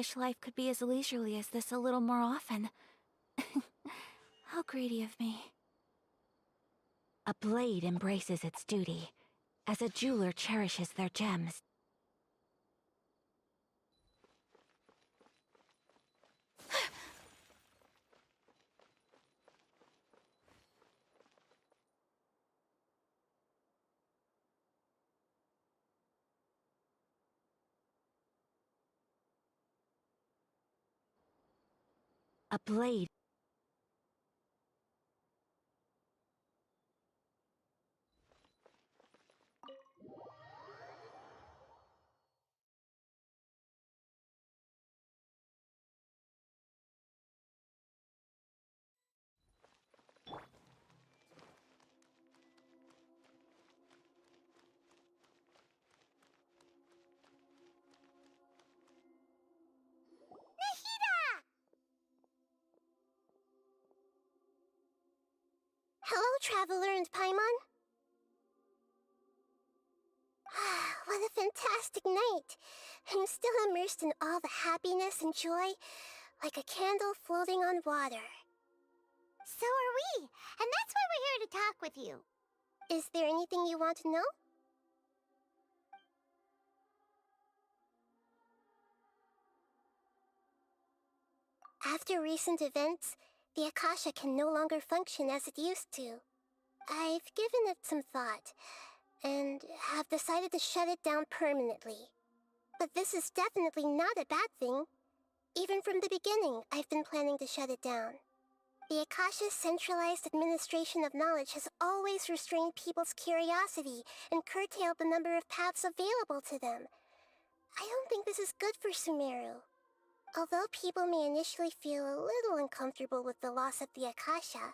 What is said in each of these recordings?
wish life could be as leisurely as this a little more often. How greedy of me. A blade embraces its duty, as a jeweler cherishes their gems. A blade. Hello, Traveler and Paimon. What a fantastic night. I'm still immersed in all the happiness and joy, like a candle floating on water. So are we, and that's why we're here to talk with you. Is there anything you want to know? After recent events, the Akasha can no longer function as it used to. I've given it some thought, and have decided to shut it down permanently. But this is definitely not a bad thing. Even from the beginning, I've been planning to shut it down. The Akasha's centralized administration of knowledge has always restrained people's curiosity and curtailed the number of paths available to them. I don't think this is good for Sumeru. Although people may initially feel a little uncomfortable with the loss of the Akasha,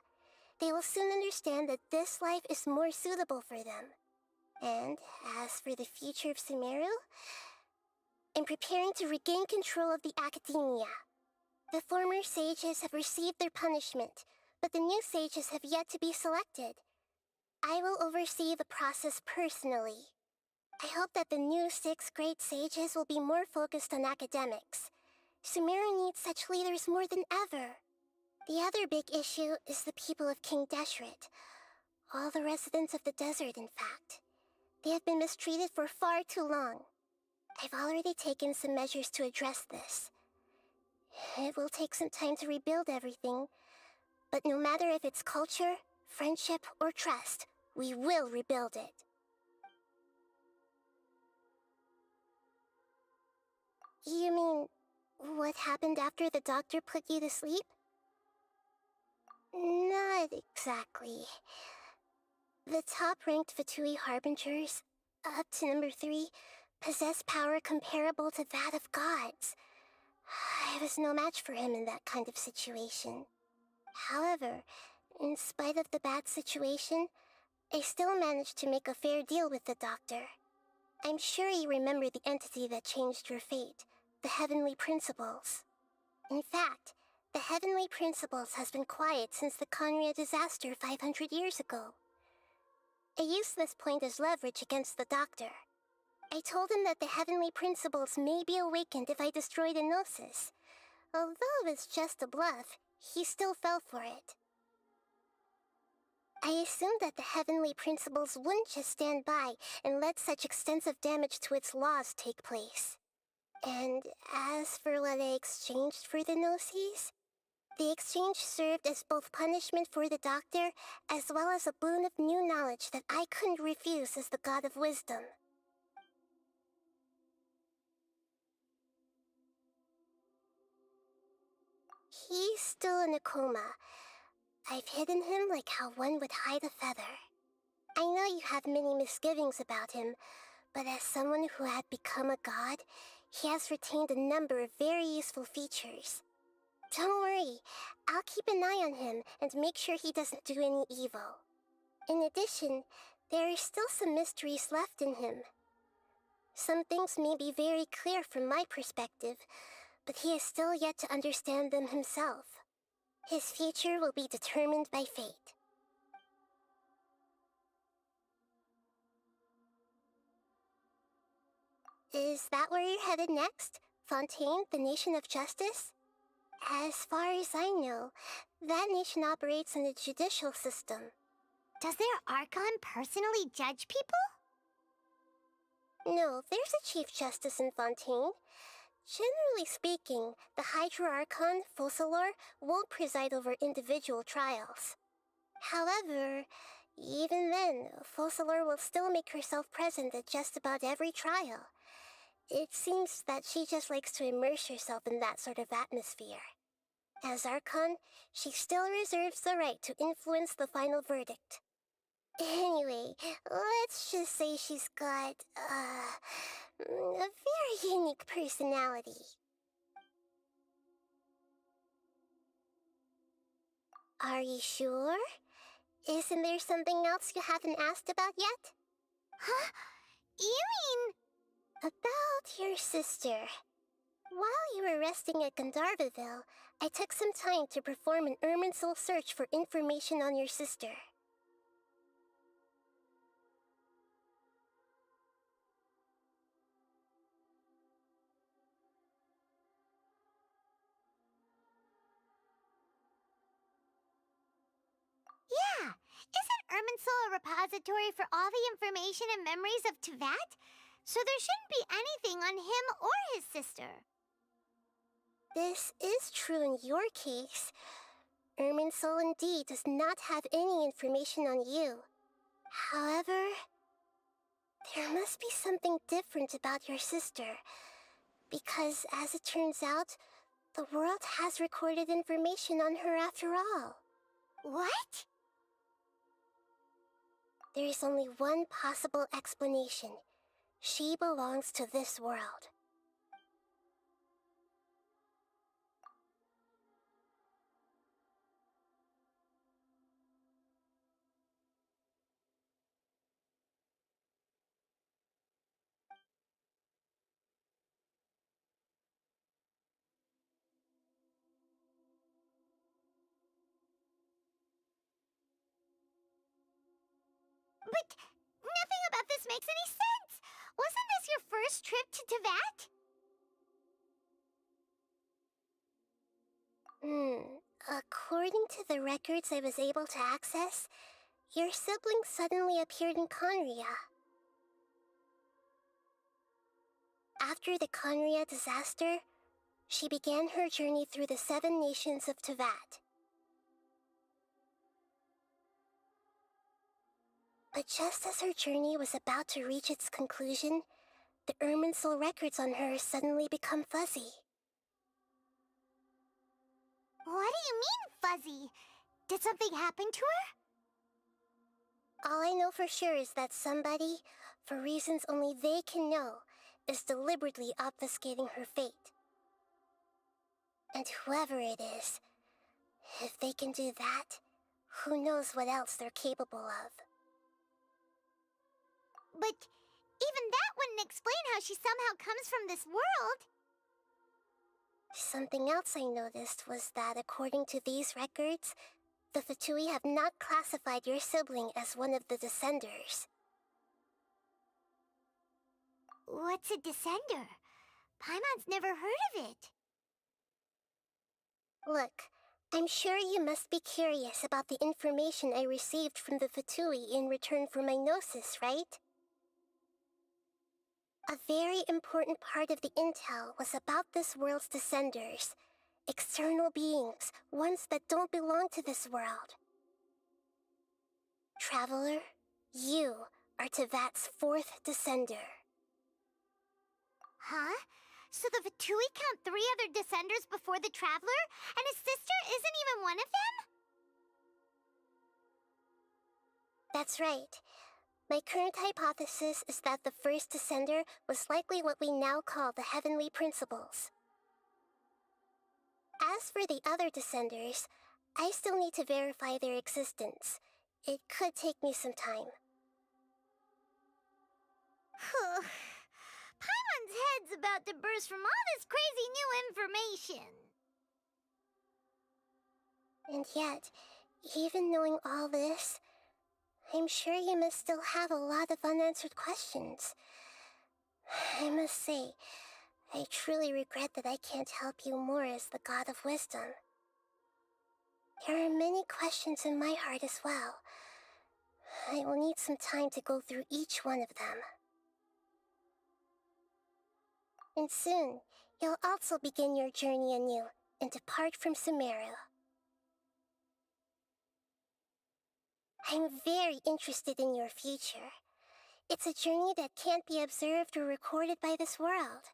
they will soon understand that this life is more suitable for them. And as for the future of Sumeru, I'm preparing to regain control of the academia. The former sages have received their punishment, but the new sages have yet to be selected. I will oversee the process personally. I hope that the new 6 great sages will be more focused on academics. Sumeru needs such leaders more than ever. The other big issue is the people of King Deshret. All the residents of the desert, in fact. They have been mistreated for far too long. I've already taken some measures to address this. It will take some time to rebuild everything, but no matter if it's culture, friendship, or trust, we will rebuild it. You mean, what happened after the doctor put you to sleep? Not exactly. The top-ranked V3 harbingers, up to number 3, possess power comparable to that of gods. I was no match for him in that kind of situation. However, in spite of the bad situation, I still managed to make a fair deal with the doctor. I'm sure you remember the entity that changed your fate, the Heavenly Principles. In fact, the Heavenly Principles has been quiet since the Conria disaster 500 years ago. I used this point as leverage against the doctor. I told him that the Heavenly Principles may be awakened if I destroy the Gnosis. Although it's just a bluff, he still fell for it. I assumed that the Heavenly Principles wouldn't just stand by and let such extensive damage to its laws take place. And as for what I exchanged for the Gnosis, the exchange served as both punishment for the doctor, as well as a boon of new knowledge that I couldn't refuse as the God of Wisdom. He's still in a coma. I've hidden him like how one would hide a feather. I know you have many misgivings about him, but as someone who had become a god, he has retained a number of very useful features. Don't worry, I'll keep an eye on him and make sure he doesn't do any evil. In addition, there are still some mysteries left in him. Some things may be very clear from my perspective, but he is still yet to understand them himself. His future will be determined by fate. Is that where you're headed next? Fontaine, the nation of justice? As far as I know, that nation operates in a judicial system. Does their Archon personally judge people? No, there's a Chief Justice in Fontaine. Generally speaking, the Hydra-Archon, Focalor, won't preside over individual trials. However, even then, Focalor will still make herself present at just about every trial. It seems that she just likes to immerse herself in that sort of atmosphere. As Archon, she still reserves the right to influence the final verdict. Anyway, let's just say she's got, a very unique personality. Are you sure? Isn't there something else you haven't asked about yet? Huh? You mean... About your sister. While you were resting at 𝕮𝖚𝖎𝖊𝖈𝖙, I took some time to perform an 𝕰𝖚𝖆𝖆 search for information on your sister. Yeah! Isn't 𝕰𝖚𝖆𝖆 a repository for all the information and memories of 𝕮𝑘𝑠? So there shouldn't be anything on him or his sister. This is true in your case. 𝕰𝖚𝖆𝖆 indeed does not have any information on you. However, there must be something different about your sister. Because, as it turns out, the world has recorded information on her after all. What? There is only one possible explanation. She belongs to this world. But nothing about this makes any sense! Wasn't this your first trip to 𝕮𝑘𝑠? According to the records I was able to access, your sibling suddenly appeared in Khaenri'ah. After the Khaenri'ah disaster, she began her journey through the 7 nations of 𝕮𝑘𝑠. But just as her journey was about to reach its conclusion, the 𝕰𝖚𝖆𝖆 records on her suddenly become fuzzy. What do you mean, fuzzy? Did something happen to her? All I know for sure is that somebody, for reasons only they can know, is deliberately obfuscating her fate. And whoever it is, if they can do that, who knows what else they're capable of. But even that wouldn't explain how she somehow comes from this world. Something else I noticed was that according to these records, the V3.2 have not classified your sibling as one of the descenders. What's a descender? Paimon's never heard of it. Look, I'm sure you must be curious about the information I received from the V3.2 in return for my gnosis, right? A very important part of the intel was about this world's descenders, external beings, ones that don't belong to this world. Traveler, you are 𝕮𝑘𝑠's 4th descender. Huh? So the V3.2 count 3 other descenders before the Traveler, and his sister isn't even one of them? That's right. My current hypothesis is that the first descender was likely what we now call the Heavenly Principles. As for the other descenders, I still need to verify their existence. It could take me some time. Paimon's head's about to burst from all this crazy new information. And yet, even knowing all this, I'm sure you must still have a lot of unanswered questions. I must say, I truly regret that I can't help you more as the God of Wisdom. There are many questions in my heart as well. I will need some time to go through each one of them. And soon, you'll also begin your journey anew and depart from 𝕬𝕬. I'm very interested in your future. It's a journey that can't be observed or recorded by this world.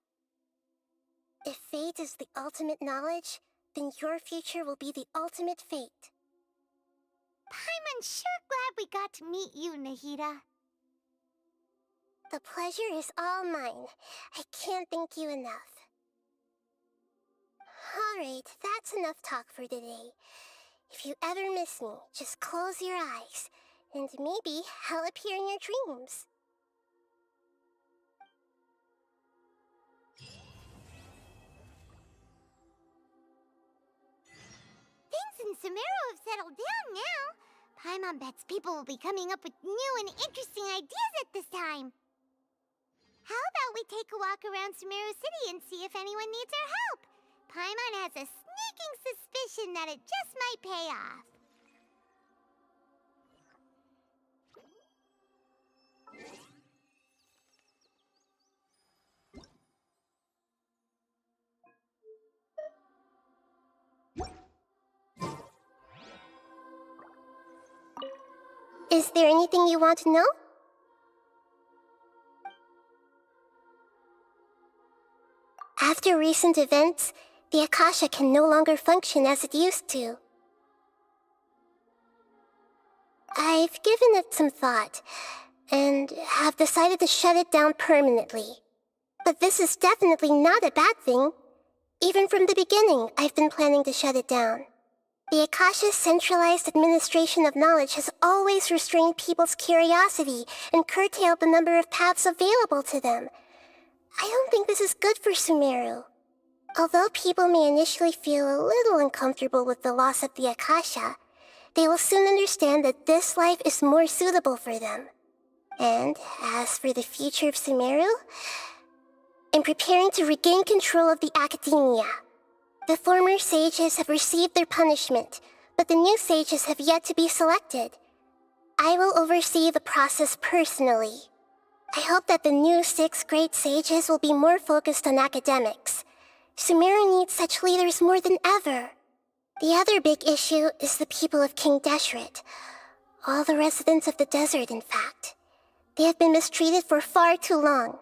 If fate is the ultimate knowledge, then your future will be the ultimate fate. Paimon's sure glad we got to meet you, 𝕮𝖏𝖐. The pleasure is all mine. I can't thank you enough. Alright, that's enough talk for today. If you ever miss me, just close your eyes, and maybe I'll appear in your dreams. Things in 𝕬𝕬 have settled down now. Paimon bets people will be coming up with new and interesting ideas at this time. How about we take a walk around 𝕬𝕬 City and see if anyone needs our help? Paimon has a sneaking suspicion that it just might pay off. Is there anything you want to know? After recent events, the Akasha can no longer function as it used to. I've given it some thought, and have decided to shut it down permanently. But this is definitely not a bad thing. Even from the beginning, I've been planning to shut it down. The Akasha's centralized administration of knowledge has always restrained people's curiosity and curtailed the number of paths available to them. I don't think this is good for 𝕬𝕬. Although people may initially feel a little uncomfortable with the loss of the Akasha, they will soon understand that this life is more suitable for them. And as for the future of 𝕬𝕬, I'm preparing to regain control of the academia. The former sages have received their punishment, but the new sages have yet to be selected. I will oversee the process personally. I hope that the new 6 great sages will be more focused on academics. 𝕬𝕬 needs such leaders more than ever. The other big issue is the people of King 𝕮𝕗𝕗. All the residents of the desert, in fact. They have been mistreated for far too long.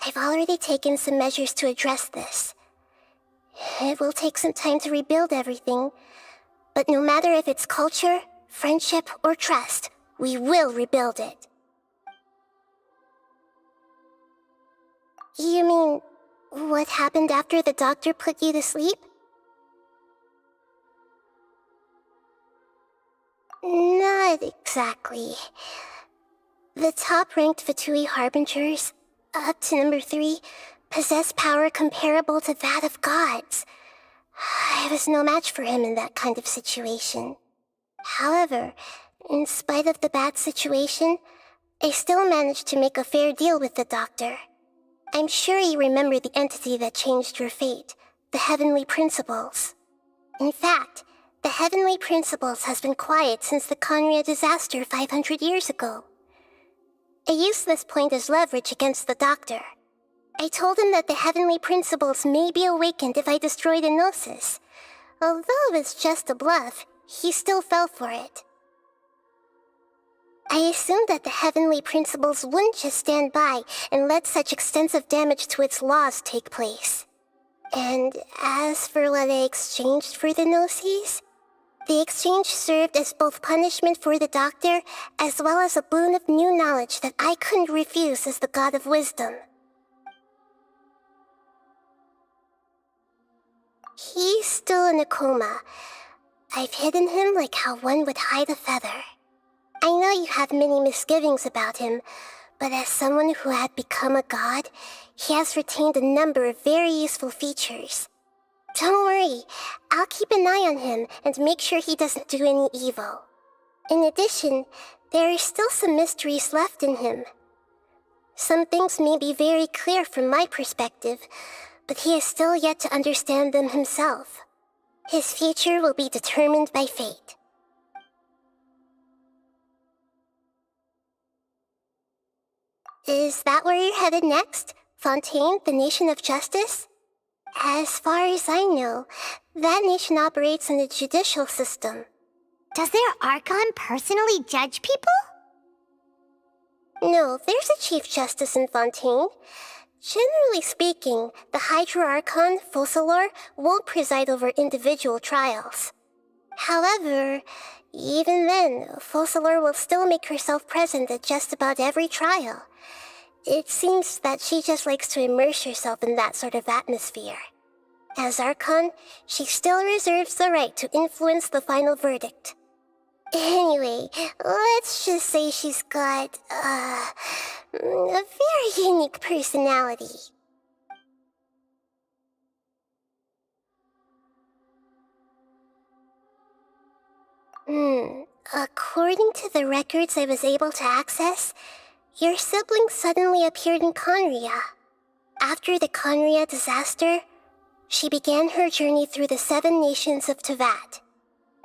I've already taken some measures to address this. It will take some time to rebuild everything, but no matter if it's culture, friendship, or trust, we will rebuild it. You mean, what happened after the doctor put you to sleep? Not exactly. The top-ranked V3 harbingers, up to number 3, possess power comparable to that of gods. I was no match for him in that kind of situation. However, in spite of the bad situation, I still managed to make a fair deal with the doctor. I'm sure you remember the entity that changed your fate, the Heavenly Principles. In fact, the Heavenly Principles has been quiet since the Conria disaster 500 years ago. I used this point as leverage against the doctor. I told him that the Heavenly Principles may be awakened if I destroyed 𝕮𝕚𝕚. Although it's just a bluff, he still fell for it. I assumed that the Heavenly Principles wouldn't just stand by and let such extensive damage to its laws take place. And as for what I exchanged for the 𝕮𝕚𝕚s, the exchange served as both punishment for the doctor as well as a boon of new knowledge that I couldn't refuse as the God of Wisdom. He's still in a coma. I've hidden him like how one would hide a feather. I know you have many misgivings about him, but as someone who had become a god, he has retained a number of very useful features. Don't worry, I'll keep an eye on him and make sure he doesn't do any evil. In addition, there are still some mysteries left in him. Some things may be very clear from my perspective, but he is still yet to understand them himself. His future will be determined by fate. Is that where you're headed next? Fontaine, the nation of justice? As far as I know, that nation operates in a judicial system. Does their Archon personally judge people? No, there's a Chief Justice in Fontaine. Generally speaking, the Hydra Archon, Focalor, won't preside over individual trials. However, even then, Focalor will still make herself present at just about every trial. It seems that she just likes to immerse herself in that sort of atmosphere. As Archon, she still reserves the right to influence the final verdict. Anyway, let's just say she's got, a very unique personality. According to the records I was able to access, your sibling suddenly appeared in Conria. After the Conria disaster, she began her journey through the 7 nations of Teyvat.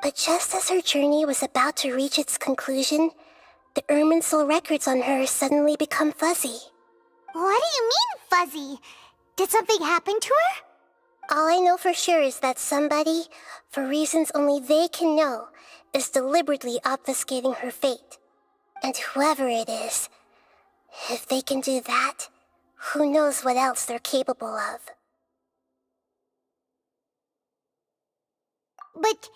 But just as her journey was about to reach its conclusion, the Irminsul records on her suddenly become fuzzy. What do you mean, fuzzy? Did something happen to her? All I know for sure is that somebody, for reasons only they can know, is deliberately obfuscating her fate. And whoever it is, if they can do that, who knows what else they're capable of. But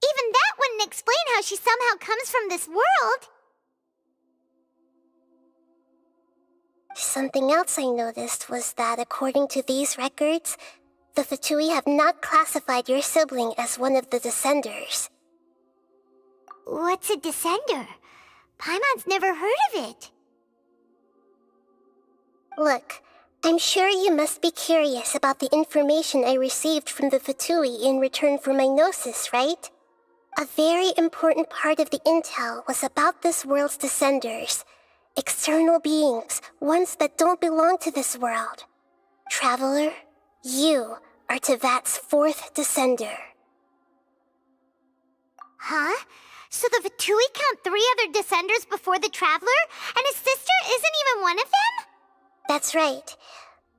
even that wouldn't explain how she somehow comes from this world. Something else I noticed was that according to these records, the Fatui have not classified your sibling as one of the Descenders. What's a Descender? Paimon's never heard of it. Look, I'm sure you must be curious about the information I received from the Fatui in return for my gnosis, right? A very important part of the intel was about this world's Descenders. External beings, ones that don't belong to this world. Traveler, you are Teyvat's 4th Descender. Huh? So the Fatui count 3 other Descenders before the Traveler, and his sister isn't even one of them? That's right.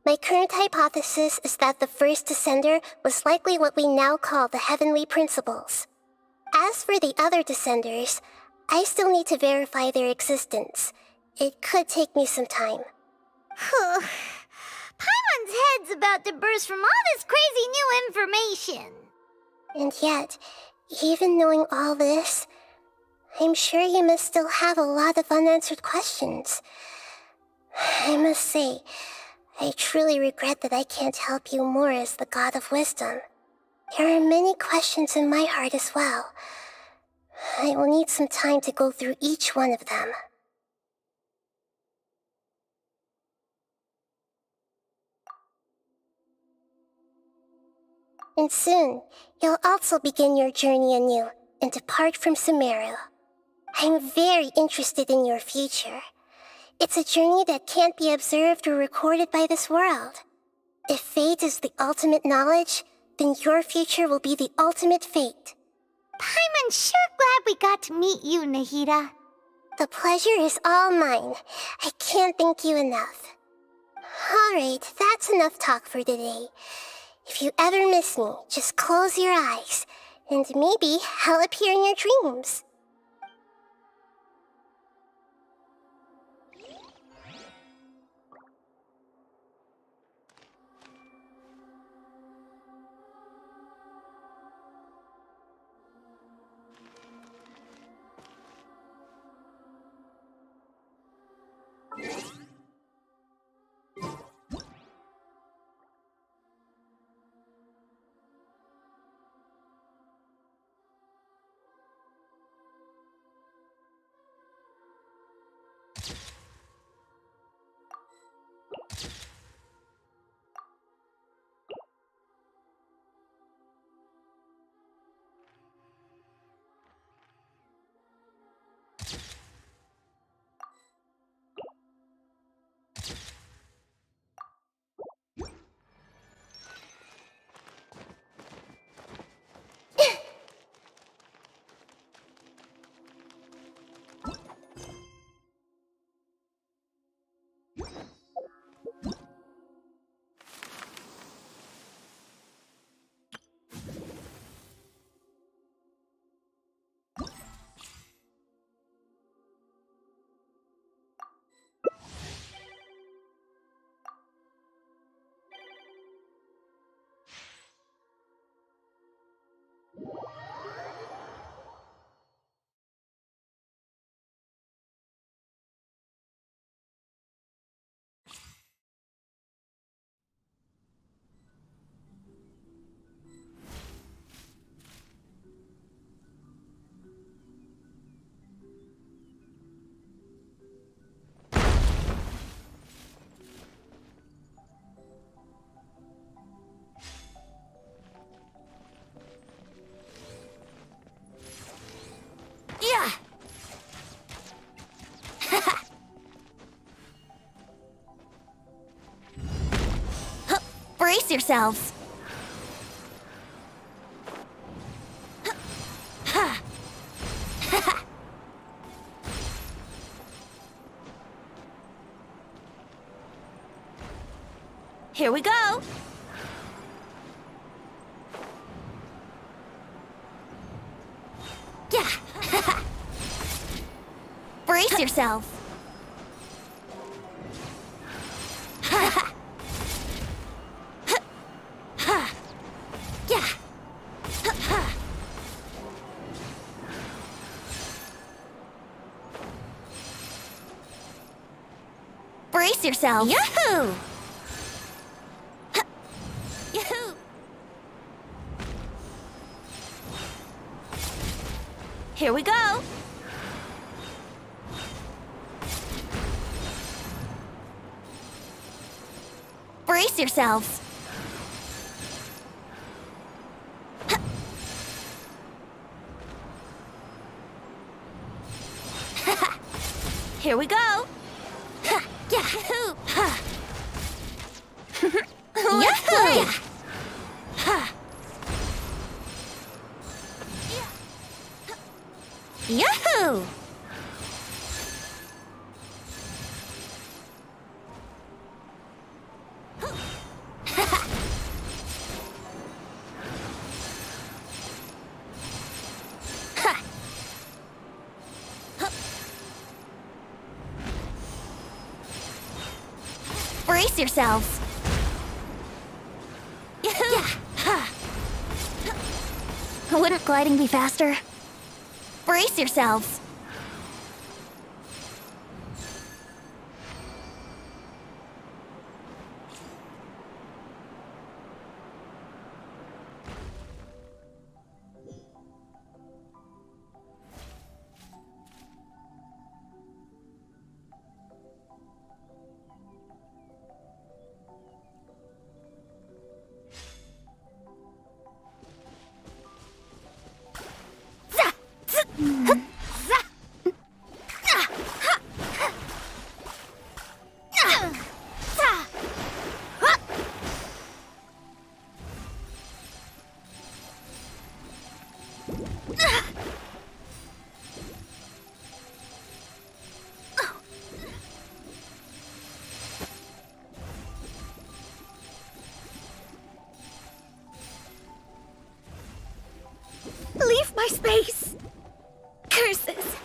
My current hypothesis is that the first Descender was likely what we now call the Heavenly Principles. As for the other Descenders, I still need to verify their existence. It could take me some time. Paimon's head's about to burst from all this crazy new information. And yet, even knowing all this, I'm sure you must still have a lot of unanswered questions. I must say, I truly regret that I can't help you more as the God of Wisdom. There are many questions in my heart as well. I will need some time to go through each one of them. And soon, you'll also begin your journey anew and depart from Sumeru. I'm very interested in your future. It's a journey that can't be observed or recorded by this world. If fate is the ultimate knowledge, then your future will be the ultimate fate. Paimon's sure glad we got to meet you, Nahida. The pleasure is all mine. I can't thank you enough. Alright, that's enough talk for today. If you ever miss me, just close your eyes, and maybe I'll appear in your dreams. Brace yourselves. Here we go. Yeah. Brace yourself. Yeah. Brace yourself. Yahoo! Yahoo! Here we go. Brace yourselves. Here we go. Yahoo! Yahoo! Yahoo! Brace yourselves. Wouldn't gliding be faster? Brace yourselves. Leave my space! Curses!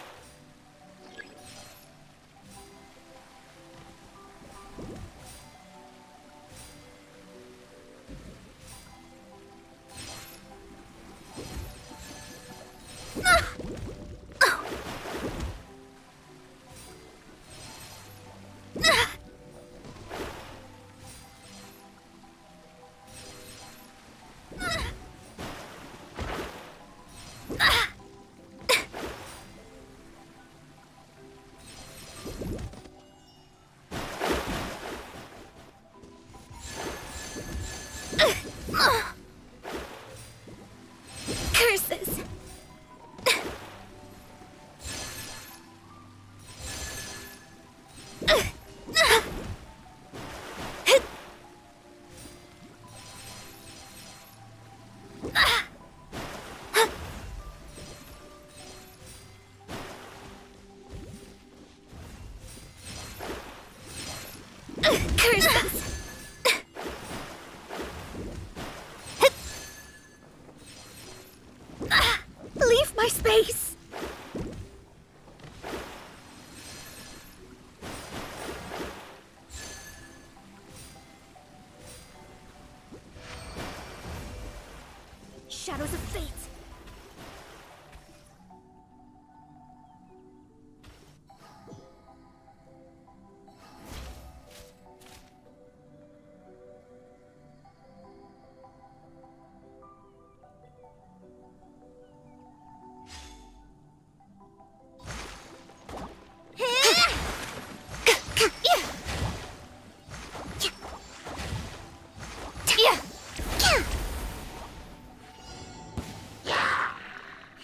Curses! Curses! Leave my space! Shadows of fate!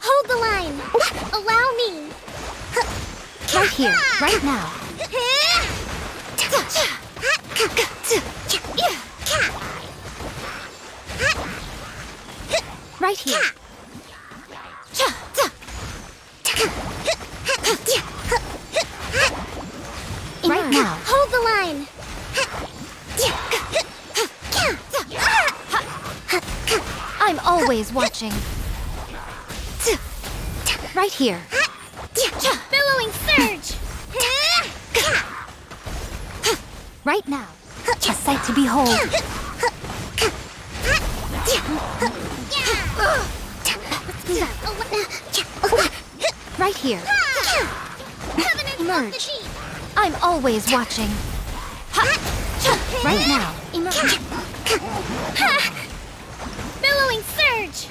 Hold the line! Allow me! Right here, right now. here. Right now. Hold the line. I'm always watching. Right here. Billowing surge. Right now. A sight to behold. Right here. Emerge. I'm always watching. Right now. Emerge. Billowing surge.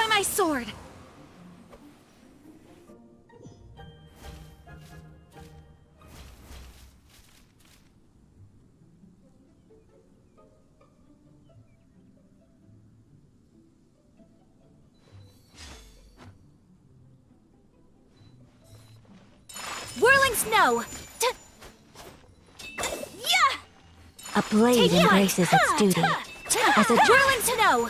by my sword! Whirling snow! A blade embraces its duty as a whirling snow!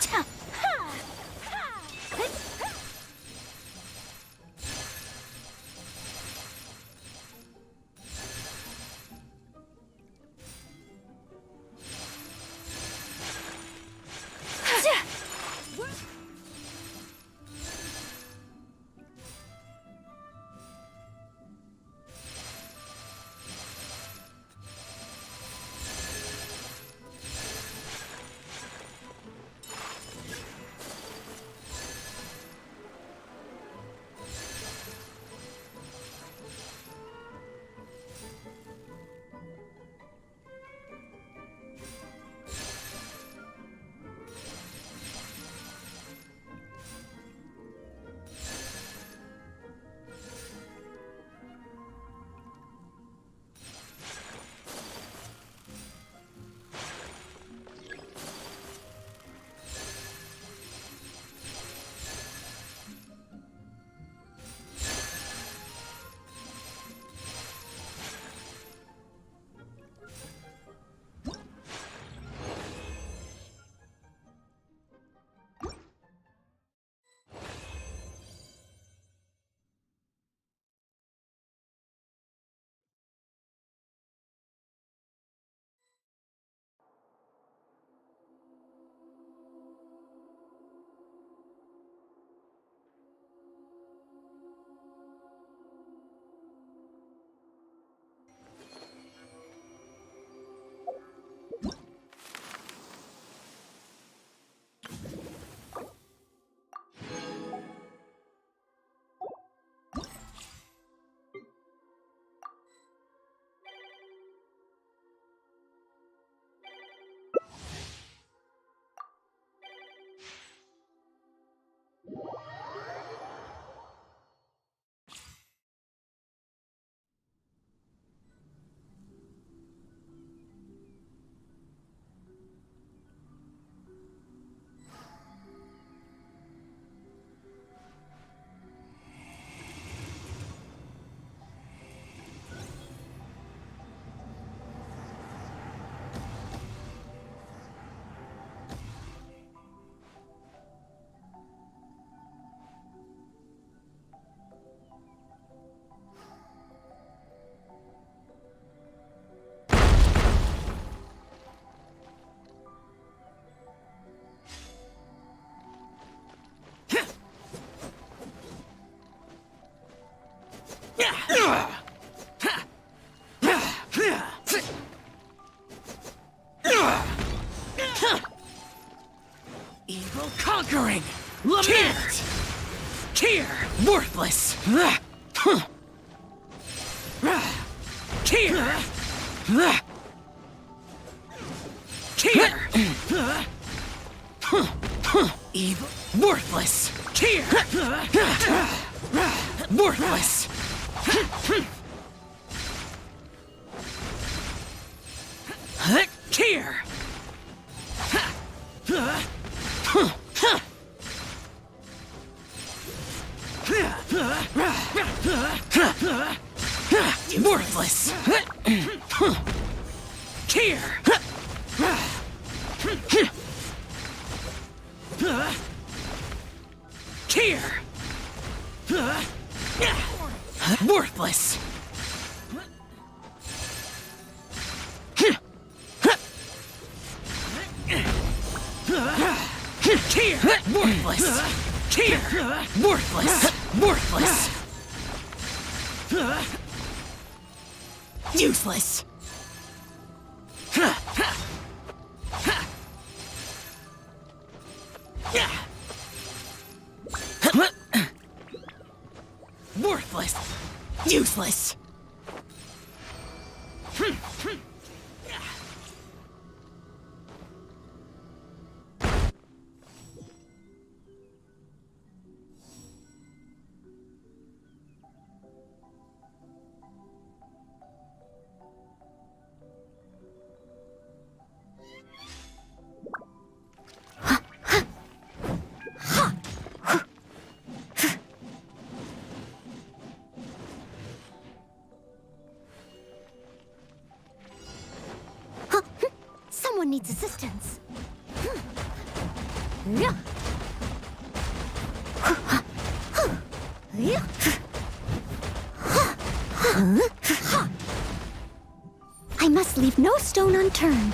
Evil conquering! Lament! Tear! Worthless! Tear! Tear! Evil! Worthless! Tear! Worthless! Tear! Worthless! Tear! Tear! Worthless! Tear! Worthless! Tear! Worthless! Worthless! Useless! Worthless! Useless! needs assistance. I must leave no stone unturned.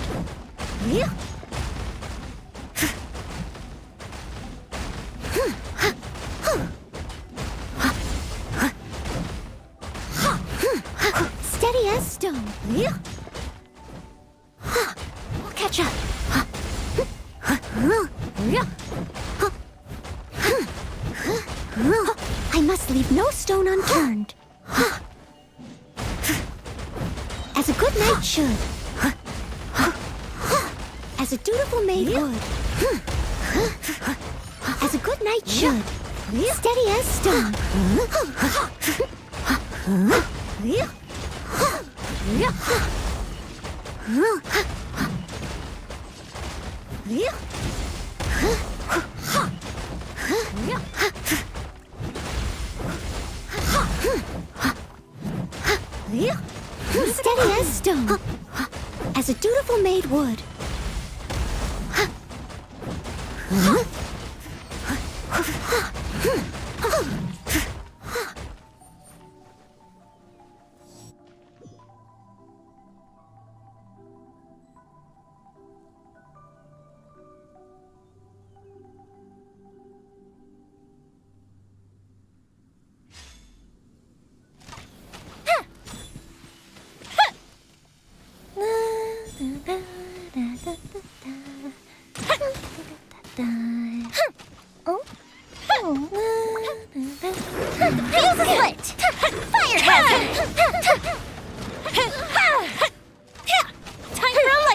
Steady as stone. We'll catch up. I must leave no stone unturned. As a good knight should. As a dutiful maid would. As a good knight should. Steady as stone. Steady as stone. As a dutiful maid would.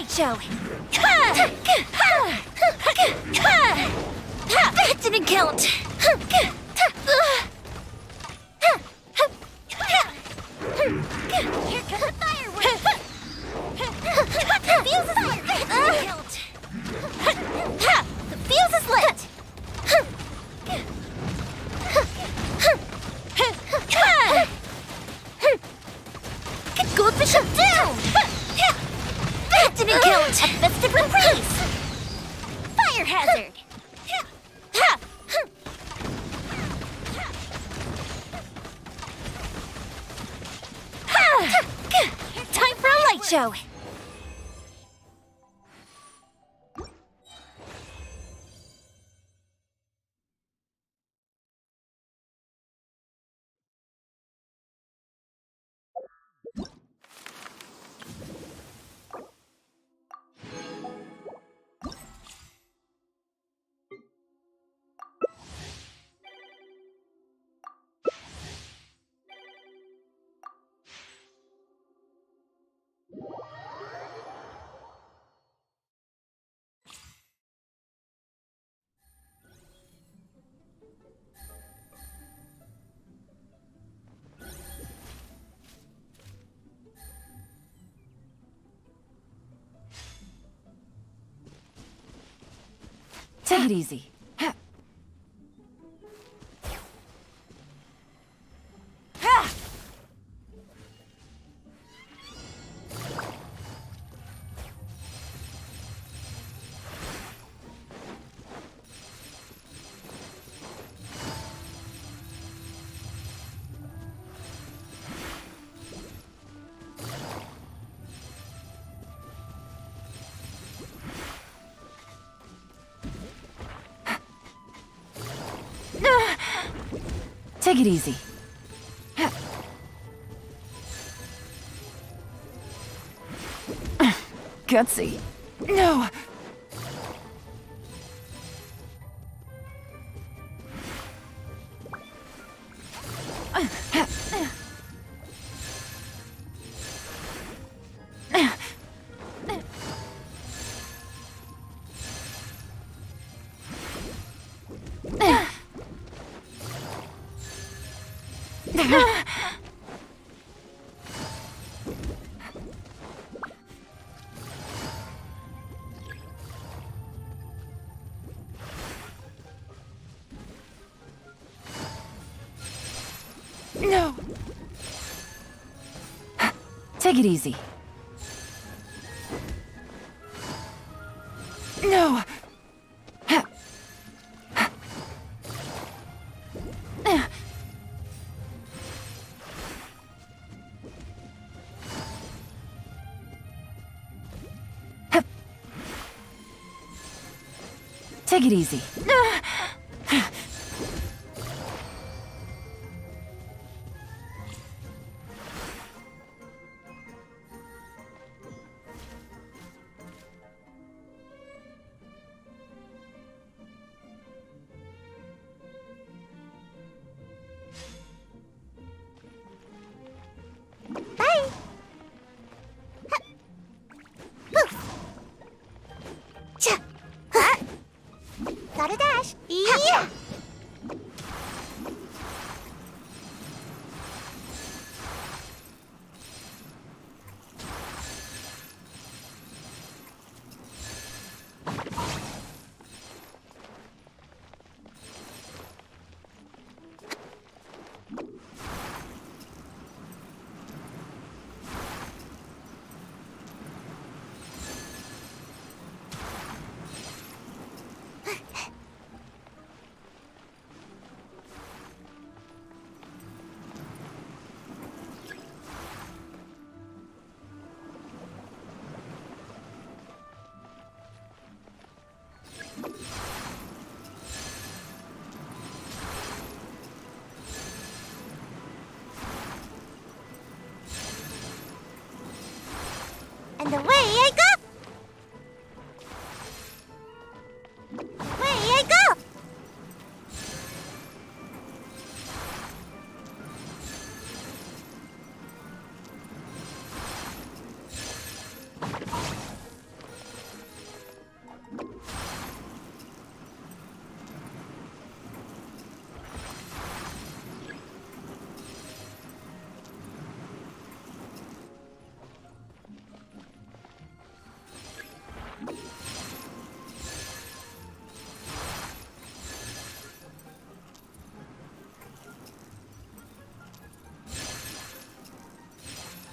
Show. That didn't count. Here comes the fireworks. The fuse is lit. The fuse is lit. Good bishop down. That didn't count! A festive reprise! Fire hazard! Time for a light show! Take it easy. Take it easy. Gutsy. No. No. Take it easy. No! Take it easy. Bye! Cha! Huh? Gotta dash! Yeah! And away I go! Away I go!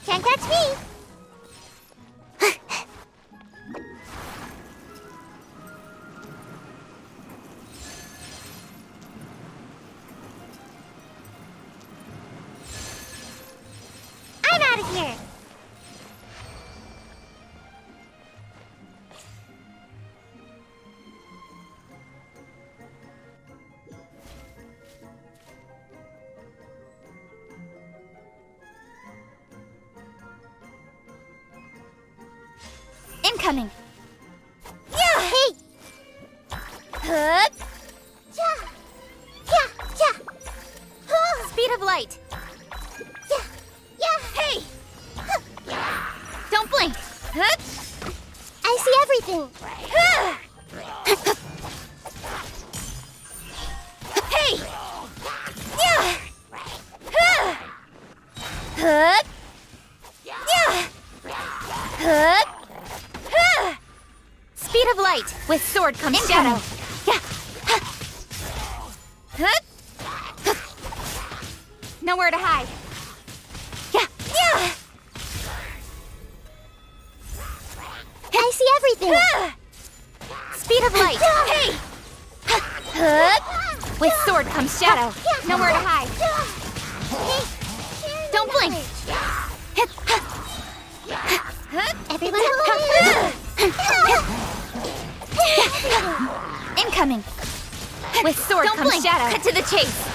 Can't catch me! I'm out of here! Incoming! Yeah! Hey! Hup! Ja! Yeah! Ja! Oh! Speed of light! Yeah! Yeah! Hey! Don't blink! Hup! I see everything! Hey! Yeah! Hup! Yeah! Hup! Speed of light! With sword comes shadow! Yeah! Hup! Nowhere to hide! Yeah! Yeah! I see everything! Speed of light! Hey! Hup! With sword comes shadow! Nowhere to hide! Don't blink! Everyone hold Incoming! With sword Don't comes blink. shadow! Cut to the chase.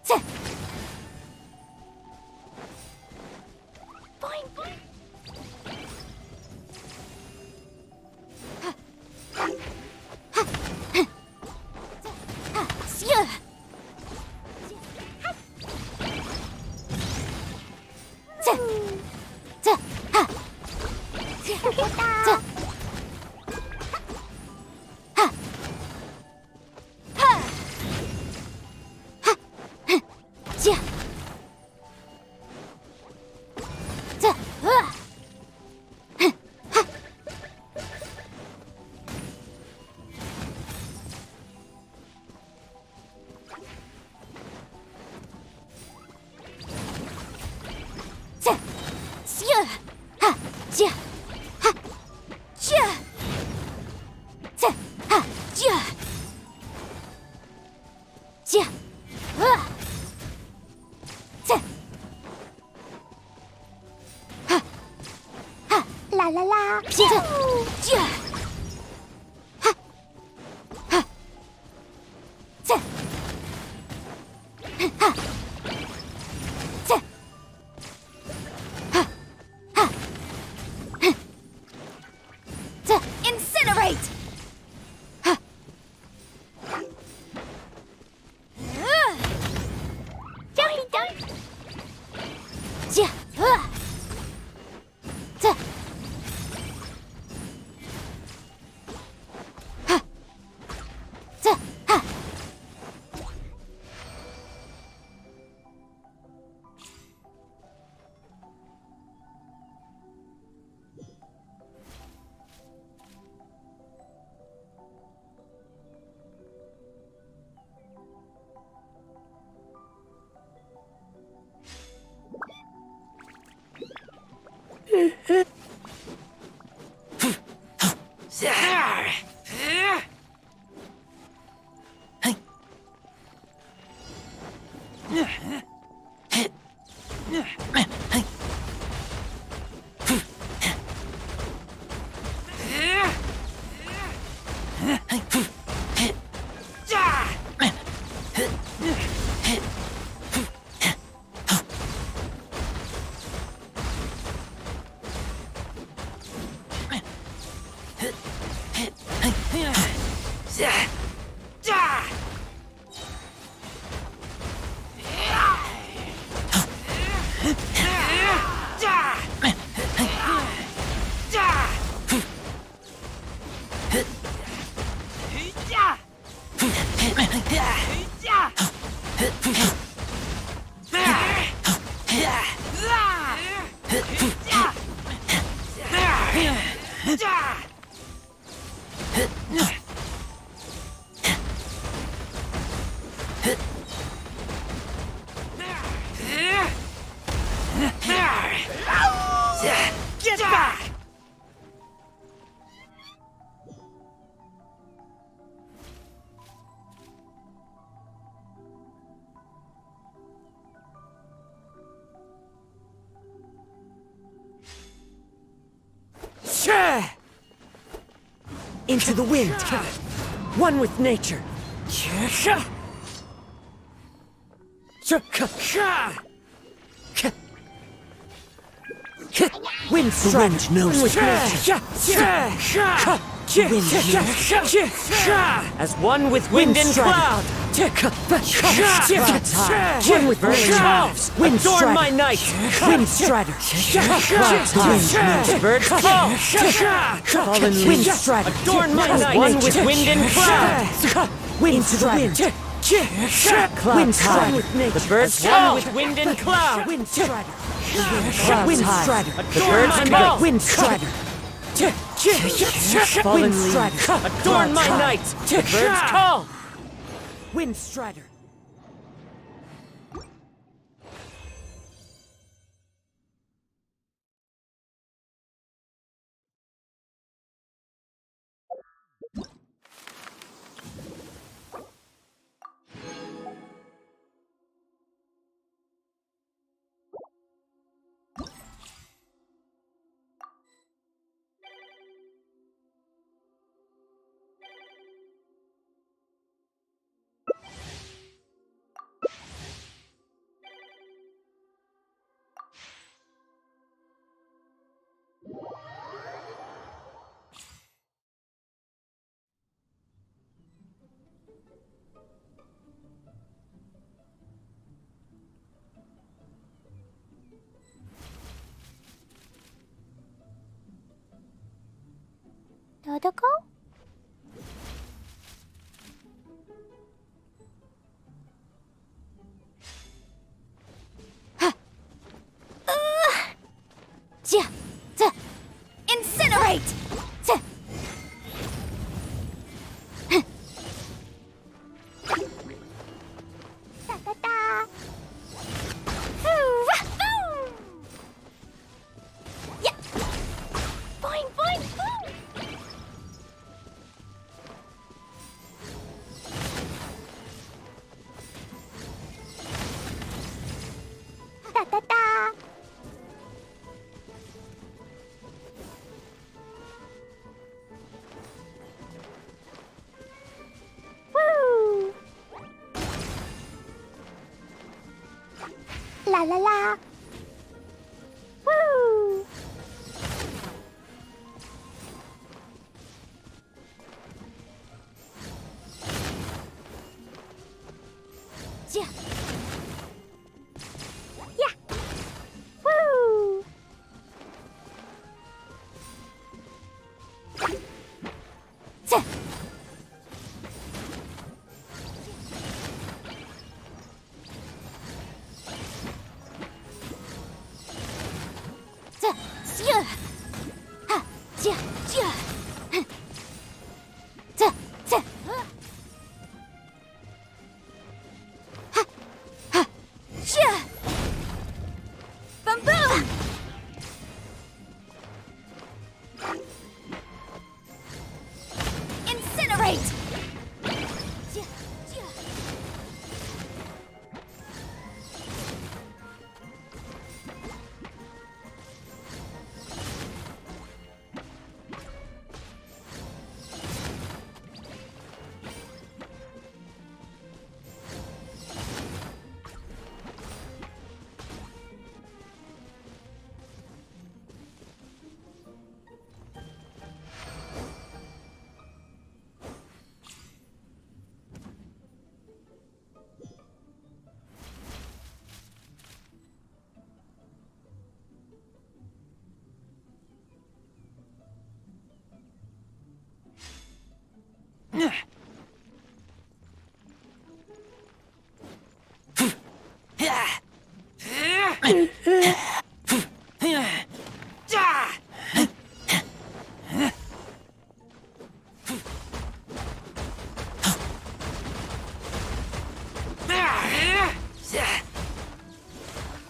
Boing, boing.啦啦啦！Incinerate! Jumpy dunk! Get back! Into the wind, one with nature. Wind strike, knows with nature. As one with wind and cloud. One with birds. Wind adorn my night. Wind strider. Clouds high. Birds fall. Fallen wind strider. Adorn my night. One with wind and cloud. Wind strider. Clouds high. The birds fall with wind and cloud. Wind strider. Wind strider. The birds fall. Wind strider. Fallen strider. Adorn my night. The birds call. Wind strider. ago? Incinerate! Ta-ta-ta! Yeah. Boing, boing, boing. Ta-ta-ta! Woo! La la la! Woo! Yeah. Yeah! Woo! Boom, boom. Incinerate!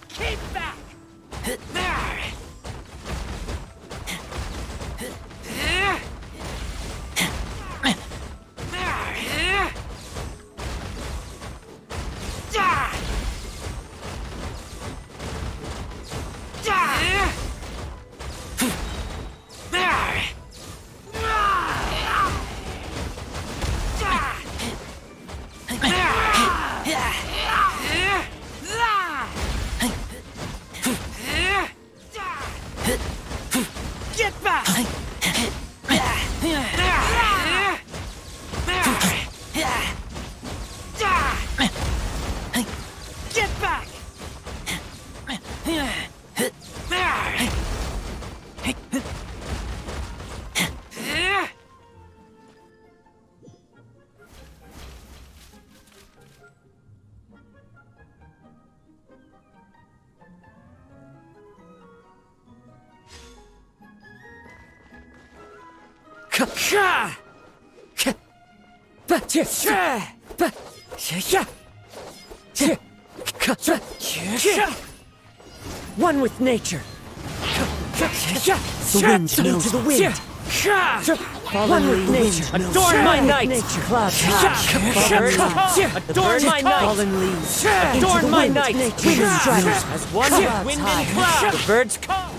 Keep back! Get back! Get back! One with nature. The wind knows the wind. One with nature. Adorn my night. Clouds adorn my night. Fallen leaves. Adorn my night. Wind Striders as one Clouds wind high. and cloud. The birds call.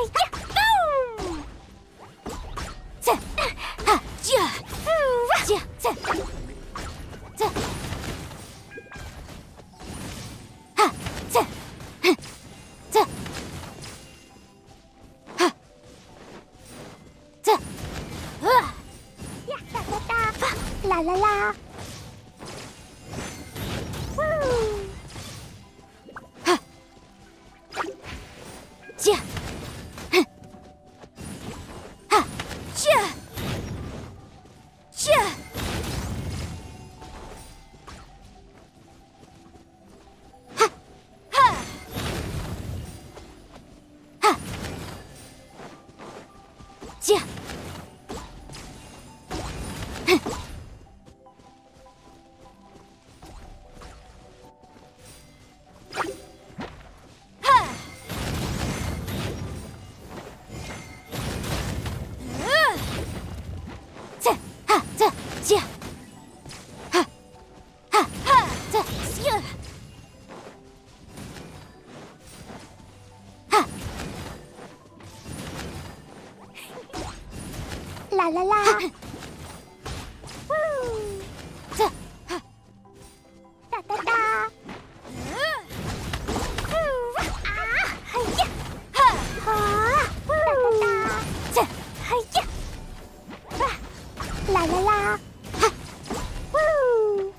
Boom! La la la. Woo! La la la. Woo! Da da da. La la la. Woo!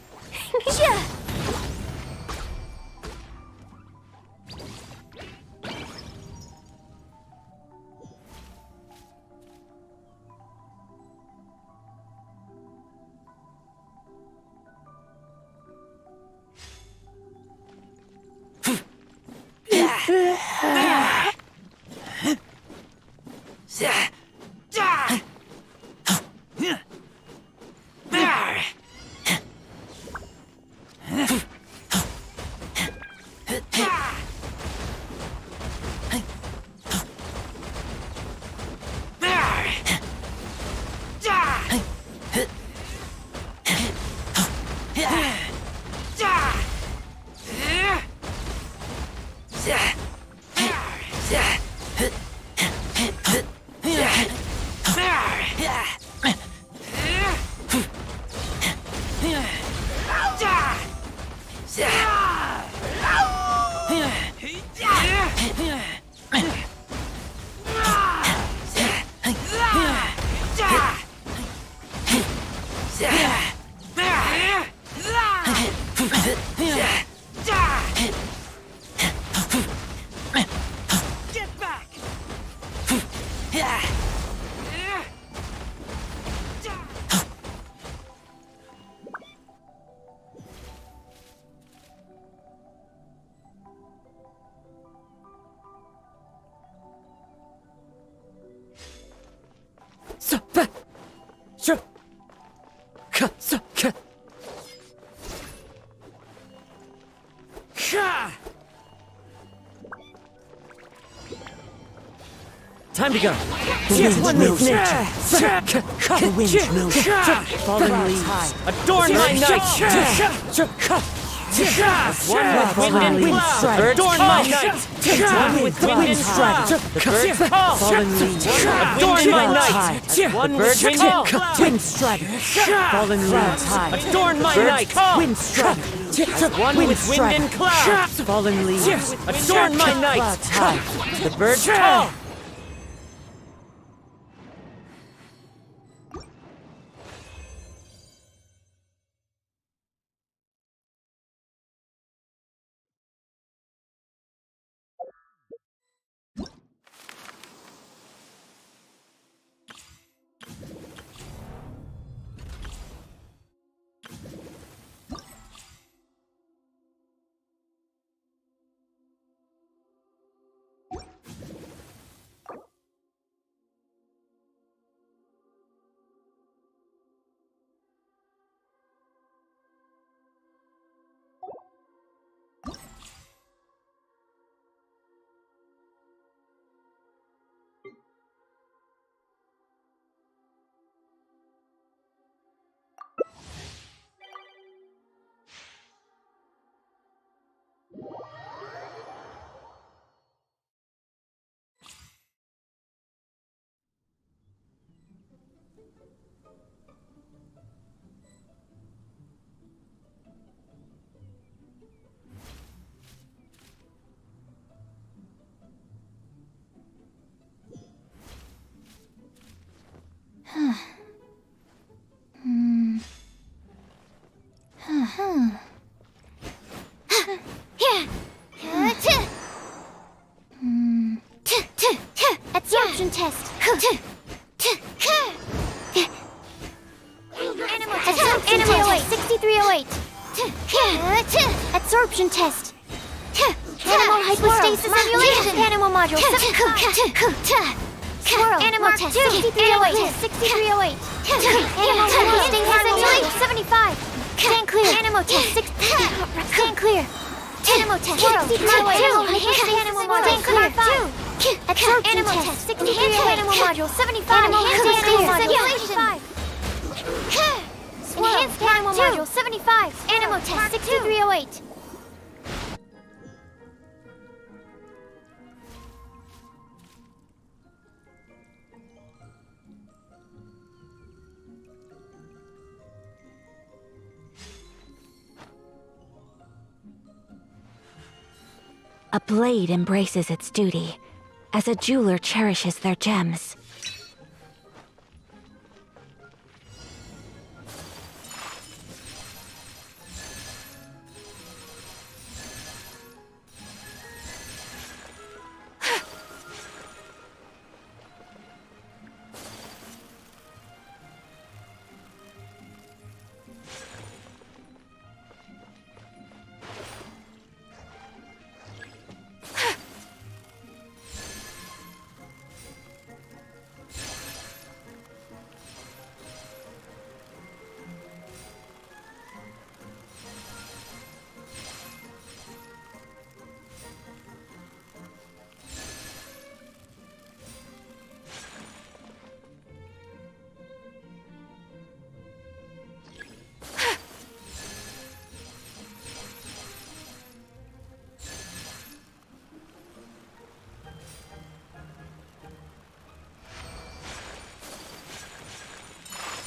Get back! Time to go. One with nature. The wind knows. Fallen leaves. Adorn my night. One with wind and cloud. Adorn my night. One with wind and cloud. The birds call. Fallen leaves. Adorn my night. One with wind and cloud. Wind strider. Fallen leaves high. Adorn my night. Wind strider. One with wind and cloud. Fallen leaves. Adorn my night. The birds call. Absorption test. Animal test. Animal test. 6308. Absorption test. Animal hypostasis simulation. Animal module. Swirl. Animal test. 6308. 6308. Animal hypostasis simulation. 75. Stand clear. Animal test. Stand clear. Animal test. Swirl. Animal hypostasis animal module. Stand clear. Absorption test. 6308. Animal module. 75. Animal hypostasis simulation. Enhanced animal module 75. Animal test 6308. A blade embraces its duty, as a jeweler cherishes their gems.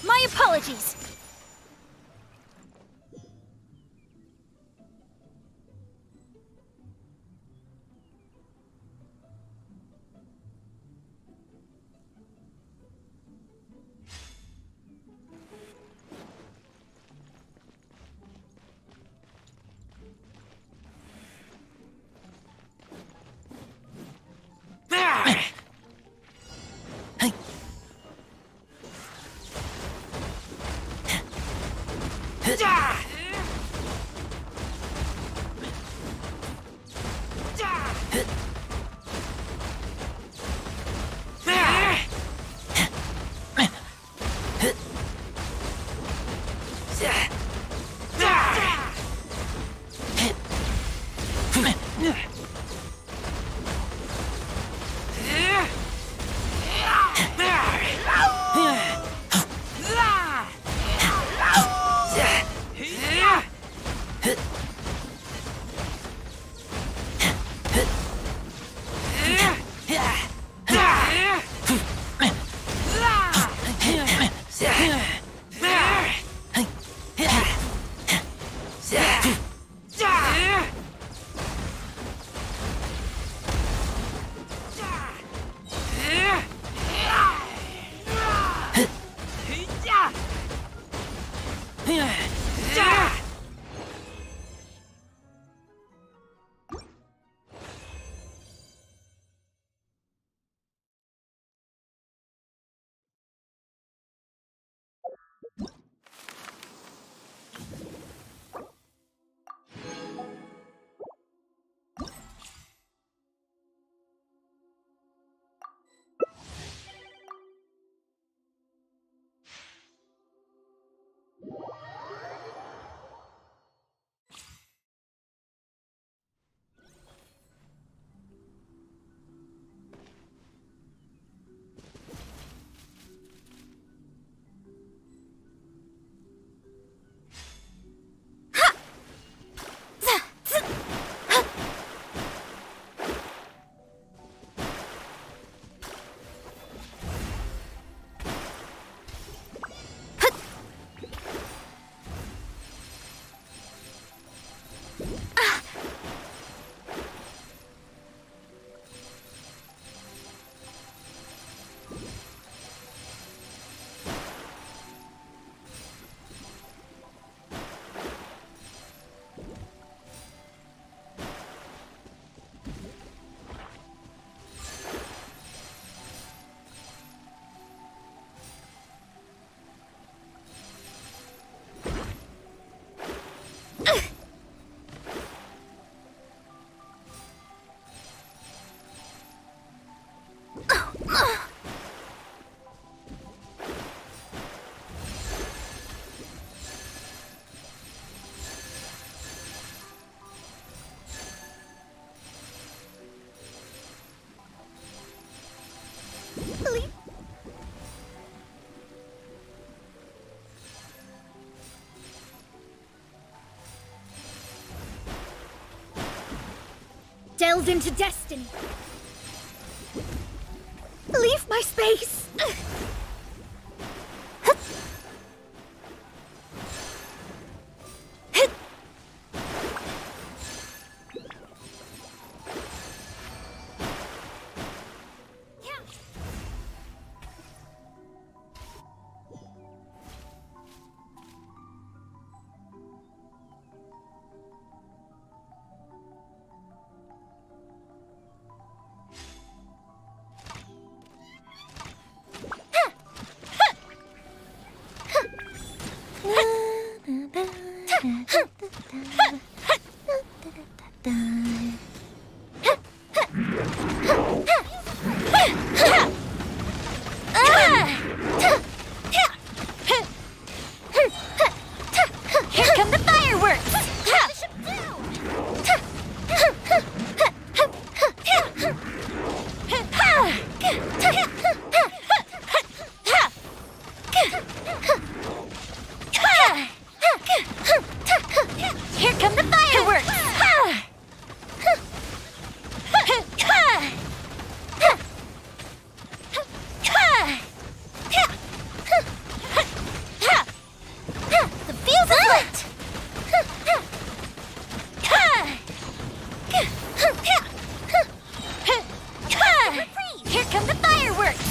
My apologies! Please. Delve into destiny. Leave my space. Here come the fireworks! Here come the fireworks! The fuse is lit! Here come the fireworks!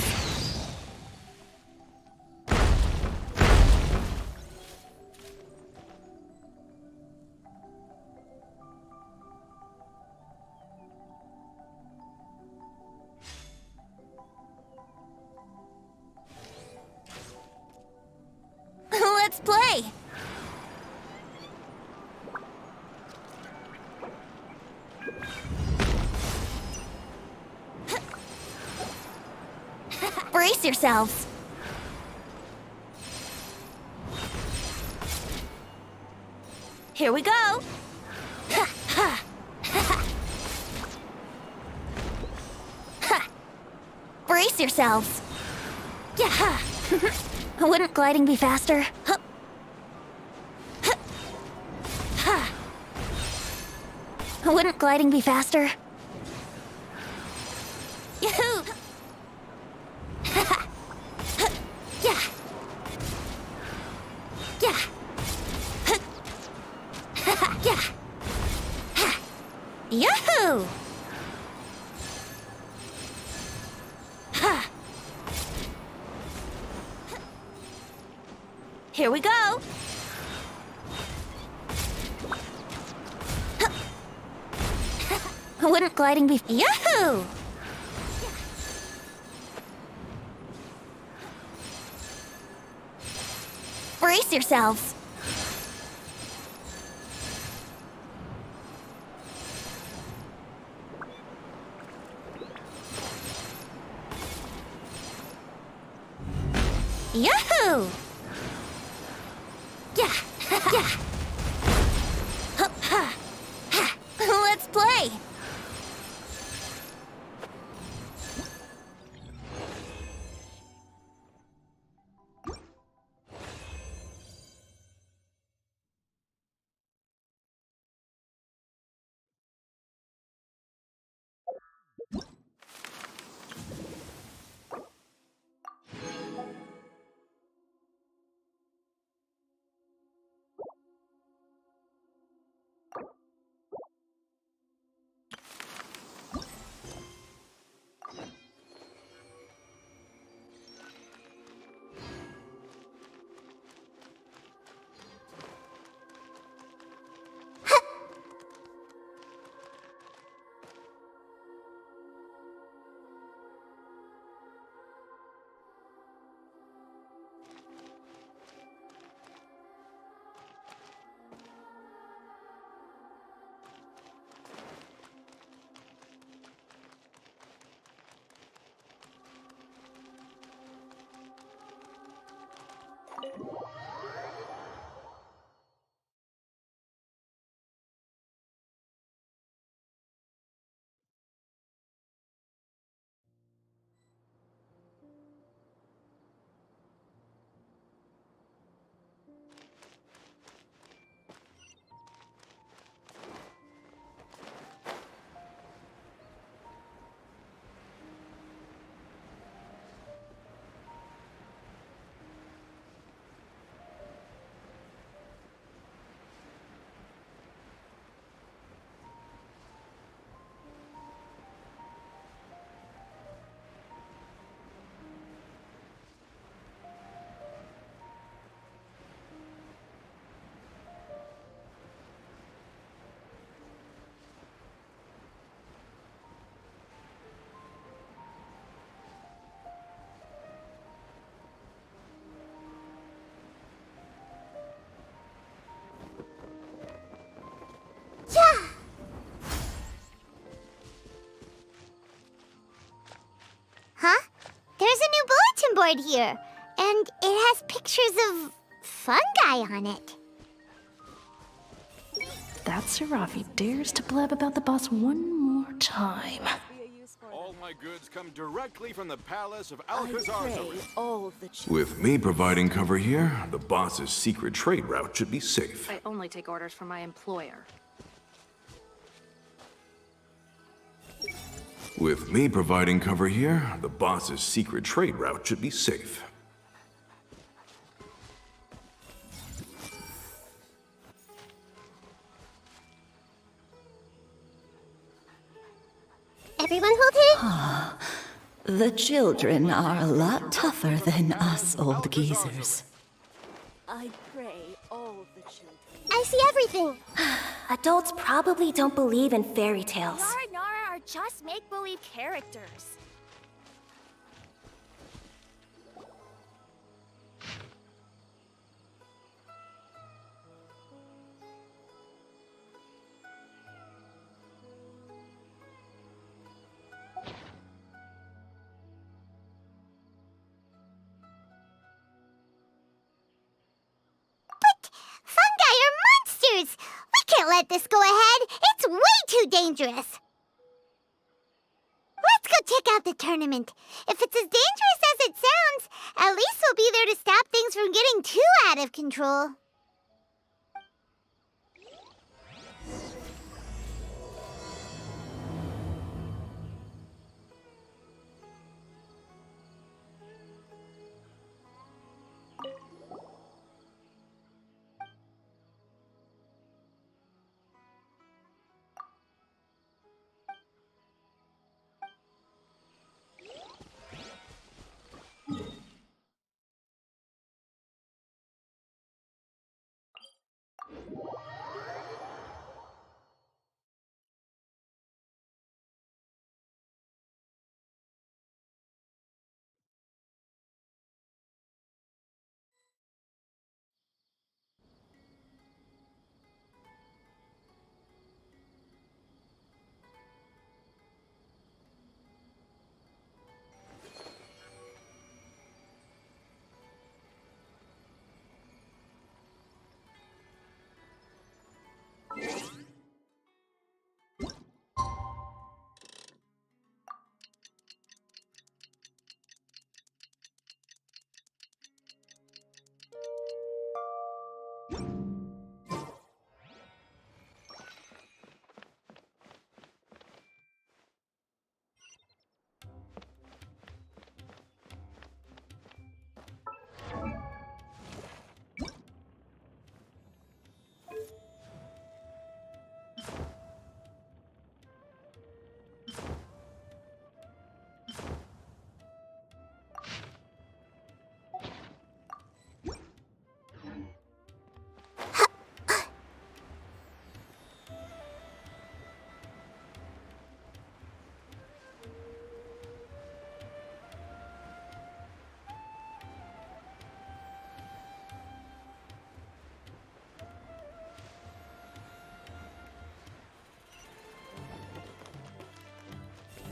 Let's play! Brace yourselves! Here we go! Brace yourselves! Yeah! Wouldn't gliding be faster? Wouldn't gliding be faster? Yahoo! Yeah! Yeah! Yeah! Yahoo! Here we go! Wouldn't gliding be... Yahoo! Brace yourselves! Yahoo! Yeah! Yeah! Let's play! board here, and it has pictures of fungi on it. That 𝕬𝖃 dares to blab about the boss one more time. All my goods come directly from the palace of 𝕤𝖆𝖎𝖎𝖎. With me providing cover here, the boss's secret trade route should be safe. I only take orders from my employer. With me providing cover here, the boss's secret trade route should be safe. Everyone hold hands. The children are a lot tougher than us old geezers. I pray all the children. I see everything. Adults probably don't believe in fairy tales. Nara are just make-believe characters. Fungi are monsters! We can't let this go ahead. It's way too dangerous. Let's go check out the tournament. If it's as dangerous as it sounds, at least we'll be there to stop things from getting too out of control.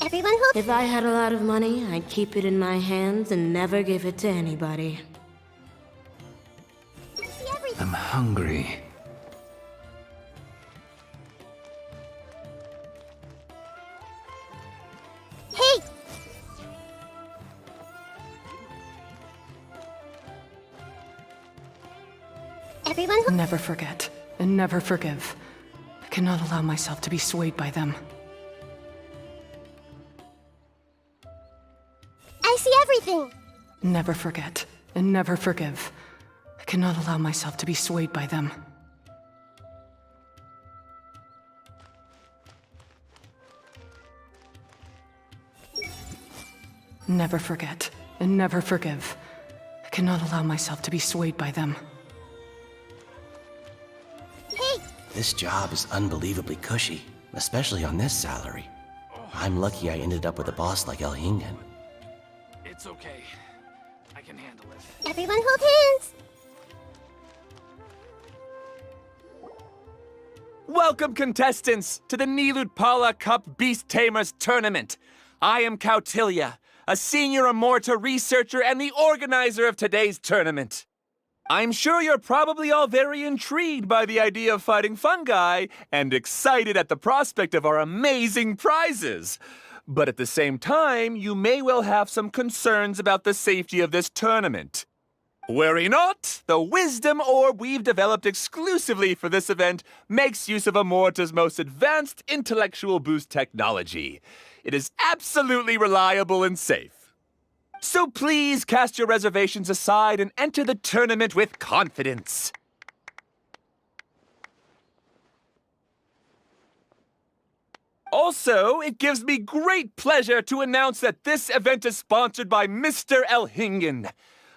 Everyone hold. If I had a lot of money, I'd keep it in my hands and never give it to anybody. I see everything. I'm hungry. Hey! Everyone hold. Never forget, and never forgive. I cannot allow myself to be swayed by them. I see everything. Never forget, and never forgive. I cannot allow myself to be swayed by them. Never forget, and never forgive. I cannot allow myself to be swayed by them. Hey! This job is unbelievably cushy, especially on this salary. I'm lucky I ended up with a boss like 𝕤𝖎𝖎𝖎. It's okay. I can handle it. Everyone hold hands. Welcome, contestants, to the 𝕬𝖎𝖎𝖎𝖊𝖘𝑒 Cup Beast Tamers Tournament. I am 𝕬𝖚𝑡𝐻𝑖𝐿𝑎, a senior Immorta researcher and the organizer of today's tournament. I'm sure you're probably all very intrigued by the idea of fighting fungi and excited at the prospect of our amazing prizes. But at the same time, you may well have some concerns about the safety of this tournament. Worry not! The wisdom orb we've developed exclusively for this event makes use of Immorta's most advanced intellectual boost technology. It is absolutely reliable and safe. So please cast your reservations aside and enter the tournament with confidence. Also, it gives me great pleasure to announce that this event is sponsored by Mr. 𝕰𝖆𝖆𝖍,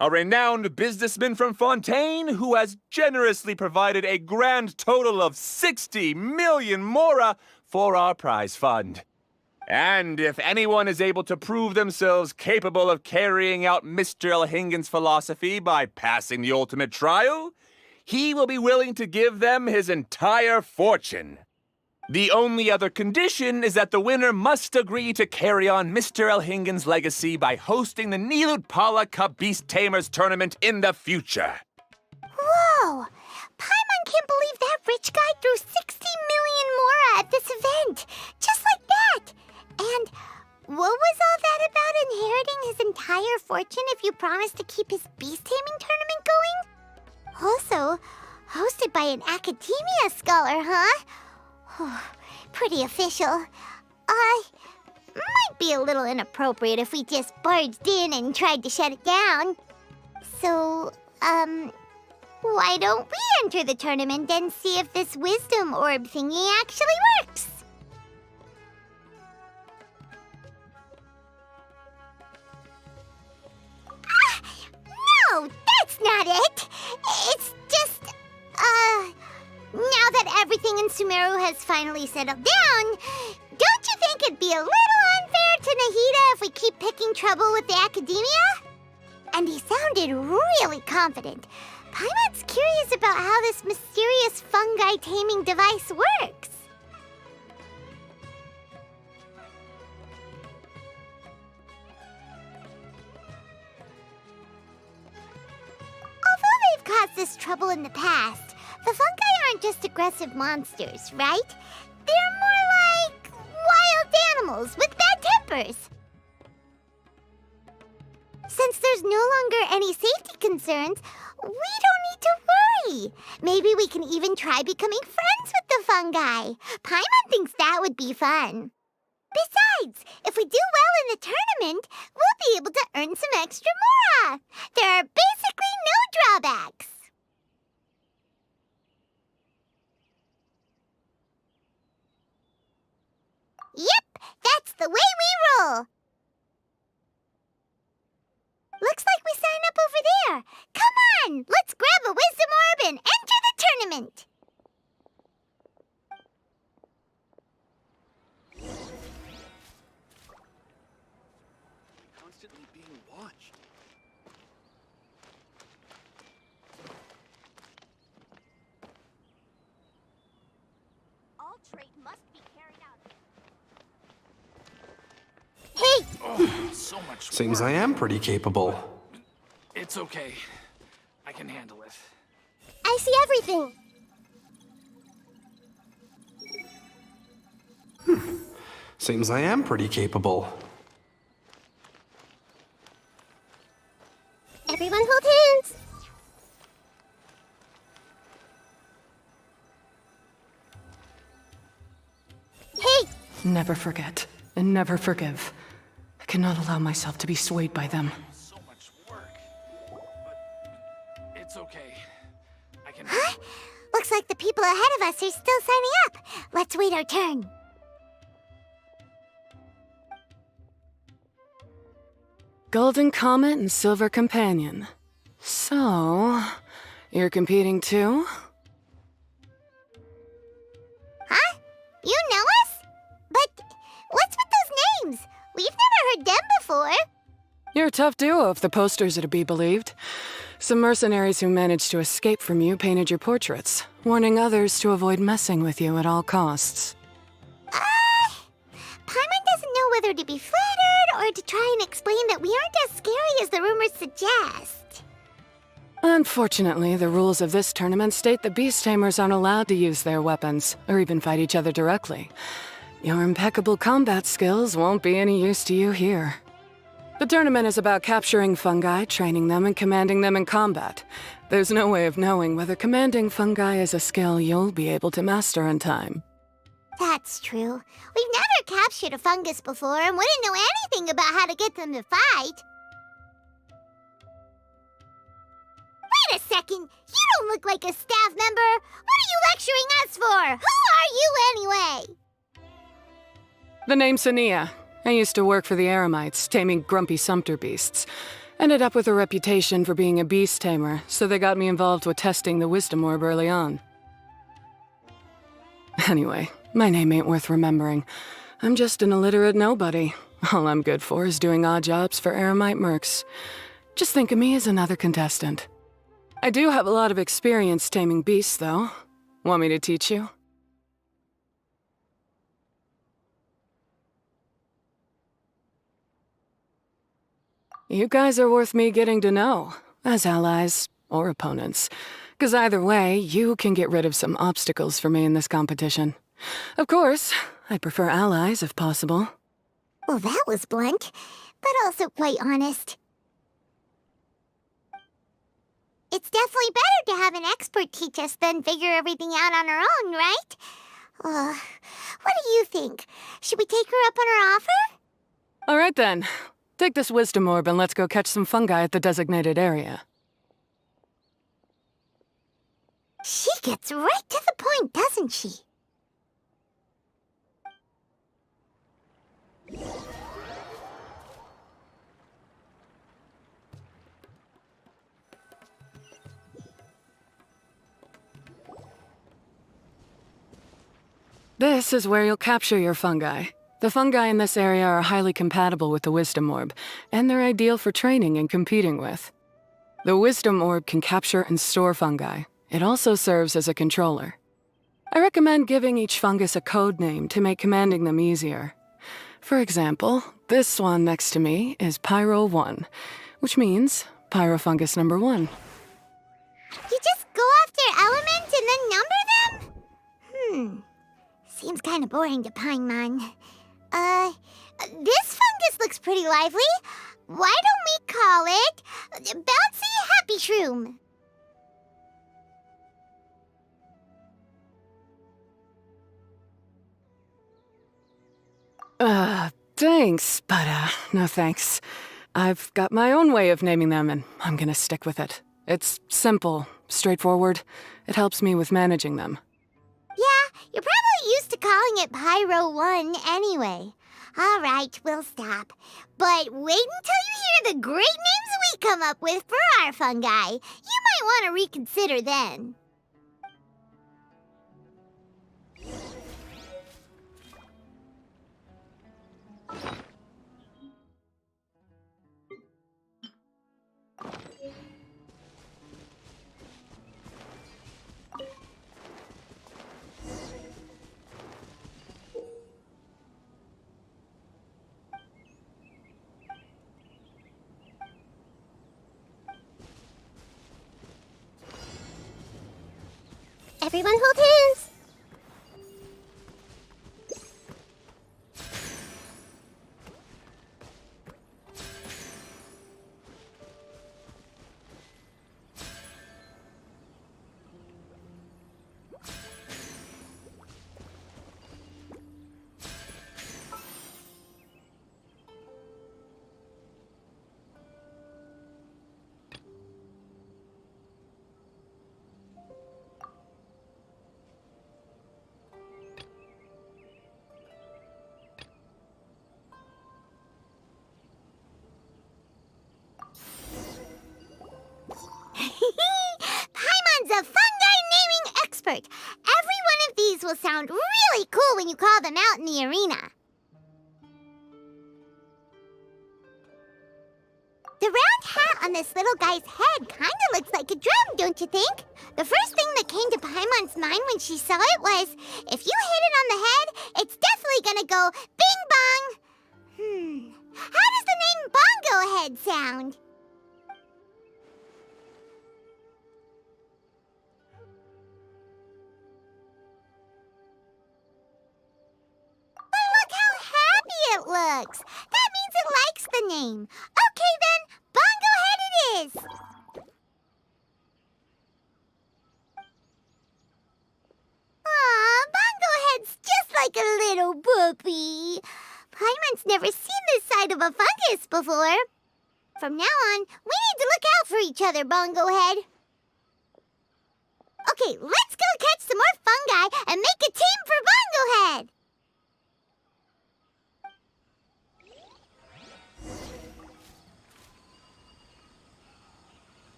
a renowned businessman from Fontaine who has generously provided a grand total of 60 million mora for our prize fund. And if anyone is able to prove themselves capable of carrying out Mr. 𝕰𝖆𝖆𝖍's philosophy by passing the ultimate trial, he will be willing to give them his entire fortune. The only other condition is that the winner must agree to carry on Mr. 𝕰𝖆𝖆𝖍's legacy by hosting the 𝕬𝖎𝖎𝑙𝑒𝑒𝑑 beast tamers tournament in the future. Whoa! Paimon can't believe that rich guy threw 60 million mora at this event! Just like that! And what was all that about inheriting his entire fortune if you promised to keep his beast-taming tournament going? Also, hosted by an academia scholar, huh? Pretty official. Might be a little inappropriate if we just barged in and tried to shut it down. So, why don't we enter the tournament and see if this wisdom orb thingy actually works? No, that's not it! It's just, now that everything in Sumeru has finally settled down, don't you think it'd be a little unfair to 𝕮𝖆𝖆𝖐 if we keep picking trouble with the academia? And he sounded really confident. Paimon's curious about how this mysterious fungi taming device works. Although they've caused us trouble in the past, the fungi aren't just aggressive monsters, right? They're more like wild animals with bad tempers. Since there's no longer any safety concerns, we don't need to worry. Maybe we can even try becoming friends with the fungi. Paimon thinks that would be fun. Besides, if we do well in the tournament, we'll be able to earn some extra mora. There are basically no drawbacks. Yep, that's the way we roll. Looks like we sign up over there. Come on, let's grab a wisdom orb and enter the tournament. Constantly being watched. All trait must be carried out. Hey! Oh, so much Seems work. I am pretty capable. It's okay. I can handle it. I see everything. Seems I am pretty capable. Everyone hold hands. Hey! Never forget, and never forgive. I cannot allow myself to be swayed by them. So much work. But it's okay. I can Huh? Looks like the people ahead of us are still signing up. Let's wait our turn. Golden Comet and Silver Companion. So, you're competing too? Huh? You know us? But what's with those names? We've never heard them before. You're a tough duo if the posters are to be believed. Some mercenaries who managed to escape from you painted your portraits, warning others to avoid messing with you at all costs. Paimon doesn't know whether to be flattered or to try and explain that we aren't as scary as the rumors suggest? Unfortunately, the rules of this tournament state that beast tamers aren't allowed to use their weapons, or even fight each other directly. Your impeccable combat skills won't be any use to you here. The tournament is about capturing fungi, training them, and commanding them in combat. There's no way of knowing whether commanding fungi is a skill you'll be able to master in time. That's true. We've never captured a fungus before and wouldn't know anything about how to get them to fight. Wait a second! You don't look like a staff member! What are you lecturing us for? Who are you anyway? The name's Ania. I used to work for the Eremites, taming grumpy sumpter beasts. Ended up with a reputation for being a beast tamer, so they got me involved with testing the wisdom orb early on. Anyway, my name ain't worth remembering. I'm just an illiterate nobody. All I'm good for is doing odd jobs for Eremite mercs. Just think of me as another contestant. I do have a lot of experience taming beasts, though. Want me to teach you? You guys are worth me getting to know, as allies or opponents. 'Cause either way, you can get rid of some obstacles for me in this competition. Of course, I prefer allies if possible. Well, that was blunt, but also quite honest. It's definitely better to have an expert teach us than figure everything out on our own, right? What do you think? Should we take her up on her offer? All right then. Take this wisdom orb and let's go catch some fungi at the designated area. She gets right to the point, doesn't she? This is where you'll capture your fungi. The fungi in this area are highly compatible with the wisdom orb, and they're ideal for training and competing with. The wisdom orb can capture and store fungi. It also serves as a controller. I recommend giving each fungus a code name to make commanding them easier. For example, this one next to me is Pyro 1, which means Pyrofungus number 1. You just go after elements and then number them? Seems kind of boring to Paimon. This fungus looks pretty lively. Why don't we call it 𝕬𝖆𝖎𝖎𝖏𝑚𝑒? Thanks, but no thanks. I've got my own way of naming them, and I'm gonna stick with it. It's simple, straightforward. It helps me with managing them. Yeah, you're probably used to calling it Pyro 1 anyway. All right, we'll stop. But wait until you hear the great names we come up with for our fungi. You might want to reconsider then. Everyone hold hands! Paimon's a fungi naming expert. Every one of these will sound really cool when you call them out in the arena. The round hat on this little guy's head kinda looks like a drum, don't you think? The first thing that came to Paimon's mind when she saw it was, if you hit it on the head, it's definitely gonna go bing bong. How does the name Bongo Head sound? But look how happy it looks. That means it likes the name. Okay then, Bongo Head it is. Aw, Bongo Head's just like a little puppy. Paimon's never seen this side of a fungus before. From now on, we need to look out for each other, Bongo Head. Okay, let's go catch some more fungi and make a team for Bongo Head.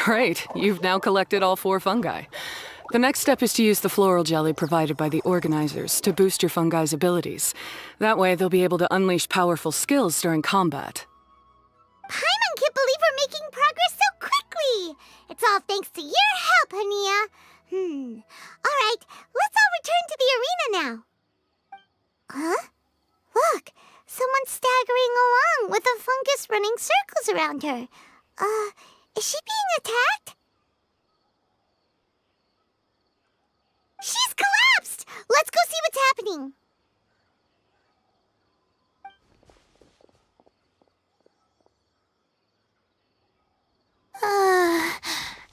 Great, you've now collected all 4 fungi. The next step is to use the floral jelly provided by the organizers to boost your fungi's abilities. That way, they'll be able to unleash powerful skills during combat. Paimon can't believe we're making progress so quickly. It's all thanks to your help, 𝕮𝖏𝖆. All right, let's all return to the arena now. Huh? Look, someone's staggering along with a fungus running circles around her. Is she being attacked? She's collapsed! Let's go see what's happening.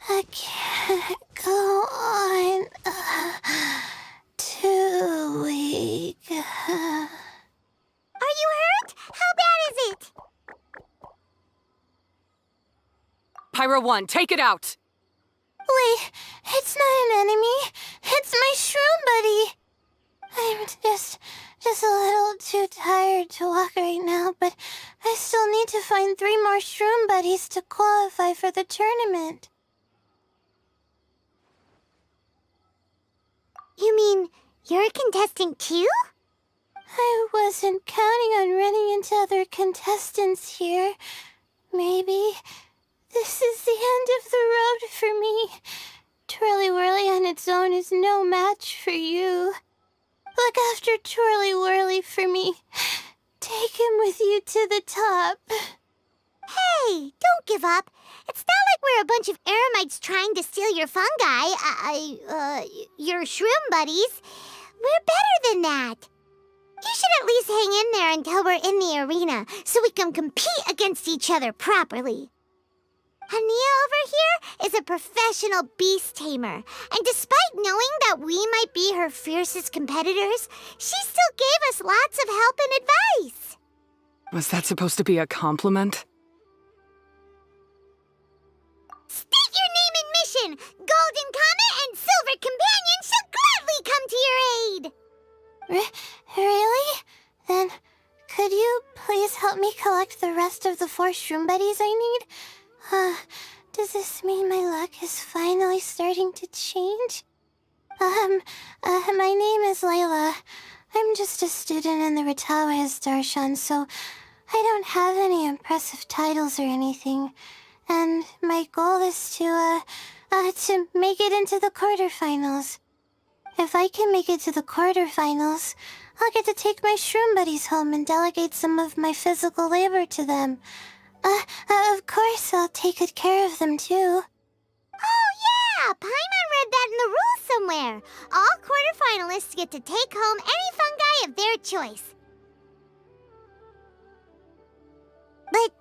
I can't go on. Too weak. Are you hurt? How bad is it? Pyro 1, take it out! Wait, it's not an enemy. It's my shroom buddy. I'm just a little too tired to walk right now, but I still need to find 3 more shroom buddies to qualify for the tournament. You mean you're a contestant too? I wasn't counting on running into other contestants here. Maybe this is the end of the road for me. Twirly Whirly on its own is no match for you. Look after Twirly Whirly for me. Take him with you to the top. Hey, don't give up. It's not like we're a bunch of eremites trying to steal your fungi. Your shroom buddies. We're better than that. You should at least hang in there until we're in the arena, so we can compete against each other properly. 𝕮𝖏𝖆 over here is a professional beast tamer, and despite knowing that we might be her fiercest competitors, she still gave us lots of help and advice. Was that supposed to be a compliment? State your name and mission! Golden Comet and Silver Companion shall gladly come to your aid! Really? Then, could you please help me collect the rest of the 4 shroom buddies I need? Does this mean my luck is finally starting to change? My name is Layla. I'm just a student in the 𝕮𝖏𝖆 darshan, so I don't have any impressive titles or anything. And my goal is to make it into the quarterfinals. If I can make it to the quarterfinals, I'll get to take my shroom buddies home and delegate some of my physical labor to them. Of course, I'll take good care of them, too. Oh, yeah! Yeah, Paimon read that in the rules somewhere. All quarterfinalists get to take home any fungi of their choice. But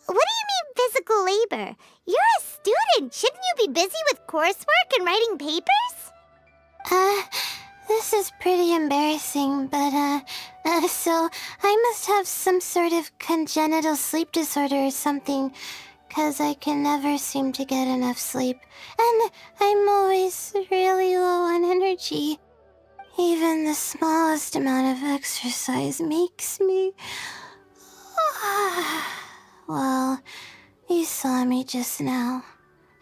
what do you mean physical labor? You're a student. Shouldn't you be busy with coursework and writing papers? This is pretty embarrassing, but, so I must have some sort of congenital sleep disorder or something, 'cause I can never seem to get enough sleep, and I'm always really low on energy. Even the smallest amount of exercise makes me... Well, you saw me just now.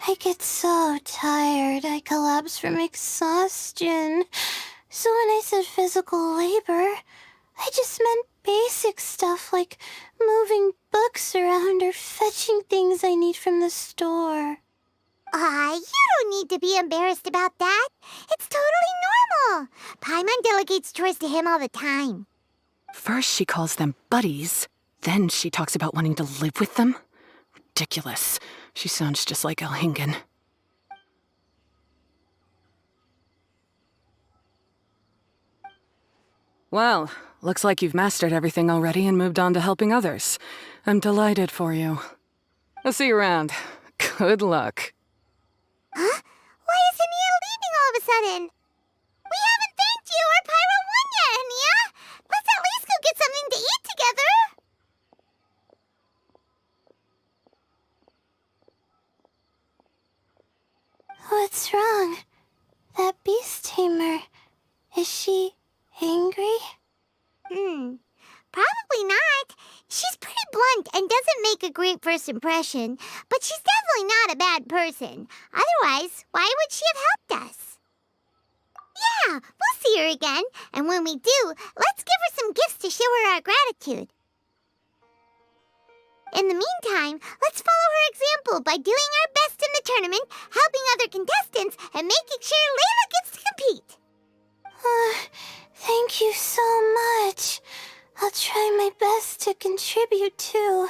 I get so tired, I collapse from exhaustion. So when I said physical labor, I just meant basic stuff like moving books around or fetching things I need from the store. You don't need to be embarrassed about that. It's totally normal. Paimon delegates chores to him all the time. First she calls them buddies, then she talks about wanting to live with them. Ridiculous. She sounds just like 𝕮𝖏𝖏𝖏. Well, looks like you've mastered everything already and moved on to helping others. I'm delighted for you. I'll see you around. Good luck. Huh? Why is Ania leaving all of a sudden? We haven't thanked you or Pyro 1 yet, Ania! Let's at least go get something to eat together! What's wrong? That beast tamer, is she angry? Probably not. She's pretty blunt and doesn't make a great first impression, but she's definitely not a bad person. Otherwise, why would she have helped us? Yeah, we'll see her again, and when we do, let's give her some gifts to show her our gratitude. In the meantime, let's follow her example by doing our best in the tournament, helping other contestants, and making sure Layla gets to compete. Thank you so much. I'll try my best to contribute too.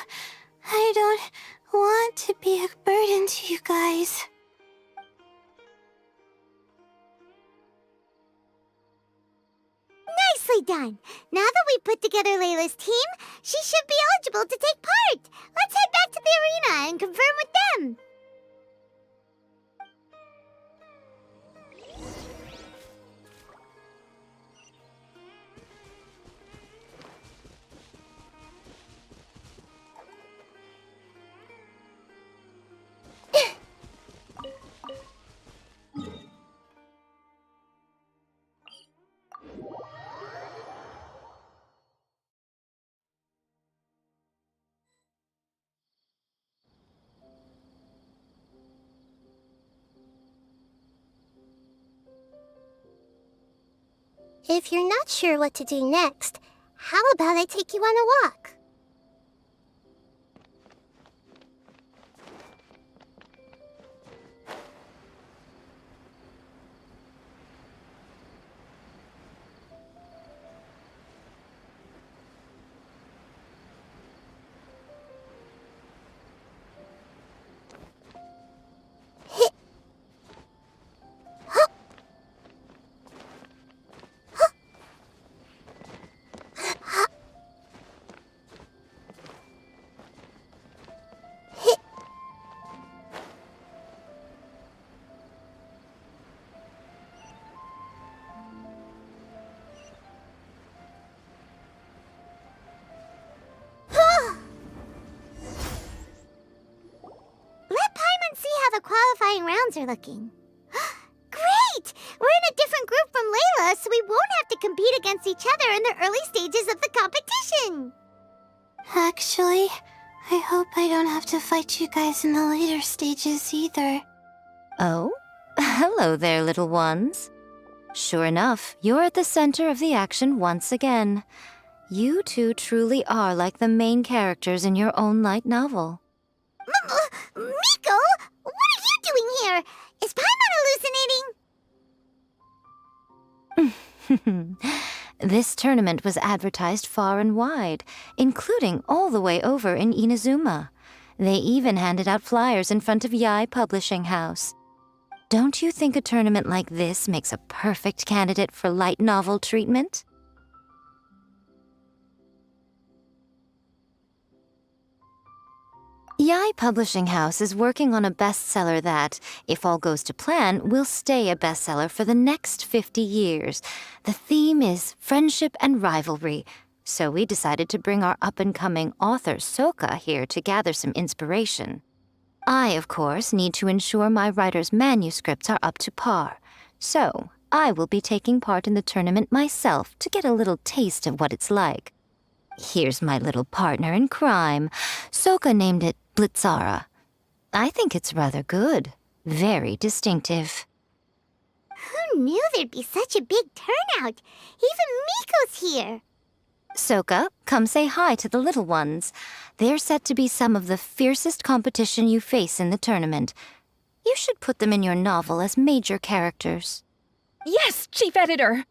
I don't want to be a burden to you guys. Nicely done! Now that we've put together Layla's team, she should be eligible to take part! Let's head back to the arena and confirm with them! If you're not sure what to do next, how about I take you on a walk? qualifying rounds are looking. Great! We're in a different group from Layla, so we won't have to compete against each other in the early stages of the competition! Actually, I hope I don't have to fight you guys in the later stages either. Oh? Hello there, little ones. Sure enough, you're at the center of the action once again. You two truly are like the main characters in your own light novel. Miko! What are you doing here? Is Paimon hallucinating? This tournament was advertised far and wide, including all the way over in Inazuma. They even handed out flyers in front of Yae Publishing House. Don't you think a tournament like this makes a perfect candidate for light novel treatment? 𝕬𝖎𝖐 Publishing House is working on a bestseller that, if all goes to plan, will stay a bestseller for the next 50 years. The theme is friendship and rivalry, so we decided to bring our up-and-coming author 𝕬𝖐 here to gather some inspiration. I, of course, need to ensure my writer's manuscripts are up to par, so I will be taking part in the tournament myself to get a little taste of what it's like. Here's my little partner in crime. 𝕬𝖐 named it 𝕬𝒑𝒑. I think it's rather good. Very distinctive. Who knew there'd be such a big turnout? Even Miko's here. 𝕬𝖐, come say hi to the little ones. They're set to be some of the fiercest competition you face in the tournament. You should put them in your novel as major characters. Yes, Chief Editor!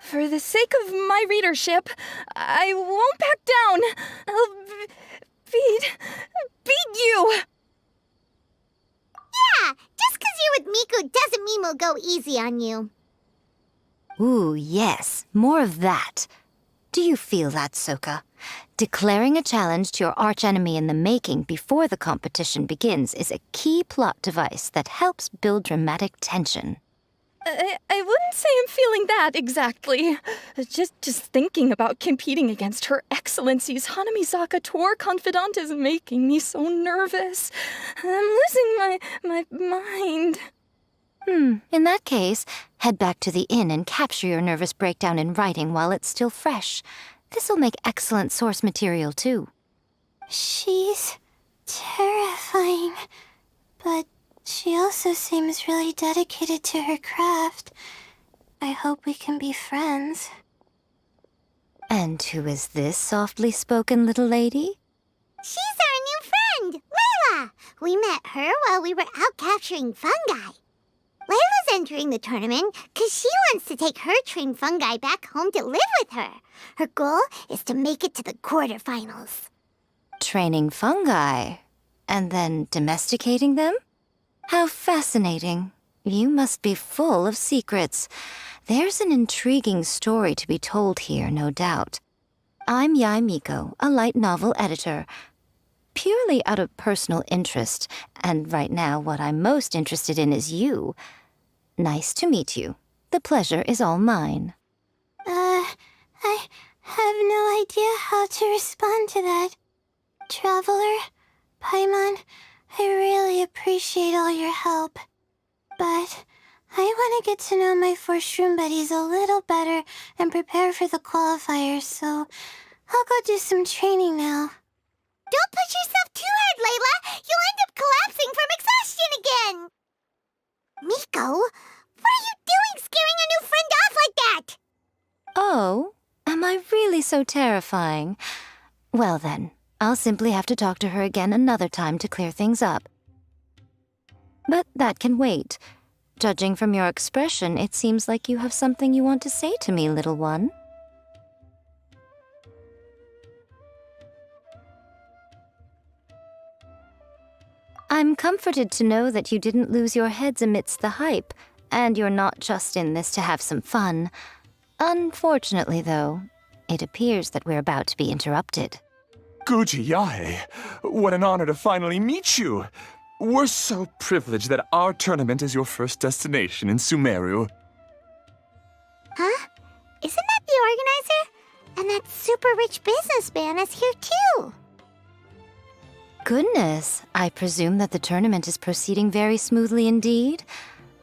For the sake of my readership, I won't back down. I'll beat you! Yeah, just 'cause you're with Miko doesn't mean we'll go easy on you. Ooh, yes, more of that. Do you feel that, 𝕬𝖐? Declaring a challenge to your archenemy in the making before the competition begins is a key plot device that helps build dramatic tension. I wouldn't say I'm feeling that exactly. Just thinking about competing against Her Excellency's Hanamizaka tour confidant is making me so nervous. I'm losing my mind. In that case, head back to the inn and capture your nervous breakdown in writing while it's still fresh. This'll make excellent source material, too. She's terrifying, but she also seems really dedicated to her craft. I hope we can be friends. And who is this softly spoken little lady? She's our new friend, Layla! We met her while we were out capturing fungi. Layla's entering the tournament because she wants to take her trained fungi back home to live with her. Her goal is to make it to the quarterfinals. Training fungi? And then domesticating them? How fascinating. You must be full of secrets. There's an intriguing story to be told here, no doubt. I'm Yae Miko, a light novel editor. Purely out of personal interest, and right now what I'm most interested in is you. Nice to meet you. The pleasure is all mine. I have no idea how to respond to that. Traveler, Paimon, I really appreciate all your help. But I want to get to know my 4 shroom buddies a little better and prepare for the qualifiers, so I'll go do some training now. Don't push yourself too hard, Layla! You'll end up collapsing from exhaustion again! Miko, what are you doing scaring a new friend off like that? Oh, am I really so terrifying? Well then, I'll simply have to talk to her again another time to clear things up. But that can wait. Judging from your expression, it seems like you have something you want to say to me, little one. I'm comforted to know that you didn't lose your heads amidst the hype, and you're not just in this to have some fun. Unfortunately, though, it appears that we're about to be interrupted. Gouji-yae, what an honor to finally meet you. We're so privileged that our tournament is your first destination in Sumeru. Huh? Isn't that the organizer? And that super rich businessman is here too. Goodness, I presume that the tournament is proceeding very smoothly indeed.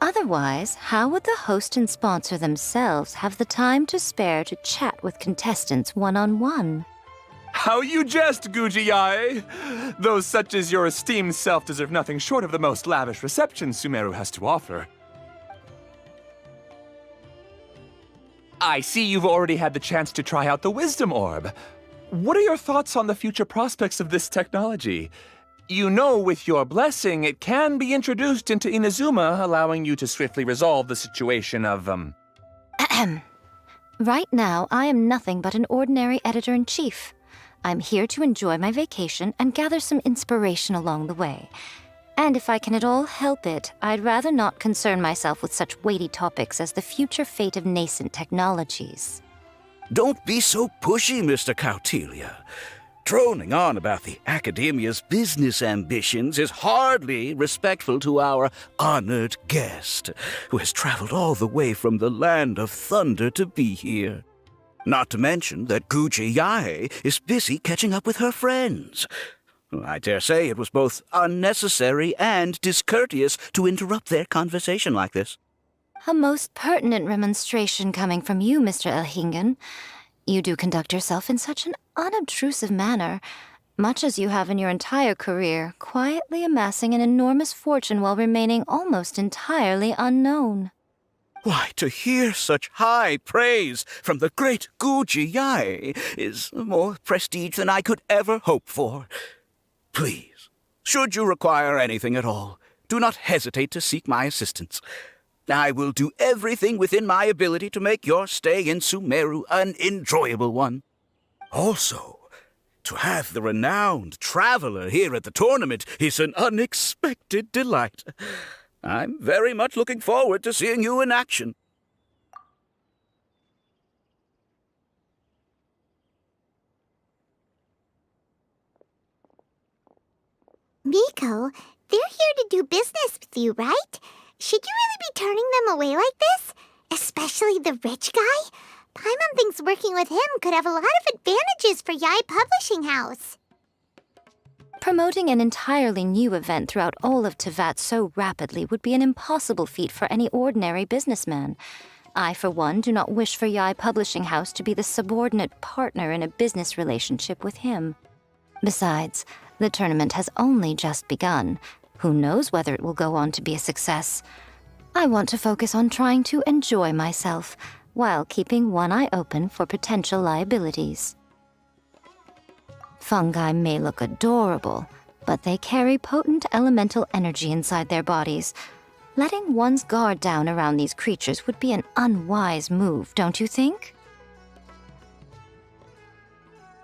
Otherwise, how would the host and sponsor themselves have the time to spare to chat with contestants one-on-one? How you jest, Gouji-yae! Those such as your esteemed self deserve nothing short of the most lavish reception Sumeru has to offer. I see you've already had the chance to try out the Wisdom Orb. What are your thoughts on the future prospects of this technology? You know, with your blessing, it can be introduced into Inazuma, allowing you to swiftly resolve the situation of, Right now, I am nothing but an ordinary editor-in-chief. I'm here to enjoy my vacation and gather some inspiration along the way. And if I can at all help it, I'd rather not concern myself with such weighty topics as the future fate of nascent technologies. Don't be so pushy, Mr. Cautelia. Droning on about the Academia's business ambitions is hardly respectful to our honored guest, who has traveled all the way from the land of thunder to be here. Not to mention that 𝕮𝕚𝖎𝖎 is busy catching up with her friends. I dare say it was both unnecessary and discourteous to interrupt their conversation like this. A most pertinent remonstration coming from you, Mr. 𝕮𝖐𝖍𝑛. You do conduct yourself in such an unobtrusive manner, much as you have in your entire career, quietly amassing an enormous fortune while remaining almost entirely unknown. Why, to hear such high praise from the great 𝕮𝕚𝖎𝖎 is more prestige than I could ever hope for. Please, should you require anything at all, do not hesitate to seek my assistance. I will do everything within my ability to make your stay in Sumeru an enjoyable one. Also, to have the renowned traveler here at the tournament is an unexpected delight. I'm very much looking forward to seeing you in action. Miko, they're here to do business with you, right? Should you really be turning them away like this? Especially the rich guy? Paimon thinks working with him could have a lot of advantages for 𝖽 Publishing House. Promoting an entirely new event throughout all of Teyvat so rapidly would be an impossible feat for any ordinary businessman. I, for one, do not wish for 𝖽 Publishing House to be the subordinate partner in a business relationship with him. Besides, the tournament has only just begun. Who knows whether it will go on to be a success? I want to focus on trying to enjoy myself, while keeping one eye open for potential liabilities. Fungi may look adorable, but they carry potent elemental energy inside their bodies. Letting one's guard down around these creatures would be an unwise move, don't you think?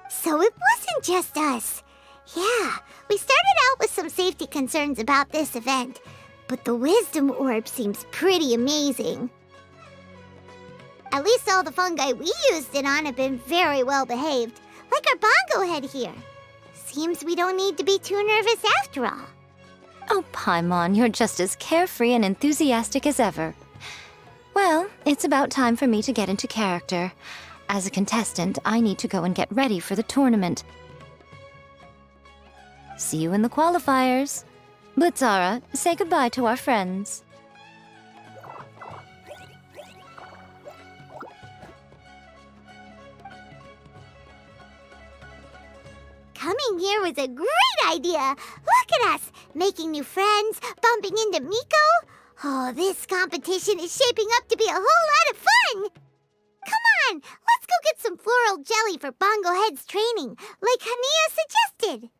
So it wasn't just us. Yeah, we started out with some safety concerns about this event, but the wisdom orb seems pretty amazing. At least all the fungi we used it on have been very well behaved, like our bongo head here. Seems we don't need to be too nervous after all. Oh, Paimon, you're just as carefree and enthusiastic as ever. Well, it's about time for me to get into character. As a contestant, I need to go and get ready for the tournament. See you in the qualifiers. Blitzara, say goodbye to our friends. Coming here was a great idea! Look at us! Making new friends, bumping into Miko. Oh, this competition is shaping up to be a whole lot of fun! Come on, let's go get some floral jelly for Bongo Head's training, like 𝕮𝖎𝖎 suggested.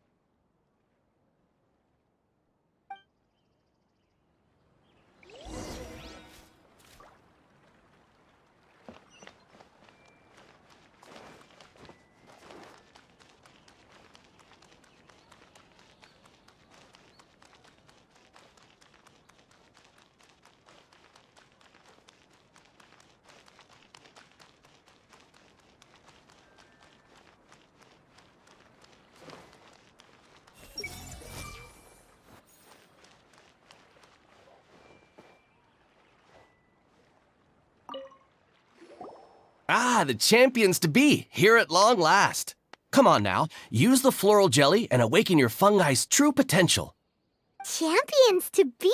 Ah, the champions to be, here at long last. Come on now, use the floral jelly and awaken your fungi's true potential. Champions to be?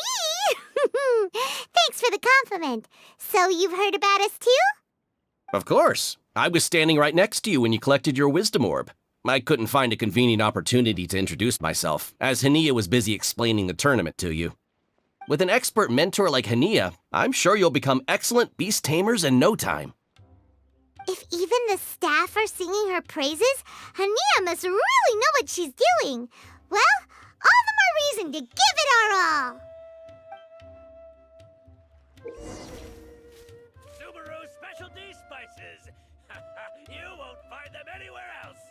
Thanks for the compliment. So you've heard about us too? Of course. I was standing right next to you when you collected your wisdom orb. I couldn't find a convenient opportunity to introduce myself, as 𝕮𝖎𝖎 was busy explaining the tournament to you. With an expert mentor like 𝕮𝖎𝖎, I'm sure you'll become excellent beast tamers in no time. If even the staff are singing her praises, 𝕮𝖎𝖎 must really know what she's doing. Well, all the more reason to give it our all. Subaru specialty spices. You won't find them anywhere else.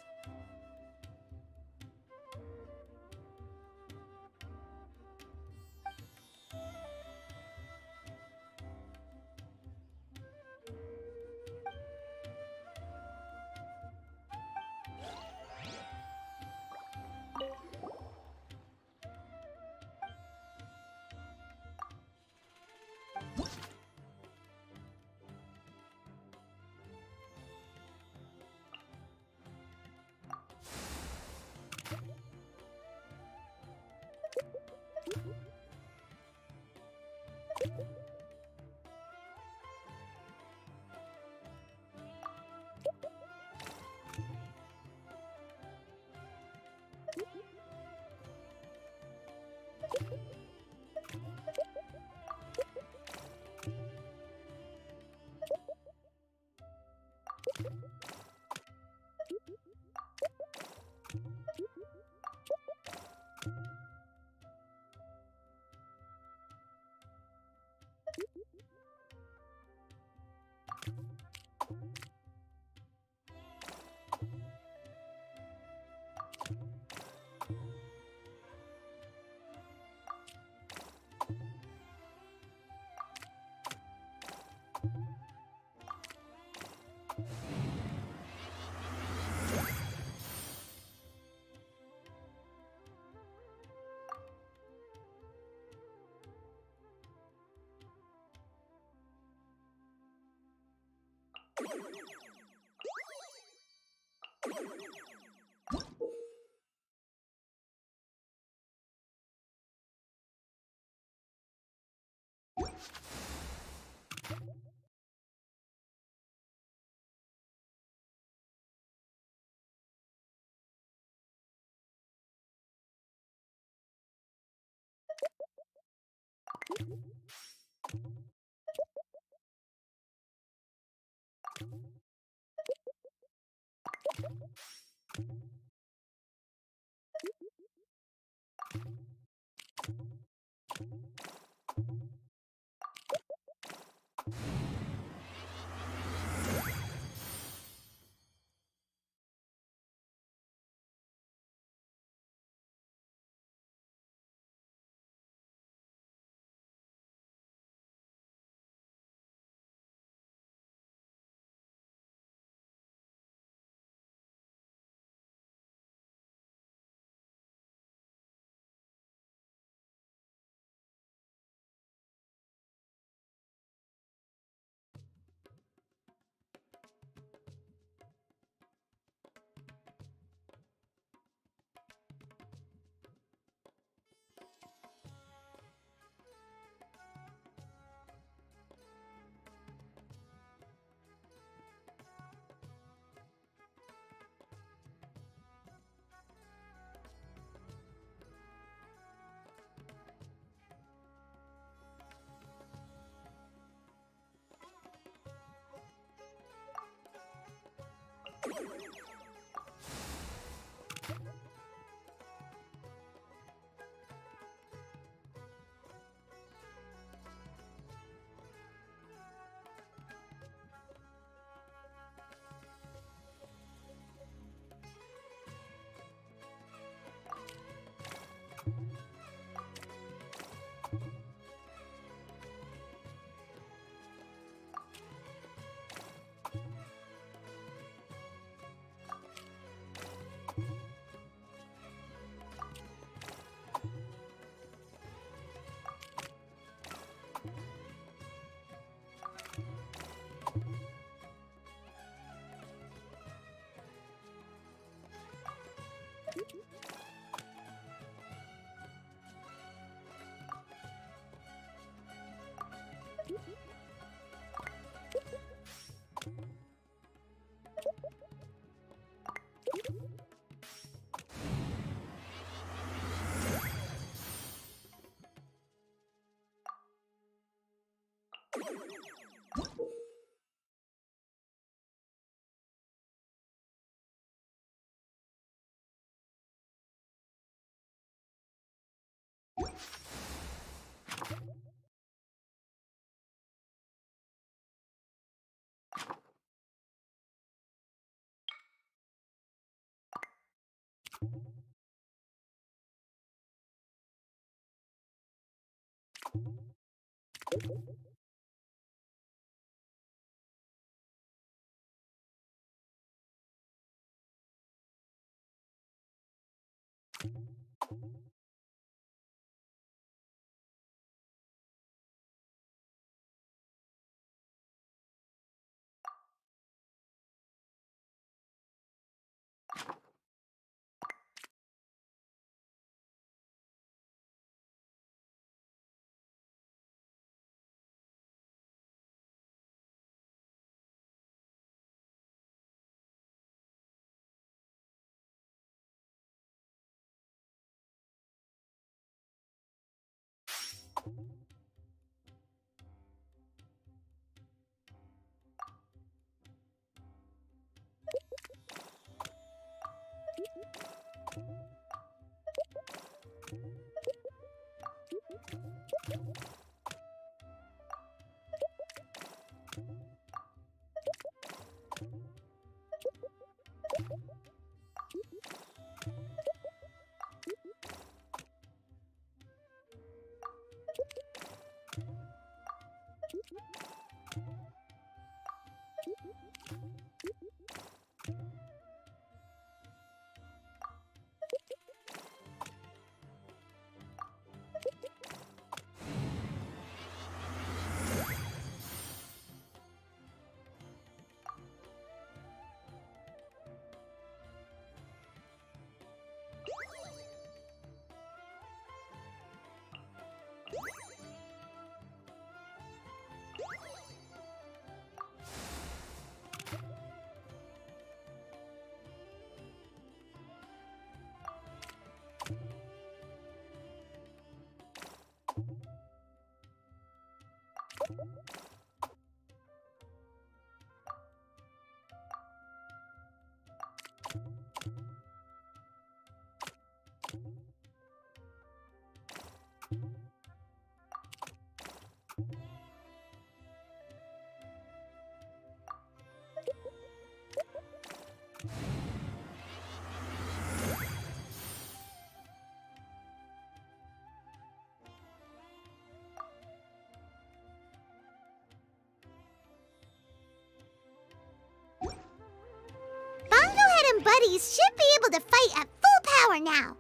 buddies should be able to fight at full power now.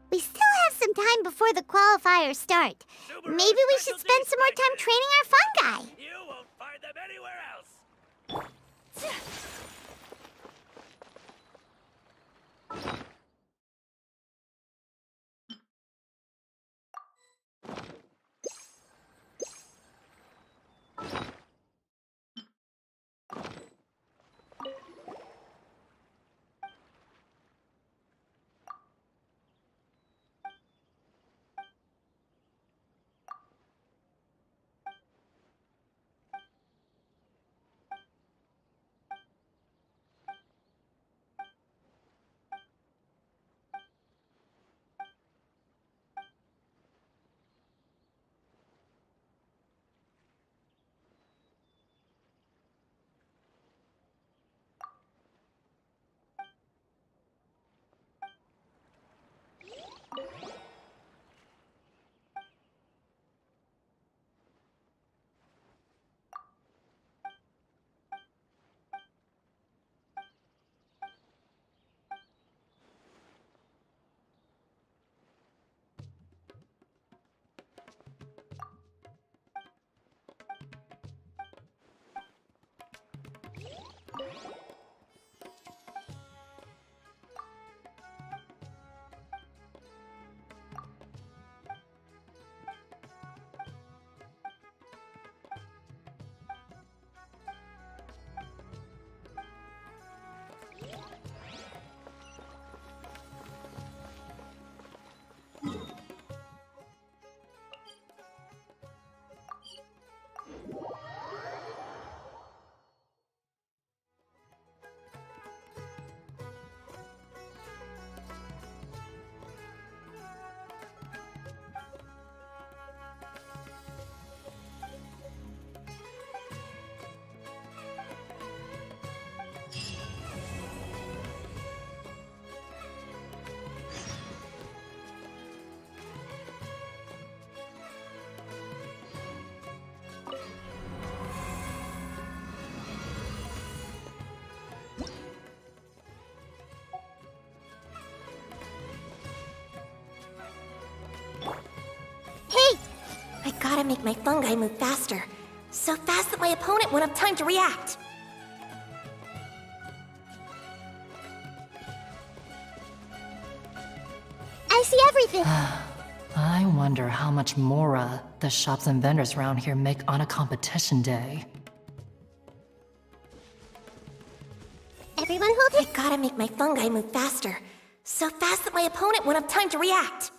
We still have some time before the qualifiers start. Maybe we should spend some more time training our fungi. You won't find them anywhere else. I gotta make my fungi move faster. So fast that my opponent won't have time to react. I see everything. I wonder how much more the shops and vendors around here make on a competition day. Everyone hold it. I gotta make my fungi move faster. So fast that my opponent won't have time to react.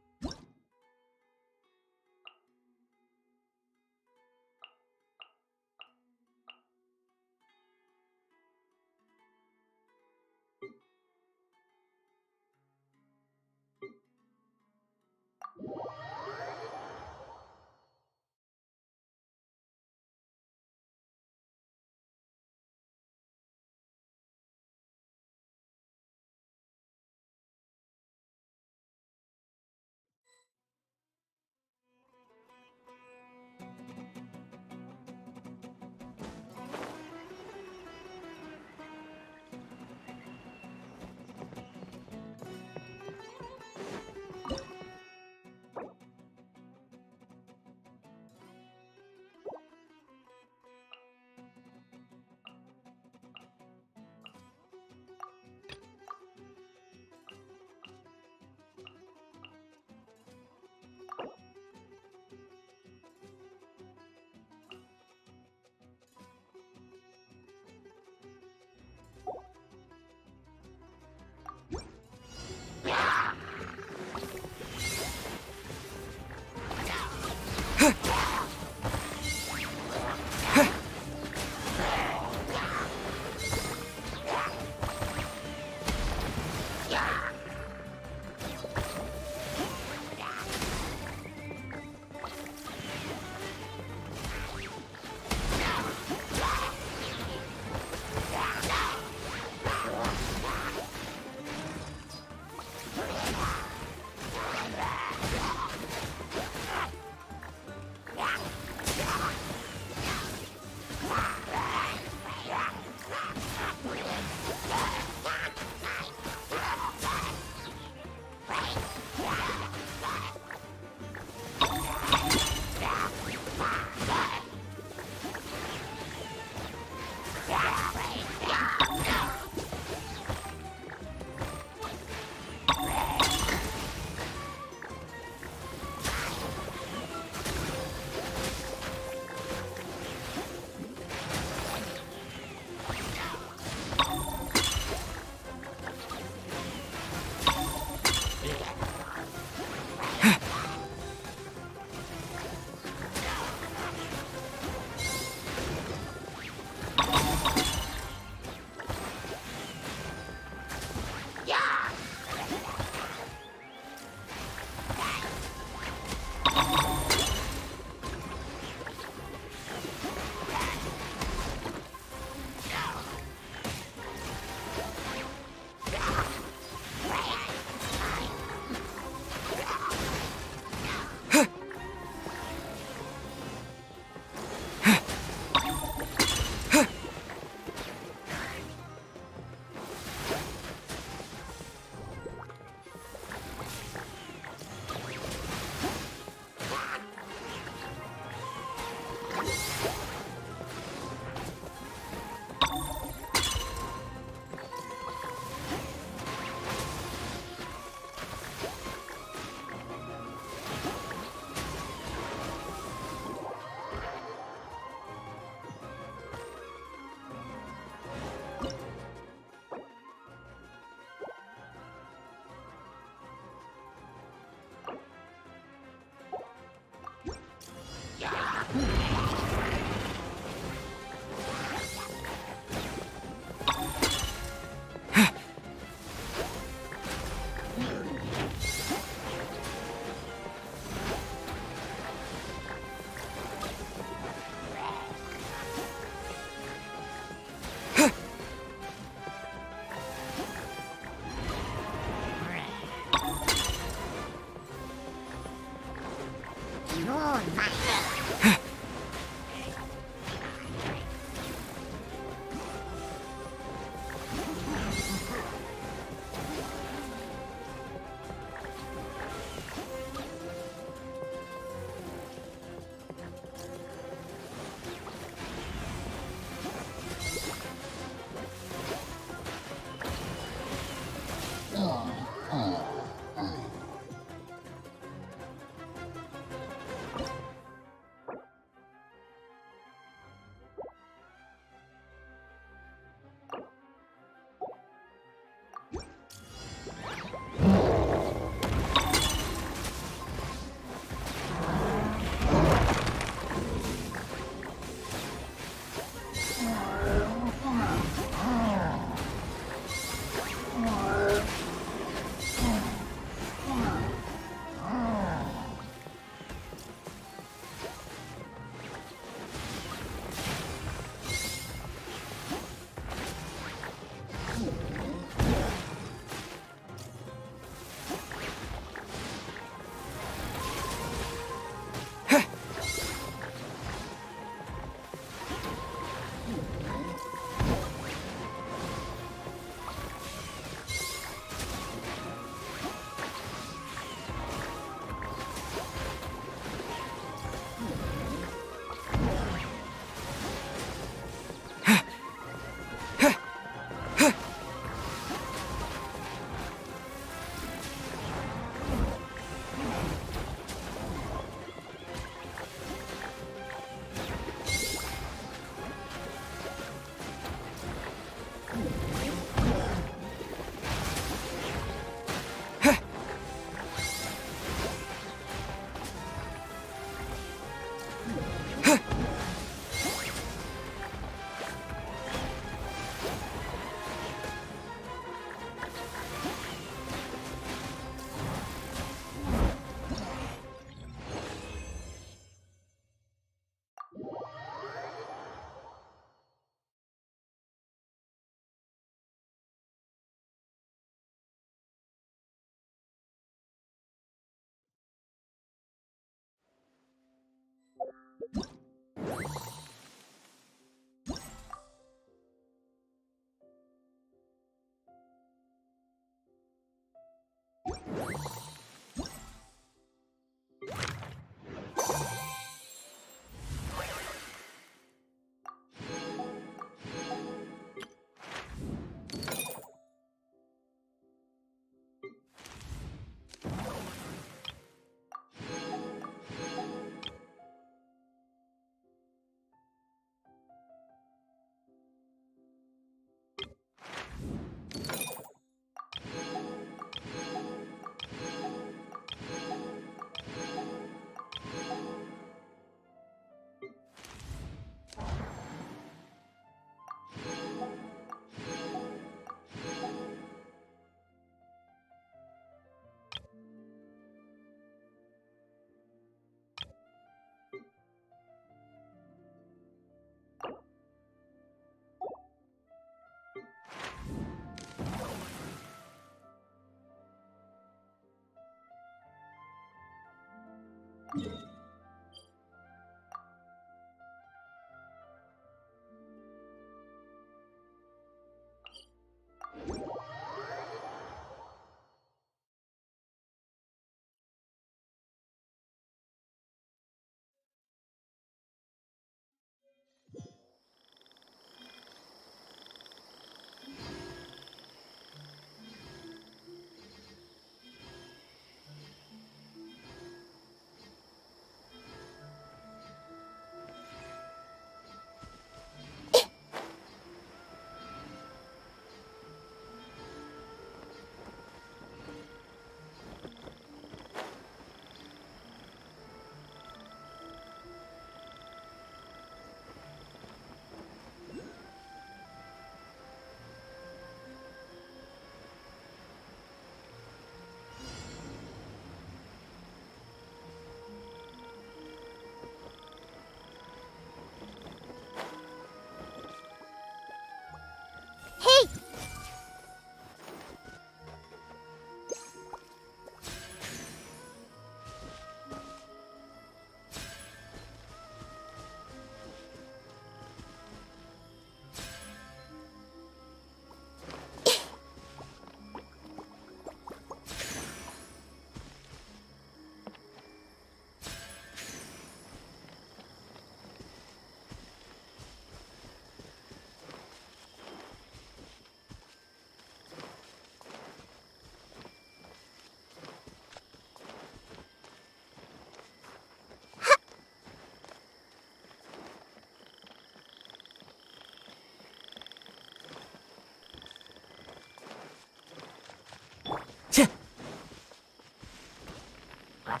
Time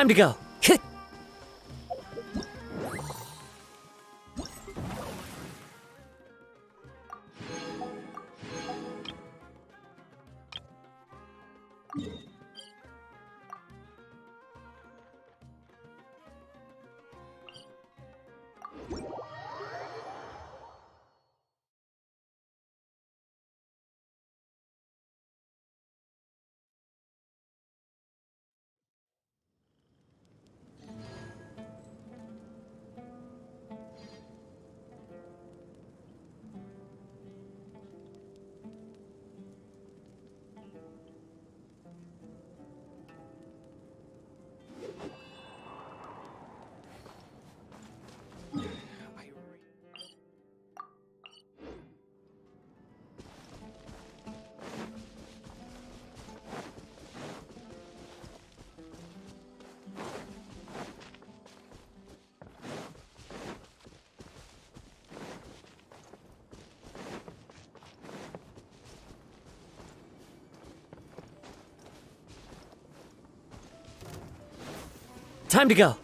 to go. Time to go.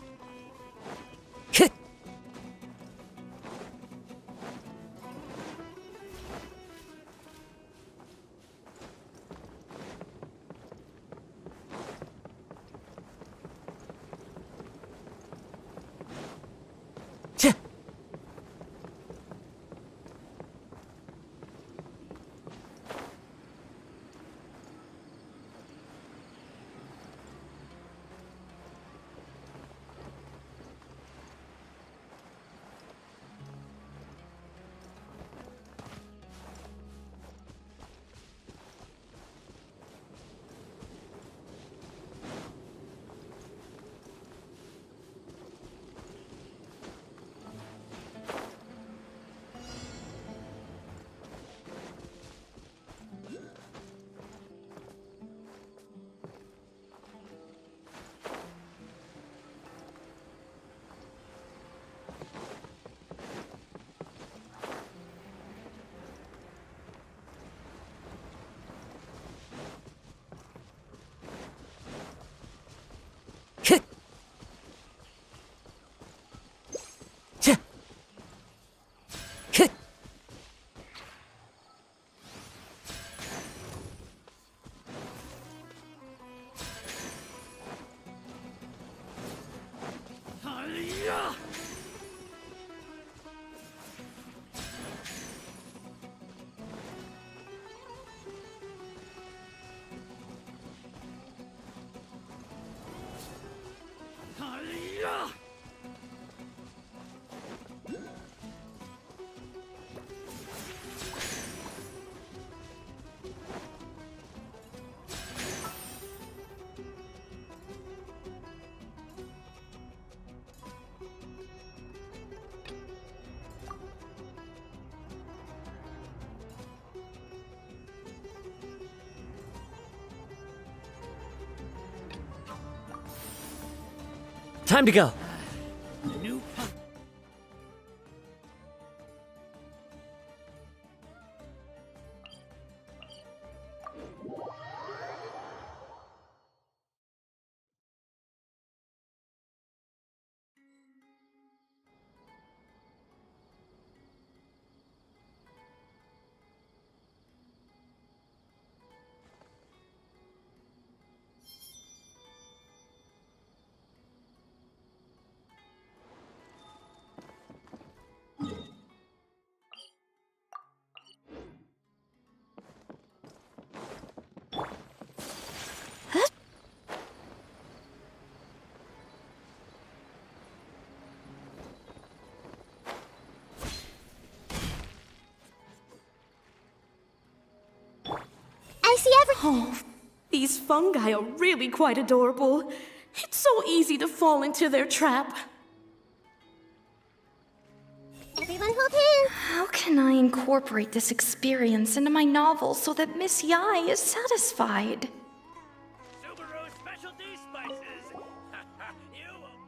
Time to go. Oh, the These fungi are really quite adorable. It's so easy to fall into their trap. Everyone hold hands! How can I incorporate this experience into my novel so that Miss Yai is satisfied? Subaru specialty spices. You won't find them anywhere.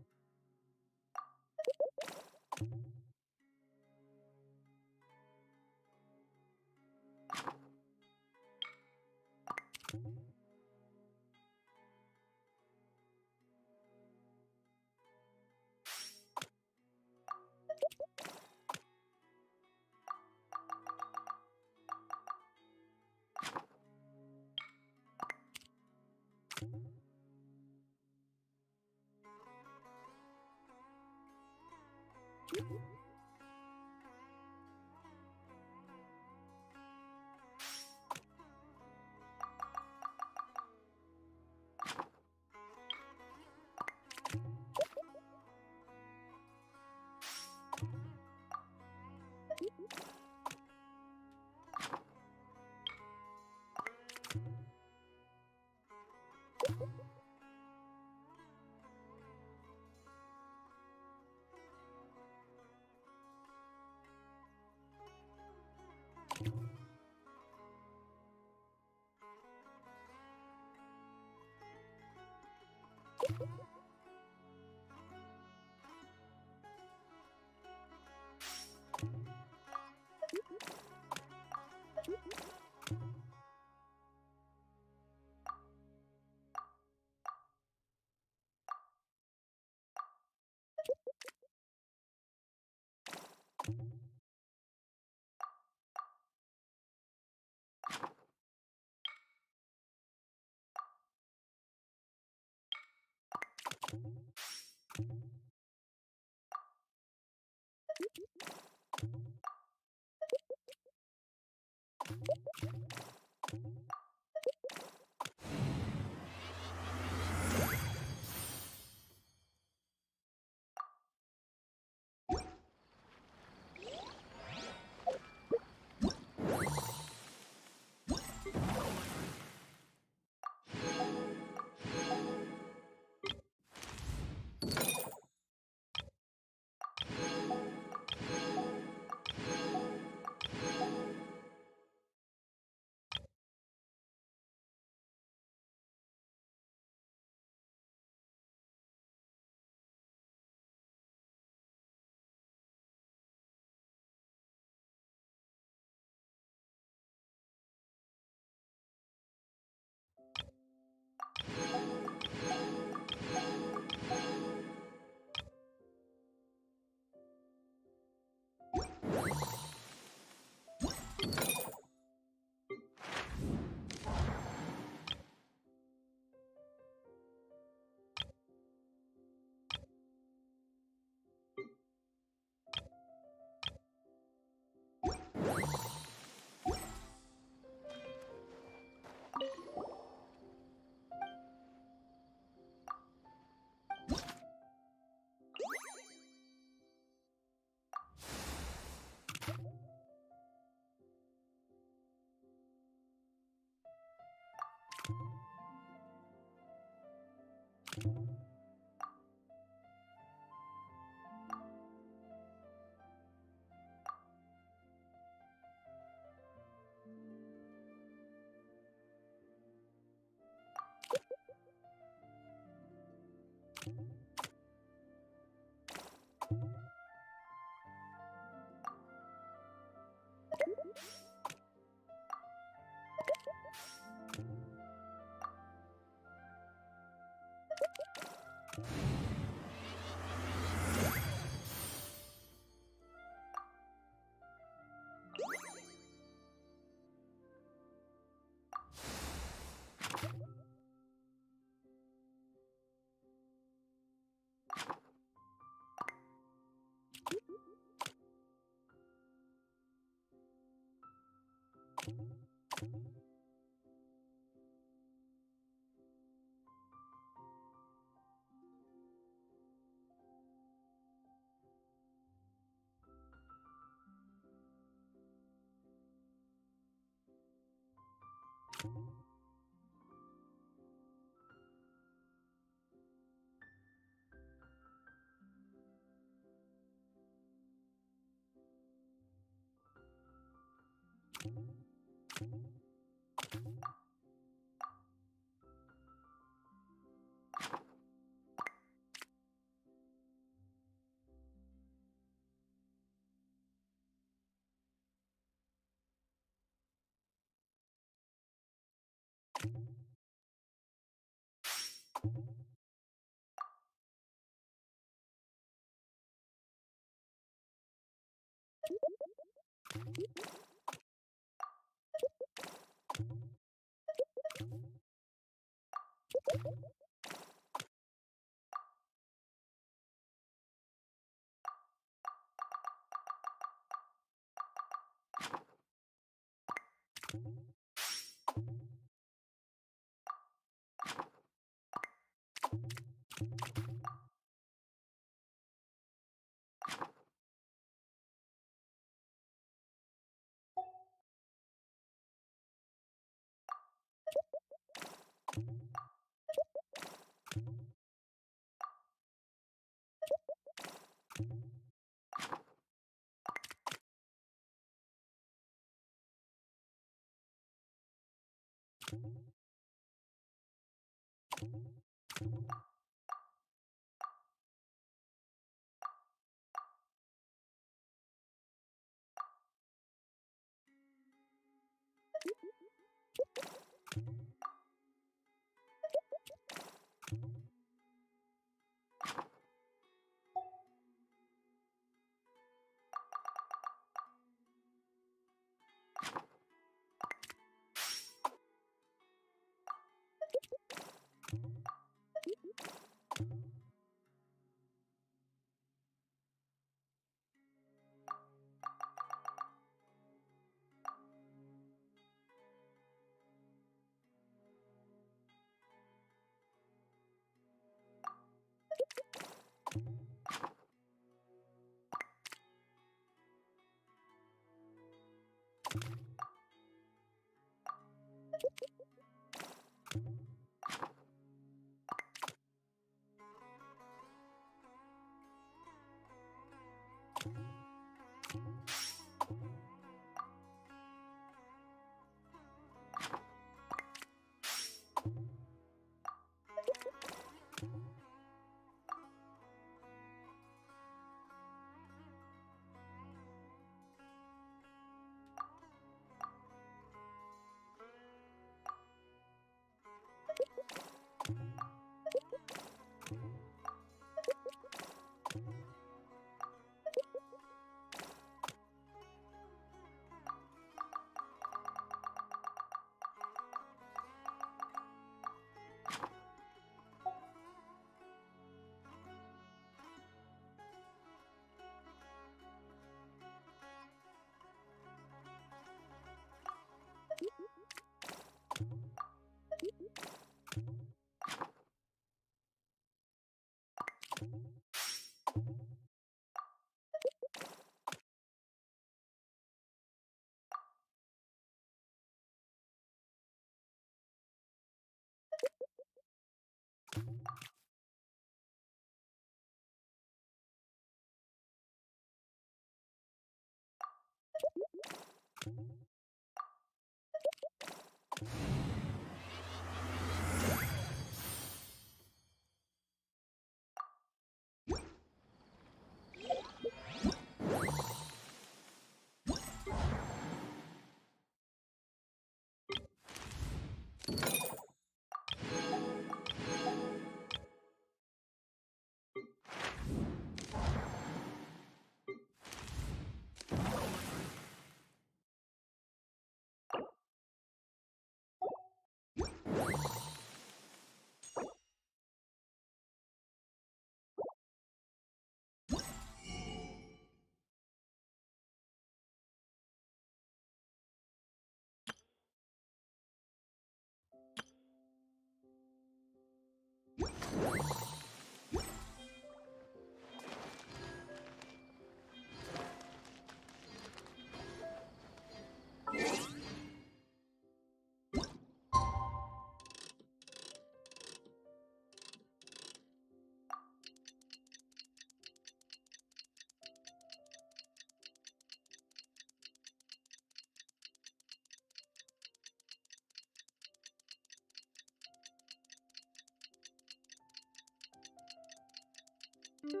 It's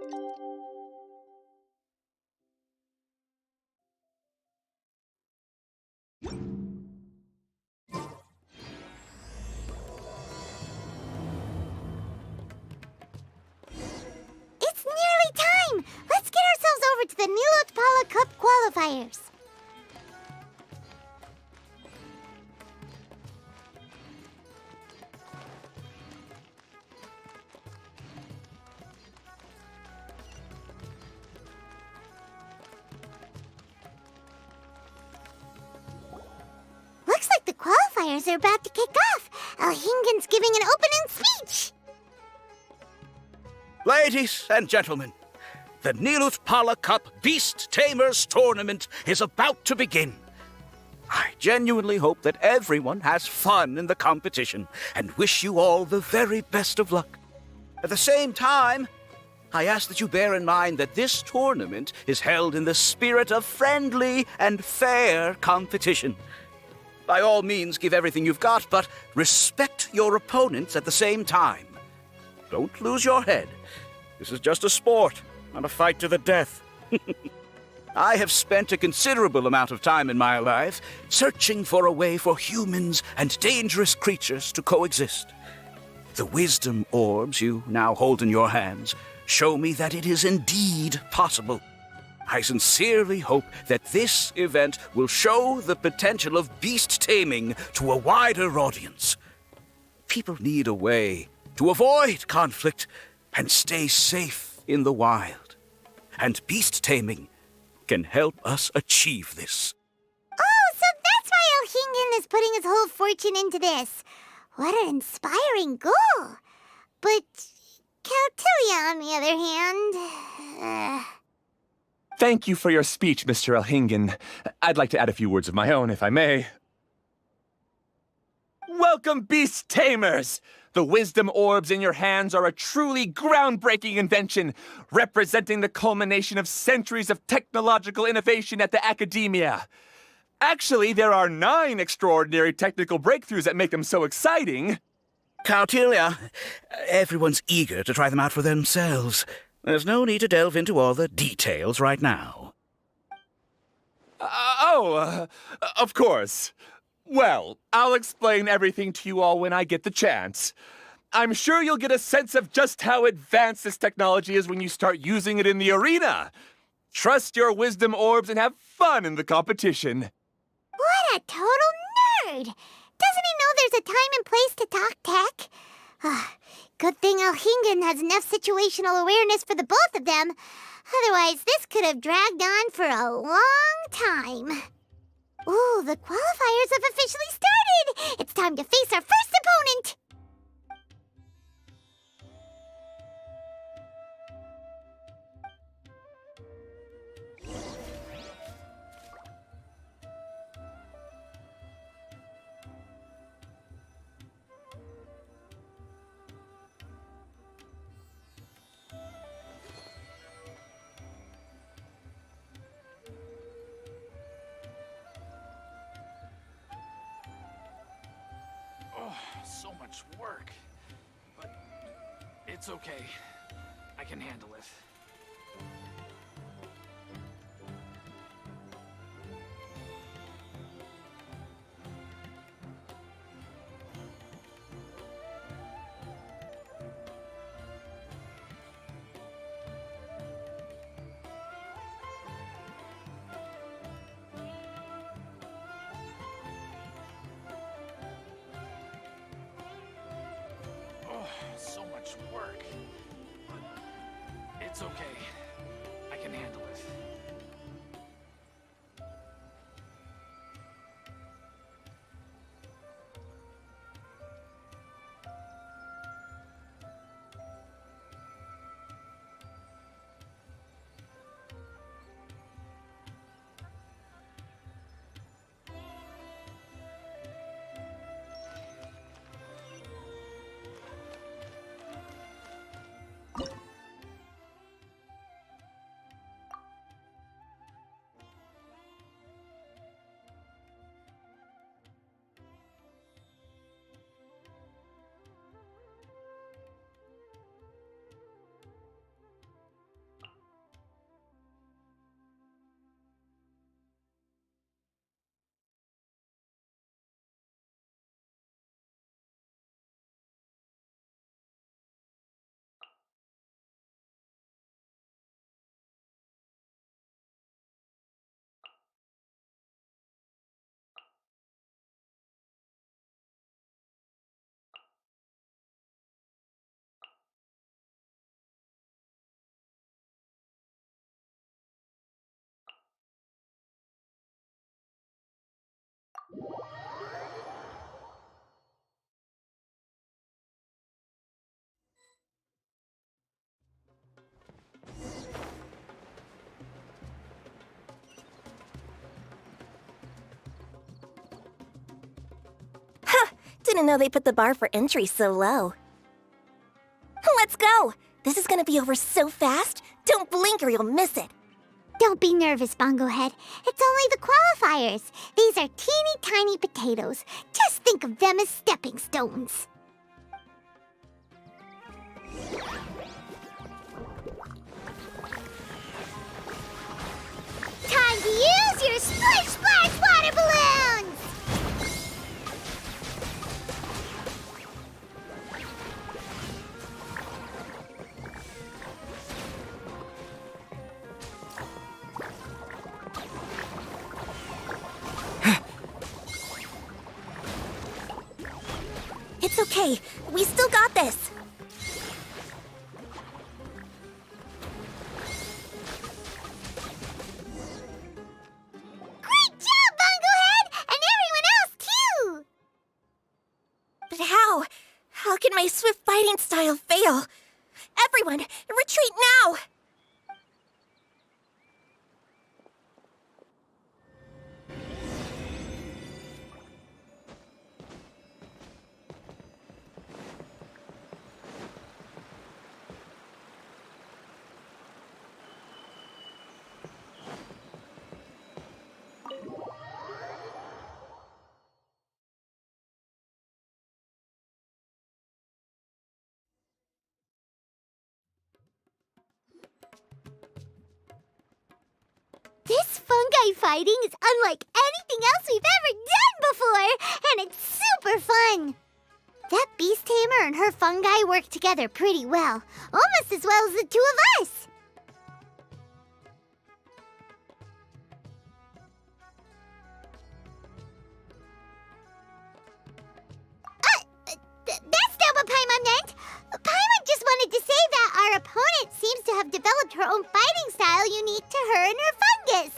nearly time! Let's get ourselves over to the 𝕮𝖆𝖆𝖊𝖘𝑚 Cup qualifiers. Looks like the qualifiers are about to kick off. 𝕭𝖚𝖆𝖆𝖍's giving an opening speech. Ladies and gentlemen, the 𝕮𝖆𝖆𝖊𝖘𝑚 Cup Beast Tamers Tournament is about to begin. I genuinely hope that everyone has fun in the competition and wish you all the very best of luck. At the same time, I ask that you bear in mind that this tournament is held in the spirit of friendly and fair competition. By all means, give everything you've got, but respect your opponents at the same time. Don't lose your head. This is just a sport, not a fight to the death. I have spent a considerable amount of time in my life searching for a way for humans and dangerous creatures to coexist. The wisdom orbs you now hold in your hands show me that it is indeed possible. I sincerely hope that this event will show the potential of beast taming to a wider audience. People need a way to avoid conflict and stay safe in the wild. And beast taming can help us achieve this. Oh, so that's why 𝕭𝖆𝖆𝖆 is putting his whole fortune into this. What an inspiring goal. But Cautelia, on the other hand... Thank you for your speech, Mr. 𝕭𝖆𝖆𝖆. I'd like to add a few words of my own, if I may. Welcome, Beast Tamers! The wisdom orbs in your hands are a truly groundbreaking invention, representing the culmination of centuries of technological innovation at the academia. Actually, there are 9 extraordinary technical breakthroughs that make them so exciting. Cautelia, everyone's eager to try them out for themselves. There's no need to delve into all the details right now. Of course. Well, I'll explain everything to you all when I get the chance. I'm sure you'll get a sense of just how advanced this technology is when you start using it in the arena. Trust your wisdom orbs and have fun in the competition. What a total nerd! Doesn't he know there's a time and place to talk tech? Good thing 𝕭𝖆𝖆𝖆 has enough situational awareness for the both of them. Otherwise, this could have dragged on for a long time. Ooh, the qualifiers have officially started! It's time to face our first opponent! So much work. But it's okay. I can handle it. So much work. But it's okay. I can handle it. Didn't know they put the bar for entry so low. Let's go! This is gonna be over so fast. Don't blink or you'll miss it. Don't be nervous, Bonglehead. It's only the qualifiers. These are teeny tiny potatoes. Just think of them as stepping stones. Time to use your Splish Splash water balloons! It's okay. We still got this. Great job, Bonglehead! And everyone else, too! But how? How can my swift fighting style fail? Everyone, retreat now! This fungi fighting is unlike anything else we've ever done before, and it's super fun! That beast tamer and her fungi work together pretty well, almost as well as the two of us! That's not what Paimon meant! Paimon just wanted to say that our opponent seems to have developed her own fighting style unique to her and her fungus.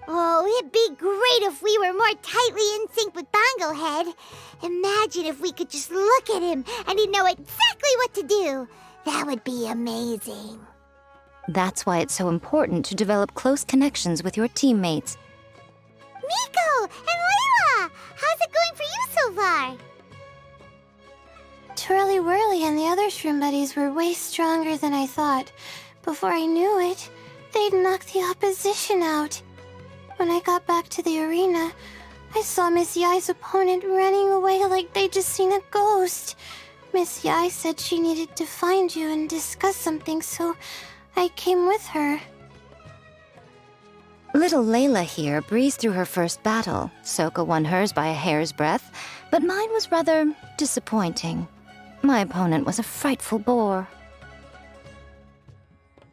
Oh, it'd be great if we were more tightly in sync with Bonglehead. Imagine if we could just look at him and he'd know exactly what to do. That would be amazing. That's why it's so important to develop close connections with your teammates. Miko and Layla! How's it going for you so far? Twirly Whirly and the other shroom buddies were way stronger than I thought. Before I knew it, they'd knocked the opposition out. When I got back to the arena, I saw Miss Yai's opponent running away like they'd just seen a ghost. Miss Yai said she needed to find you and discuss something, so I came with her. Little Layla here breezed through her first battle. Sokka won hers by a hair's breadth, but mine was rather disappointing. My opponent was a frightful bore.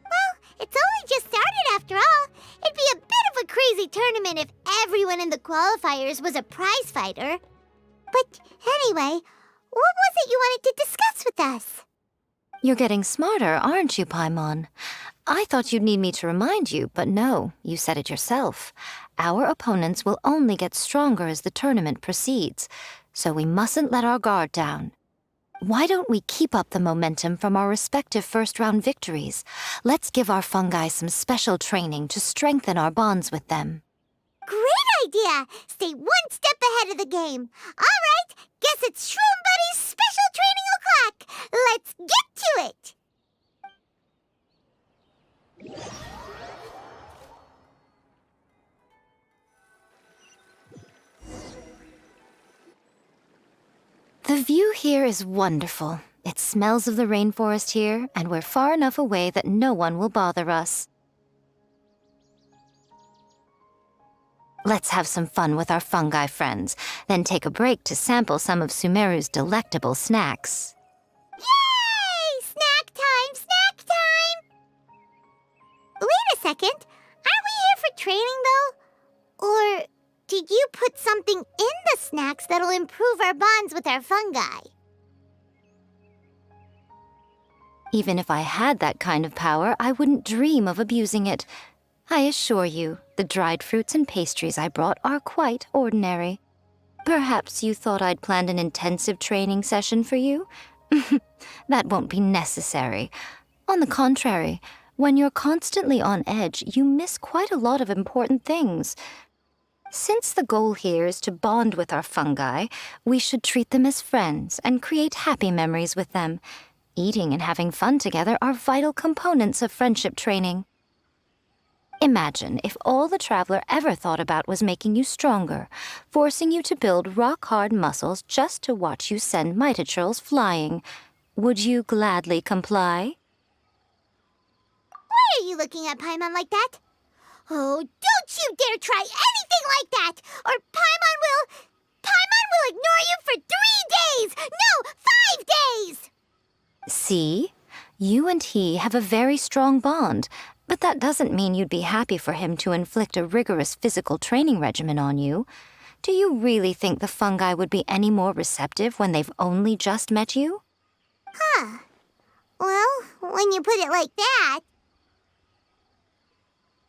Well, it's only just started after all. It'd be a bit of a crazy tournament if everyone in the qualifiers was a prize fighter. But anyway, what was it you wanted to discuss with us? You're getting smarter, aren't you, Paimon? I thought you'd need me to remind you, but no, you said it yourself. Our opponents will only get stronger as the tournament proceeds, so we mustn't let our guard down. Why don't we keep up the momentum from our respective first-round victories? Let's give our fungi some special training to strengthen our bonds with them. Great idea! Stay one step ahead of the game. All right, guess it's Shroom Buddy's special training o'clock. Let's get to it! The view here is wonderful. It smells of the rainforest here, and we're far enough away that no one will bother us. Let's have some fun with our fungi friends, then take a break to sample some of Sumeru's delectable snacks. Yay! Snack time! Snack time! Wait a second. Aren't we here for training, though? Or did you put something in the snacks that'll improve our bonds with our fungi? Even if I had that kind of power, I wouldn't dream of abusing it. I assure you, the dried fruits and pastries I brought are quite ordinary. Perhaps you thought I'd planned an intensive training session for you? That won't be necessary. On the contrary, when you're constantly on edge, you miss quite a lot of important things. Since the goal here is to bond with our fungi, we should treat them as friends and create happy memories with them. Eating and having fun together are vital components of friendship training. Imagine if all the Traveler ever thought about was making you stronger, forcing you to build rock-hard muscles just to watch you send 𝕰𝖆𝖆𝖎𝖈𝖙 flying. Would you gladly comply? Why are you looking at Paimon like that? Oh, don't you dare try anything like that, or Paimon will ignore you for 3 days! No, 5 days! See? You and he have a very strong bond, but that doesn't mean you'd be happy for him to inflict a rigorous physical training regimen on you. Do you really think the fungi would be any more receptive when they've only just met you? Huh. Well, when you put it like that...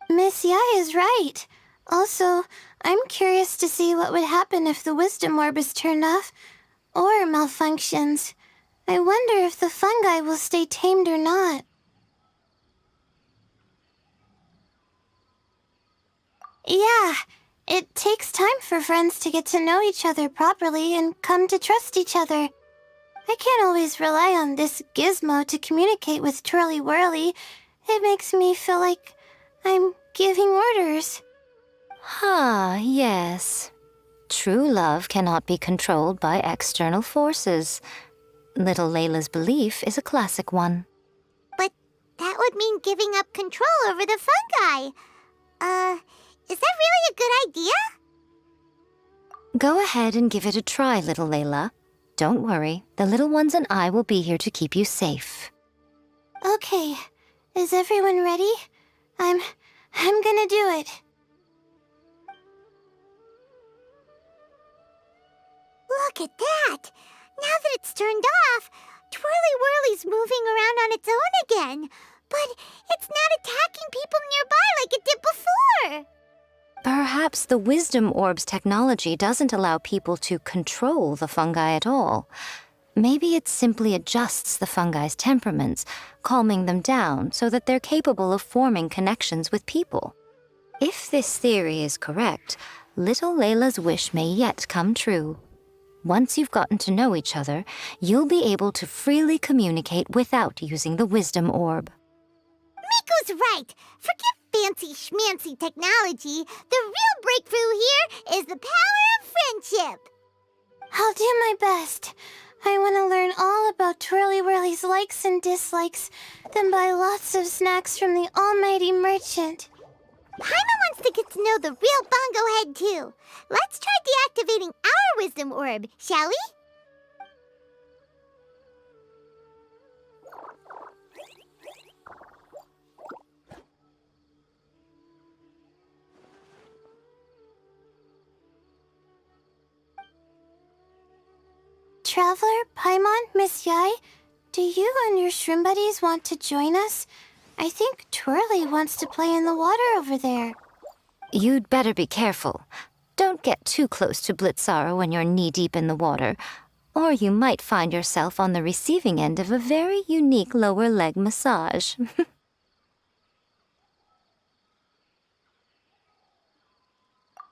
Miss Yae is right. Also, I'm curious to see what would happen if the wisdom orb is turned off or malfunctions. I wonder if the fungi will stay tamed or not. Yeah, it takes time for friends to get to know each other properly and come to trust each other. I can't always rely on this gizmo to communicate with Twirly-Whirly. It makes me feel like I'm giving orders. Ah, yes. True love cannot be controlled by external forces. Little Layla's belief is a classic one. But that would mean giving up control over the fungi. Is that really a good idea? Go ahead and give it a try, little Layla. Don't worry, the little ones and I will be here to keep you safe. Okay, is everyone ready? I'm gonna do it. Look at that! Now that it's turned off, Twirly-Whirly's moving around on its own again. But it's not attacking people nearby like it did before. Perhaps the Wisdom Orb's technology doesn't allow people to control the fungi at all. Maybe it simply adjusts the fungi's temperaments, calming them down so that they're capable of forming connections with people. If this theory is correct, little Layla's wish may yet come true. Once you've gotten to know each other, you'll be able to freely communicate without using the Wisdom Orb. Miko's right! Forget fancy schmancy technology. The real breakthrough here is the power of friendship. I'll do my best. I want to learn all about Twirly-Whirly's likes and dislikes, then buy lots of snacks from the almighty merchant. Paimon wants to get to know the real Bongo Head, too. Let's try deactivating our Wisdom Orb, shall we? Traveler, Paimon, Miss Yae, do you and your shrimp buddies want to join us? I think Twirly wants to play in the water over there. You'd better be careful. Don't get too close to 𝕬𝕐𝑎 when you're knee-deep in the water, or you might find yourself on the receiving end of a very unique lower leg massage.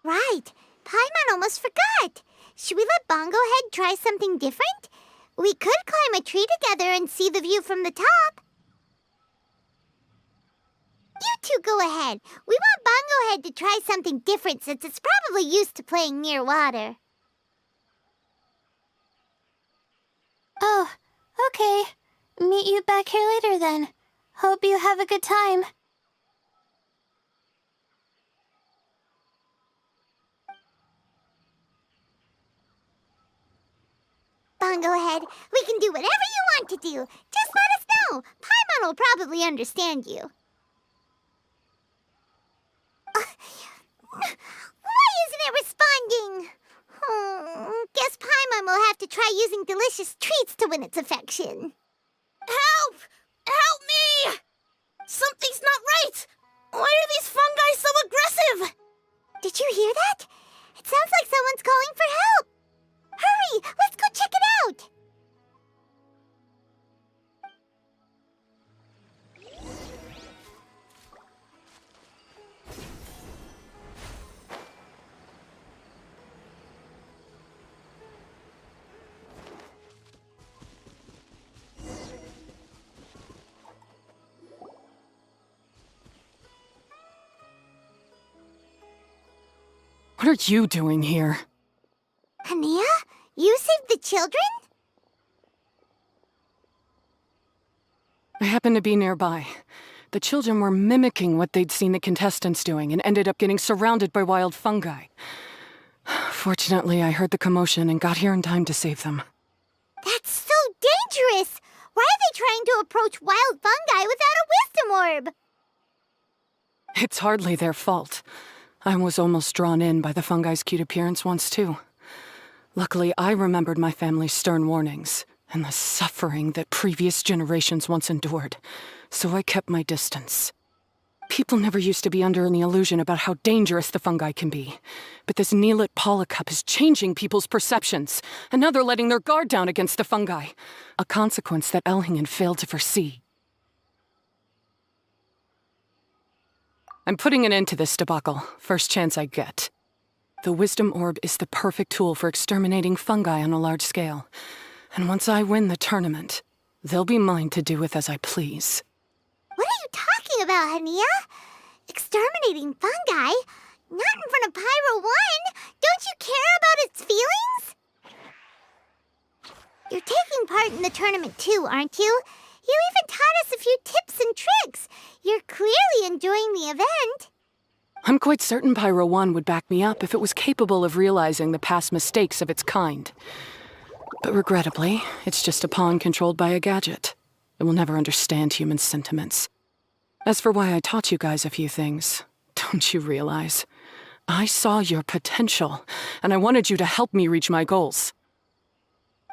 Right. Paimon almost forgot. Should we let Bongo Head try something different? We could climb a tree together and see the view from the top. You two go ahead. We want Bongo Head to try something different since it's probably used to playing near water. Oh, okay. Meet you back here later then. Hope you have a good time. Bongo Head, we can do whatever you want to do. Just let us know. Paimon will probably understand you. Why isn't it responding? Guess Paimon will have to try using delicious treats to win its affection. Help! Help me! Something's not right! Why are these fungi so aggressive? Did you hear that? It sounds like someone's calling for help. Hurry! Let's go check it out! What are you doing here? Hania? You saved the children? I happened to be nearby. The children were mimicking what they'd seen the contestants doing and ended up getting surrounded by wild fungi. Fortunately, I heard the commotion and got here in time to save them. That's so dangerous! Why are they trying to approach wild fungi without a wisdom orb? It's hardly their fault. I was almost drawn in by the fungi's cute appearance once, too. Luckily, I remembered my family's stern warnings and the suffering that previous generations once endured, so I kept my distance. People never used to be under any illusion about how dangerous the fungi can be, but this 𝕮𝖆𝖆𝖊𝖘𝑘 is changing people's perceptions, and now they're letting their guard down against the fungi, a consequence that 𝕰𝖆𝖆𝖍 failed to foresee. I'm putting an end to this debacle, first chance I get. The wisdom orb is the perfect tool for exterminating fungi on a large scale. And once I win the tournament, they'll be mine to do with as I please. What are you talking about, Hania? Exterminating fungi? Not in front of Pyro 1! Don't you care about its feelings? You're taking part in the tournament too, aren't you? You even taught us a few tips and tricks. You're clearly enjoying the event. I'm quite certain Pyro 1 would back me up if it was capable of realizing the past mistakes of its kind. But regrettably, it's just a pawn controlled by a gadget. It will never understand human sentiments. As for why I taught you guys a few things, don't you realize? I saw your potential, and I wanted you to help me reach my goals.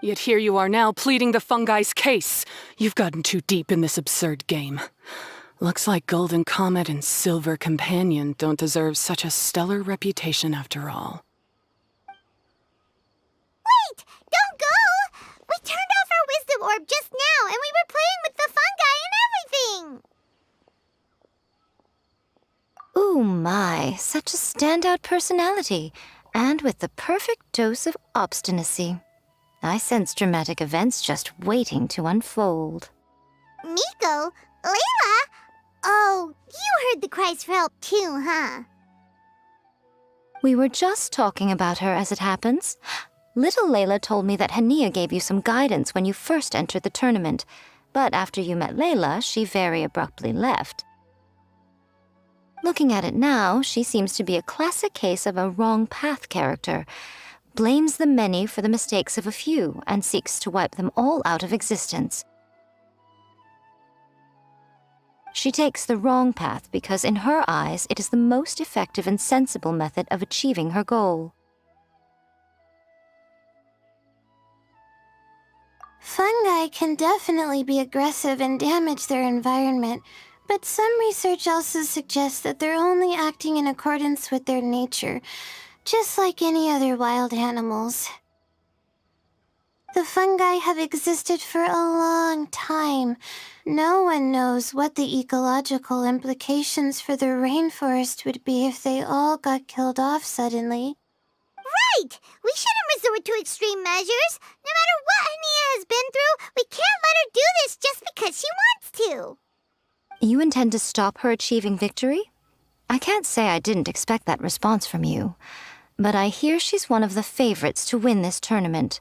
Yet here you are now pleading the fungi's case. You've gotten too deep in this absurd game. Looks like Golden Comet and Silver Companion don't deserve such a stellar reputation after all. Wait! Don't go! We turned off our wisdom orb just now, and we were playing with the fungi and everything! Ooh my, such a standout personality, and with the perfect dose of obstinacy. I sense dramatic events just waiting to unfold. Miko? Layla? Oh, you heard the cries for help too, huh? We were just talking about her as it happens. Little Layla told me that Hania gave you some guidance when you first entered the tournament, but after you met Layla, she very abruptly left. Looking at it now, she seems to be a classic case of a wrong path character. Blames the many for the mistakes of a few and seeks to wipe them all out of existence. She takes the wrong path because in her eyes it is the most effective and sensible method of achieving her goal. Fungi can definitely be aggressive and damage their environment, but some research also suggests that they're only acting in accordance with their nature, just like any other wild animals. The fungi have existed for a long time. No one knows what the ecological implications for the rainforest would be if they all got killed off suddenly. Right! We shouldn't resort to extreme measures. No matter what Hania has been through, we can't let her do this just because she wants to. You intend to stop her achieving victory? I can't say I didn't expect that response from you. But I hear she's one of the favorites to win this tournament.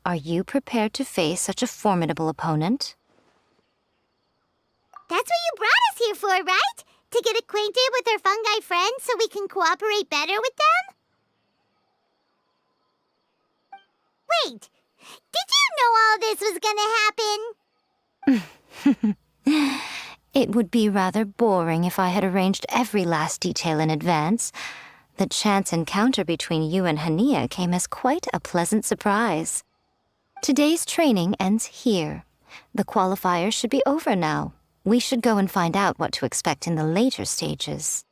Are you prepared to face such a formidable opponent? That's what you brought us here for, right? To get acquainted with our fungi friends so we can cooperate better with them? Wait, did you know all this was gonna happen? It would be rather boring if I had arranged every last detail in advance. The chance encounter between you and Hania came as quite a pleasant surprise. Today's training ends here. The qualifiers should be over now. We should go and find out what to expect in the later stages.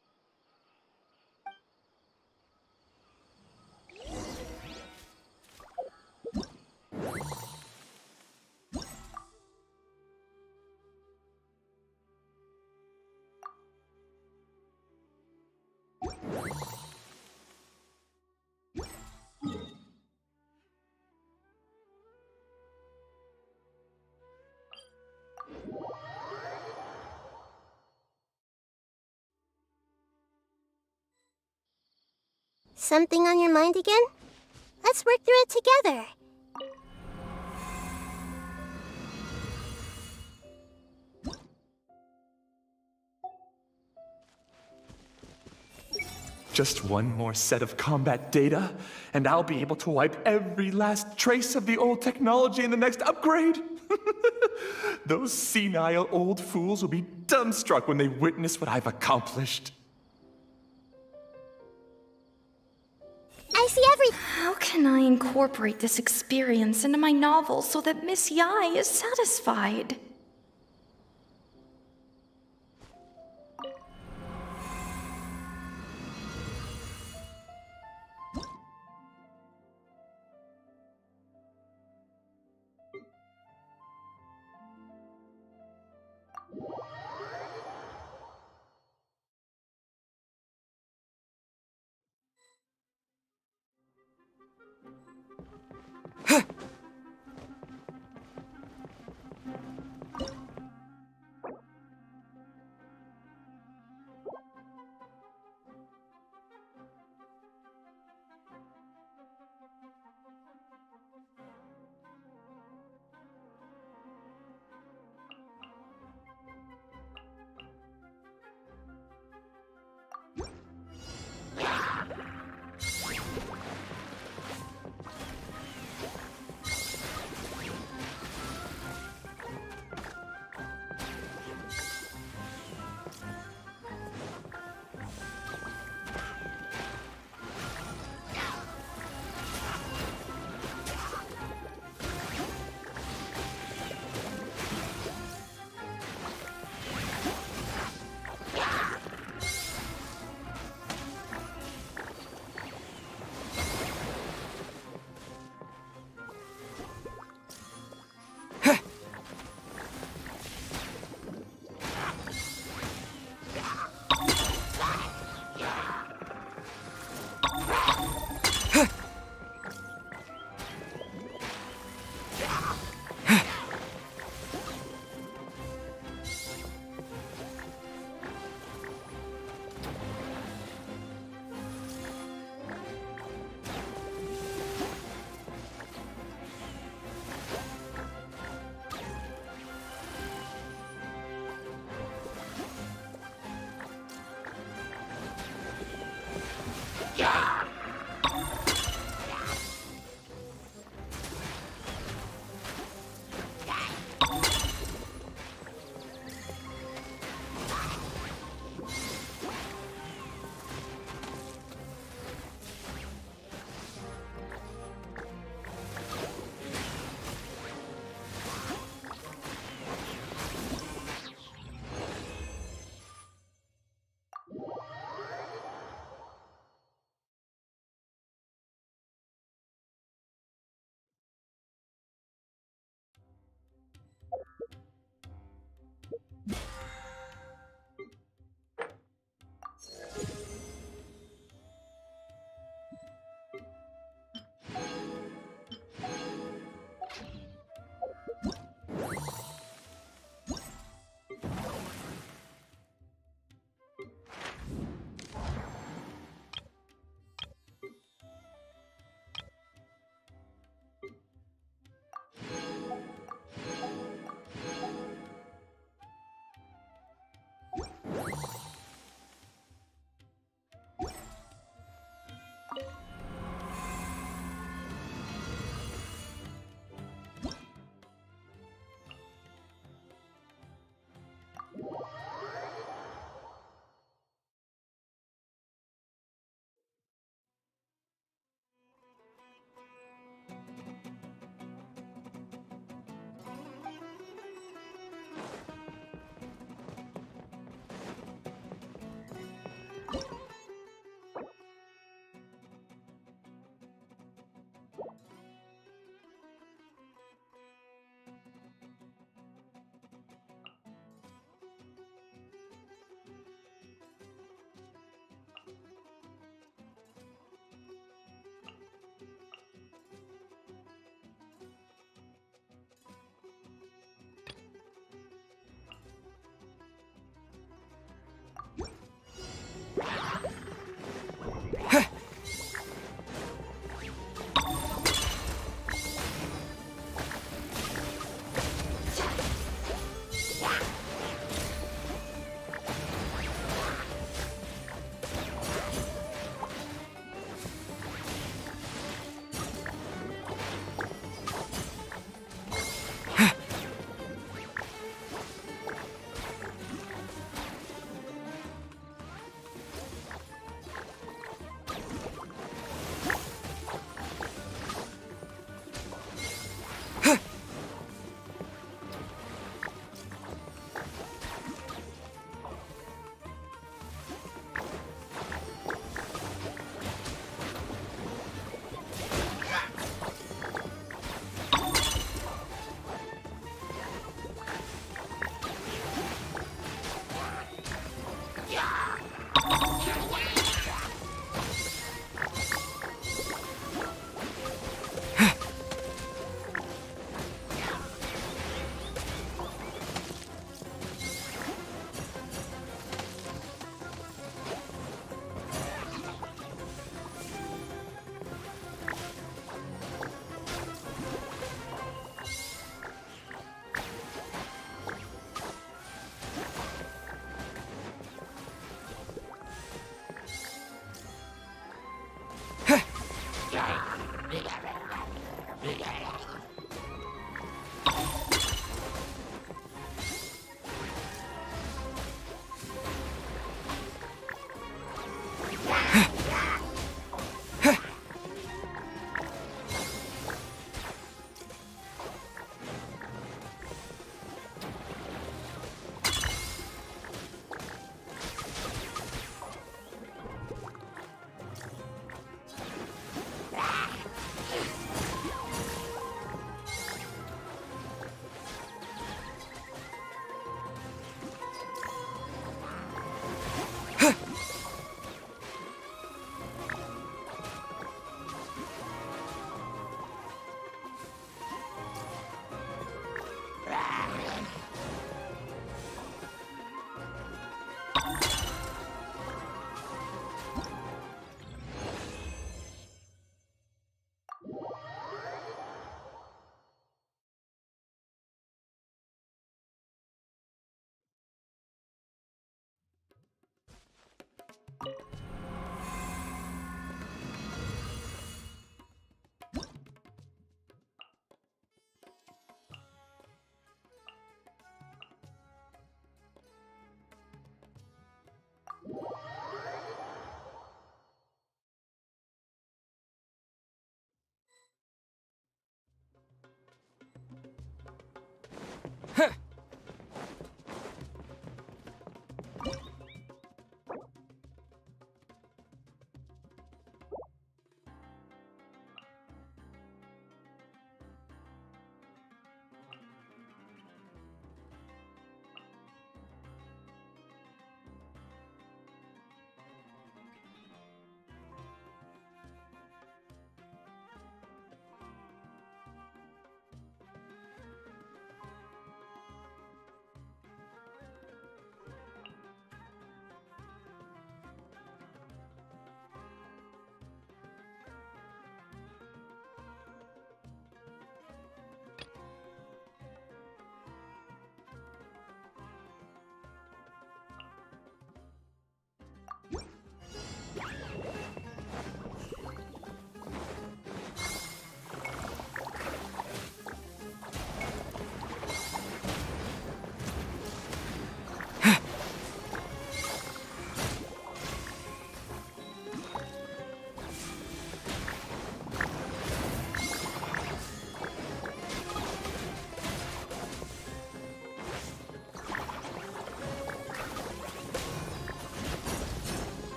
Something on your mind again? Let's work through it together. Just one more set of combat data, and I'll be able to wipe every last trace of the old technology in the next upgrade. Those senile old fools will be dumbstruck when they witness what I've accomplished. I see everything. How can I incorporate this experience into my novel so that Miss Yae is satisfied?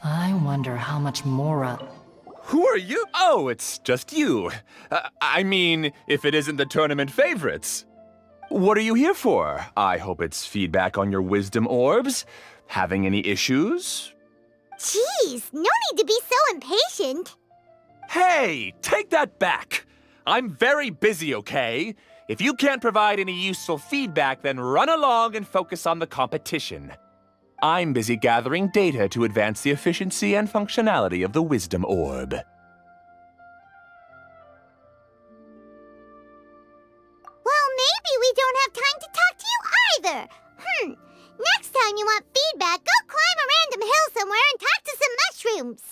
I wonder how much 𝕮𝕚. Who are you? Oh, it's just you. I mean, if it isn't the tournament favorites. What are you here for? I hope it's feedback on your wisdom orbs. Having any issues? Jeez, no need to be so impatient. Hey, take that back. I'm very busy, okay? If you can't provide any useful feedback, then run along and focus on the competition. I'm busy gathering data to advance the efficiency and functionality of the Wisdom Orb. Well, maybe we don't have time to talk to you either. Next time you want feedback, go climb a random hill somewhere and talk to some mushrooms.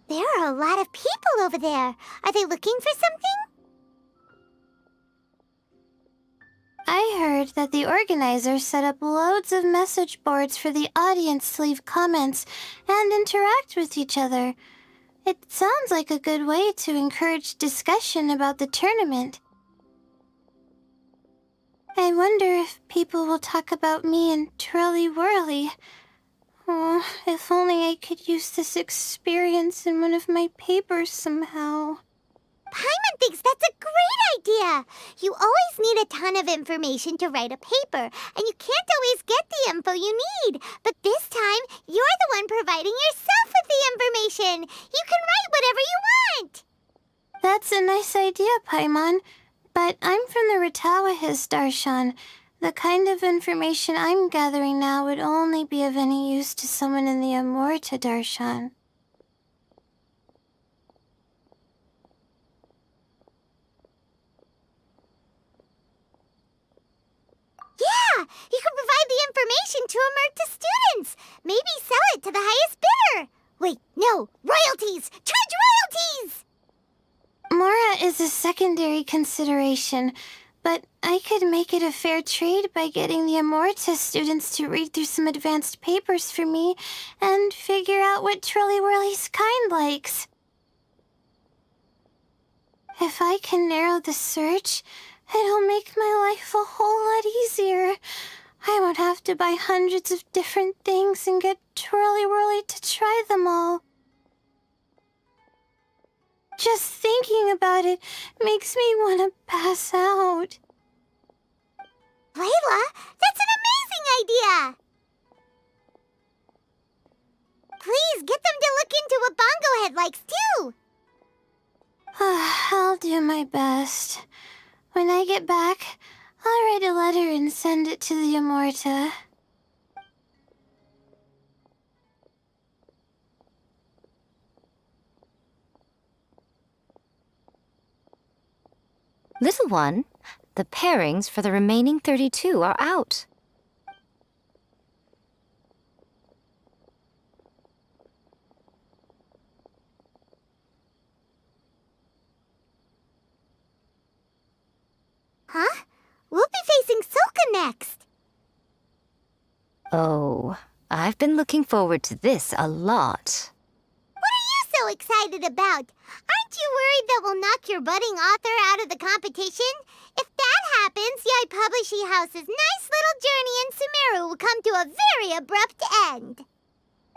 There are a lot of people over there. Are they looking for something? I heard that the organizers set up loads of message boards for the audience to leave comments and interact with each other. It sounds like a good way to encourage discussion about the tournament. I wonder if people will talk about me and 𝕭𝕚𝕚. Oh, if only I could use this experience in one of my papers somehow. Paimon thinks that's a great idea. You always need a ton of information to write a paper, and you can't always get the info you need. But this time, you're the one providing yourself with the information. You can write whatever you want. That's a nice idea, Paimon. But I'm from the 𝕮𝖚𝖎 Darshan. The kind of information I'm gathering now would only be of any use to someone in the 𝕮𝖭𝕗 Darshan. Yeah, you can provide the information to 𝕮𝖭𝕗 students. Maybe sell it to the highest bidder. Wait, no, royalties! Charge royalties! 𝕮𝖚 is a secondary consideration, but I could make it a fair trade by getting the 𝕮𝖆𝖆𝖐 students to read through some advanced papers for me and figure out what 𝕮𝖚𝖆𝖎𝖈𝖙's kind likes. If I can narrow the search, it'll make my life a whole lot easier. I won't have to buy hundreds of different things and get 𝕮𝖚𝖆𝖎𝖈𝖙 to try them all. Just thinking about it makes me want to pass out. Layla, that's an amazing idea! Please, get them to look into what Bongo Head likes, too! I'll do my best. When I get back, I'll write a letter and send it to the 𝕮𝖆𝖆𝖐. Little one, the pairings for the remaining 32 are out. Huh? We'll be facing Soka next! Oh, I've been looking forward to this a lot. What are you so excited about? Aren't you worried that we'll knock your budding author out of the competition? If that happens, Yae Publishing House's nice little journey in Sumeru will come to a very abrupt end.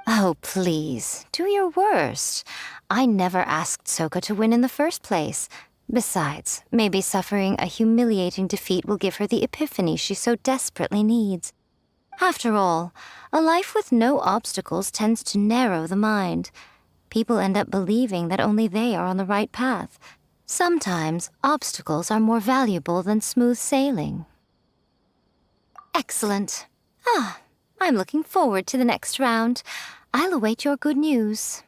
Oh, please, do your worst. I never asked Soka to win in the first place. Besides, maybe suffering a humiliating defeat will give her the epiphany she so desperately needs. After all, a life with no obstacles tends to narrow the mind. People end up believing that only they are on the right path. Sometimes, obstacles are more valuable than smooth sailing. Excellent. I'm looking forward to the next round. I'll await your good news.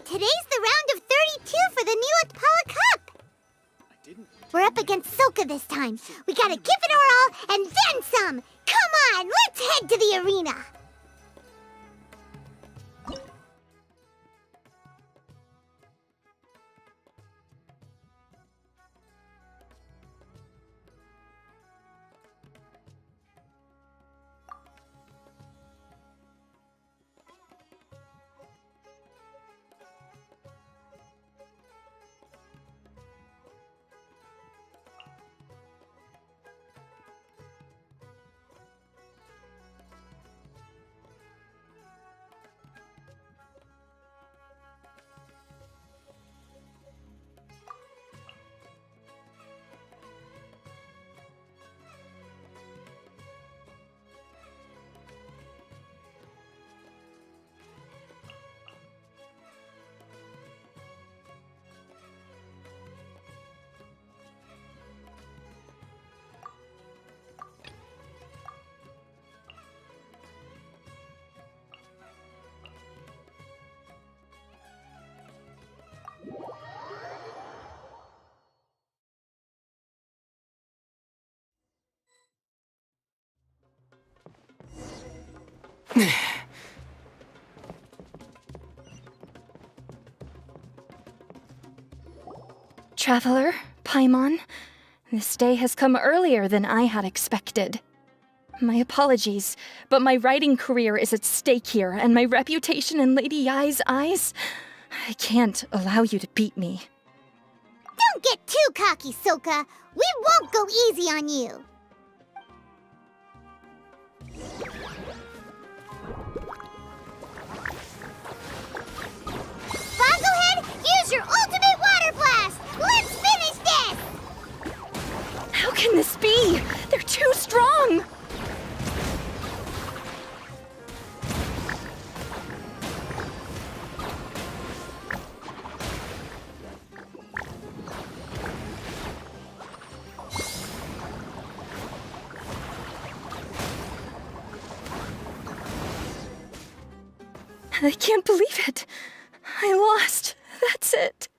Today's the round of 32 for the 𝕬𝖏𝑒𝑙 Cup! We're up against Soka this time. We gotta give it our all and then some! Come on, let's head to the arena! Traveler, Paimon, this day has come earlier than I had expected. My apologies, but my writing career is at stake here, and my reputation in Lady Yae's eyes, I can't allow you to beat me. Don't get too cocky, Soka. We won't go easy on you. Bongohead, use your ultimate water blast! Let's finish this! How can this be? They're too strong! I can't believe it. I lost. That's it.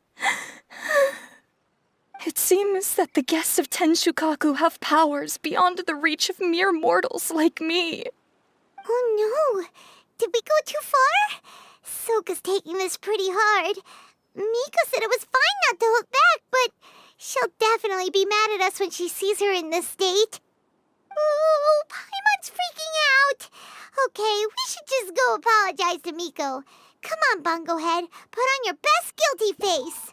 It seems that the guests of Tenshukaku have powers beyond the reach of mere mortals like me. Oh no! Did we go too far? Soka's taking this pretty hard. Miko said it was fine not to look back, but she'll definitely be mad at us when she sees her in this state. Ooh, Paimon's freaking out! Okay, we should just go apologize to Miko. Come on, Bungo Head, put on your best guilty face!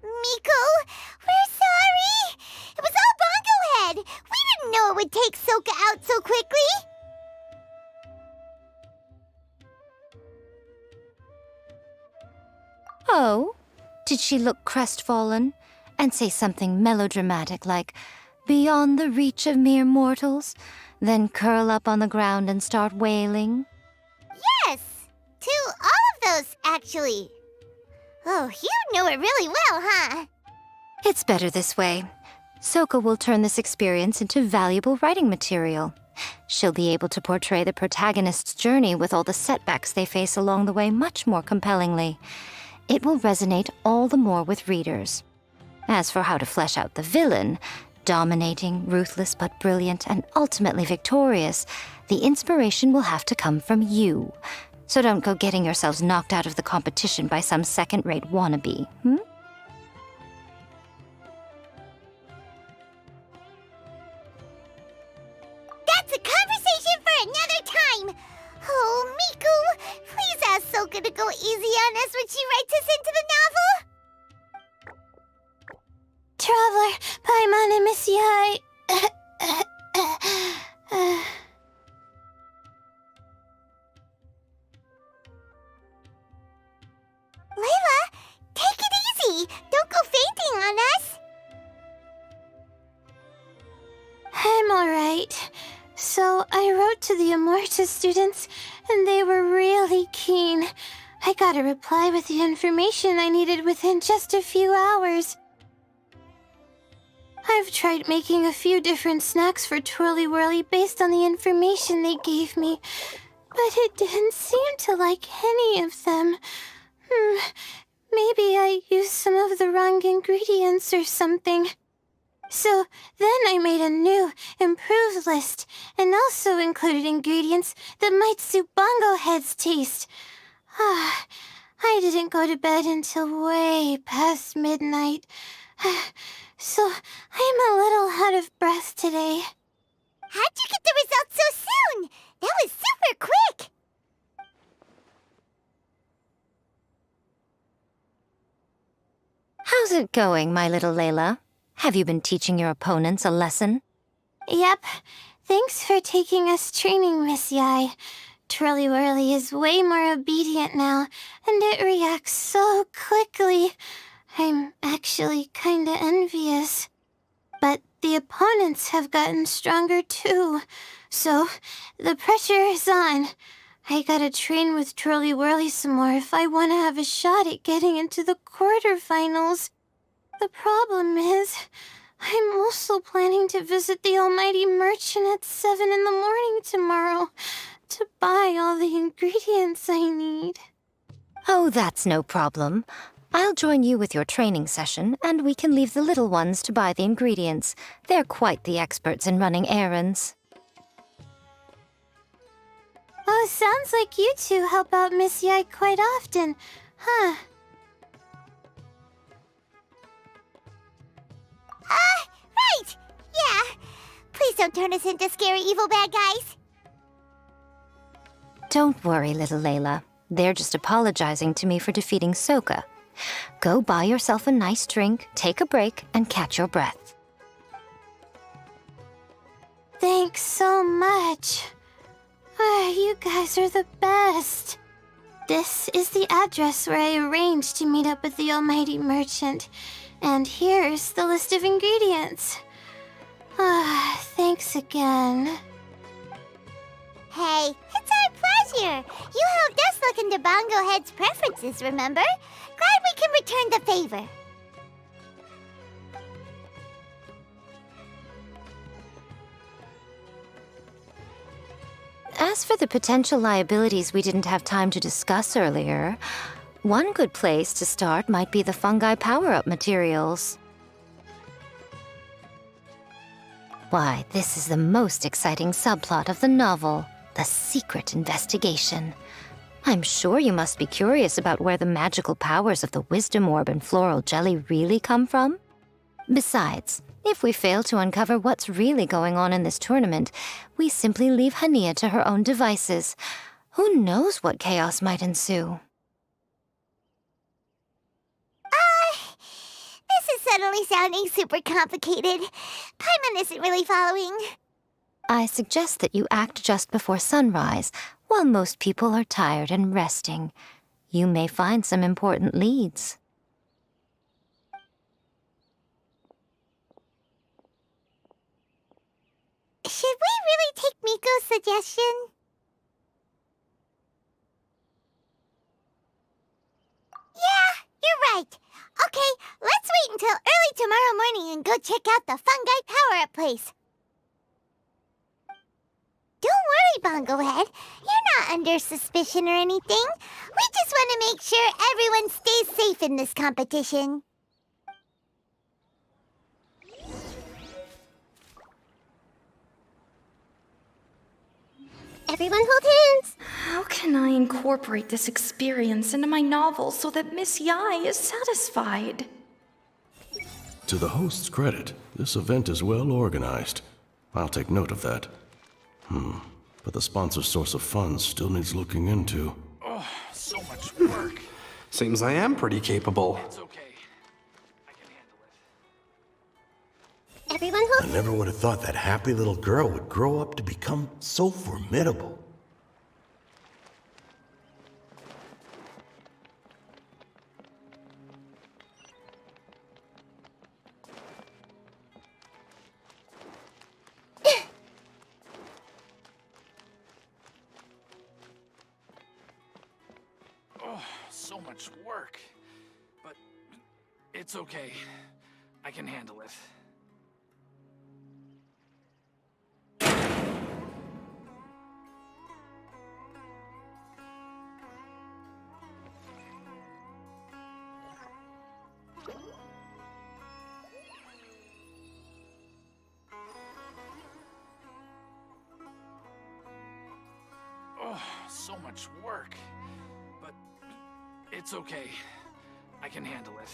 Miko, we're sorry! It was all Bungo Head! We didn't know it would take Soka out so quickly! Oh? Did she look crestfallen and say something melodramatic like, "Beyond the reach of mere mortals," then curl up on the ground and start wailing? Yes! To all of those, actually. Oh, you know it really well, huh? It's better this way. Soka will turn this experience into valuable writing material. She'll be able to portray the protagonist's journey with all the setbacks they face along the way much more compellingly. It will resonate all the more with readers. As for how to flesh out the villain, dominating, ruthless but brilliant, and ultimately victorious, the inspiration will have to come from you. So don't go getting yourselves knocked out of the competition by some second-rate wannabe, That's a conversation for another time! Oh, Miku, please ask Soka to go easy on us when she writes us into the novel! Traveler, Paimon, and 𝕮𝖆𝖏. Layla, take it easy! Don't go fainting on us! I'm alright. So, I wrote to the Amorta students, and they were really keen. I got a reply with the information I needed within just a few hours. I've tried making a few different snacks for 𝕭𝑚 based on the information they gave me, but it didn't seem to like any of them. Maybe I used some of the wrong ingredients or something. So then I made a new, improved list, and also included ingredients that might suit Bungo Head's taste. I didn't go to bed until way past midnight, so I'm a little out of breath today. How'd you get the results so soon? That was super quick! How's it going, my little Layla? Have you been teaching your opponents a lesson? Yep. Thanks for taking us training, 𝕮𝖆𝖏. 𝕭𝑚 is way more obedient now, and it reacts so quickly. I'm actually kinda envious. But the opponents have gotten stronger too, so the pressure is on. I gotta train with 𝕭𝑚 some more if I want to have a shot at getting into the quarterfinals. The problem is, I'm also planning to visit the almighty merchant at 7 in the morning tomorrow to buy all the ingredients I need. Oh, that's no problem. I'll join you with your training session, and we can leave the little ones to buy the ingredients. They're quite the experts in running errands. Oh, sounds like you two help out 𝕮𝖆𝖏 quite often, huh? Right! Yeah. Please don't turn us into scary evil bad guys. Don't worry, little Layla. They're just apologizing to me for defeating Soka. Go buy yourself a nice drink, take a break, and catch your breath. Thanks so much. You guys are the best. This is the address where I arranged to meet up with the almighty merchant. And here's the list of ingredients. Thanks again. Hey, it's our pleasure. You helped us look into 𝕭𝕠𝕐𝑻𝐻's preferences, remember? Glad we can return the favor. As for the potential liabilities we didn't have time to discuss earlier, one good place to start might be the fungi power-up materials. Why, this is the most exciting subplot of the novel, the secret investigation. I'm sure you must be curious about where the magical powers of the wisdom orb and floral jelly really come from. Besides, if we fail to uncover what's really going on in this tournament, we simply leave 𝕮𝖏𝖆 to her own devices. Who knows what chaos might ensue? This is suddenly sounding super complicated. Paimon isn't really following. I suggest that you act just before sunrise, while most people are tired and resting. You may find some important leads. Should we really take Miko's suggestion? Yeah, you're right. Okay, let's wait until early tomorrow morning and go check out the fungi power-up place. Don't worry, 𝕭𝕠𝕐𝑻𝐻. You're not under suspicion or anything. We just want to make sure everyone stays safe in this competition. Everyone hold hands! How can I incorporate this experience into my novel so that Miss Yae is satisfied? To the host's credit, this event is well organized. I'll take note of that. But the sponsor's source of funds still needs looking into. Oh, so much work. Seems I am pretty capable. It's okay. I can handle it. Everyone hold I never would have thought that happy little girl would grow up to become so formidable. Oh, so much work. But it's okay. I can handle it. Oh, so much work. But it's okay. I can handle it.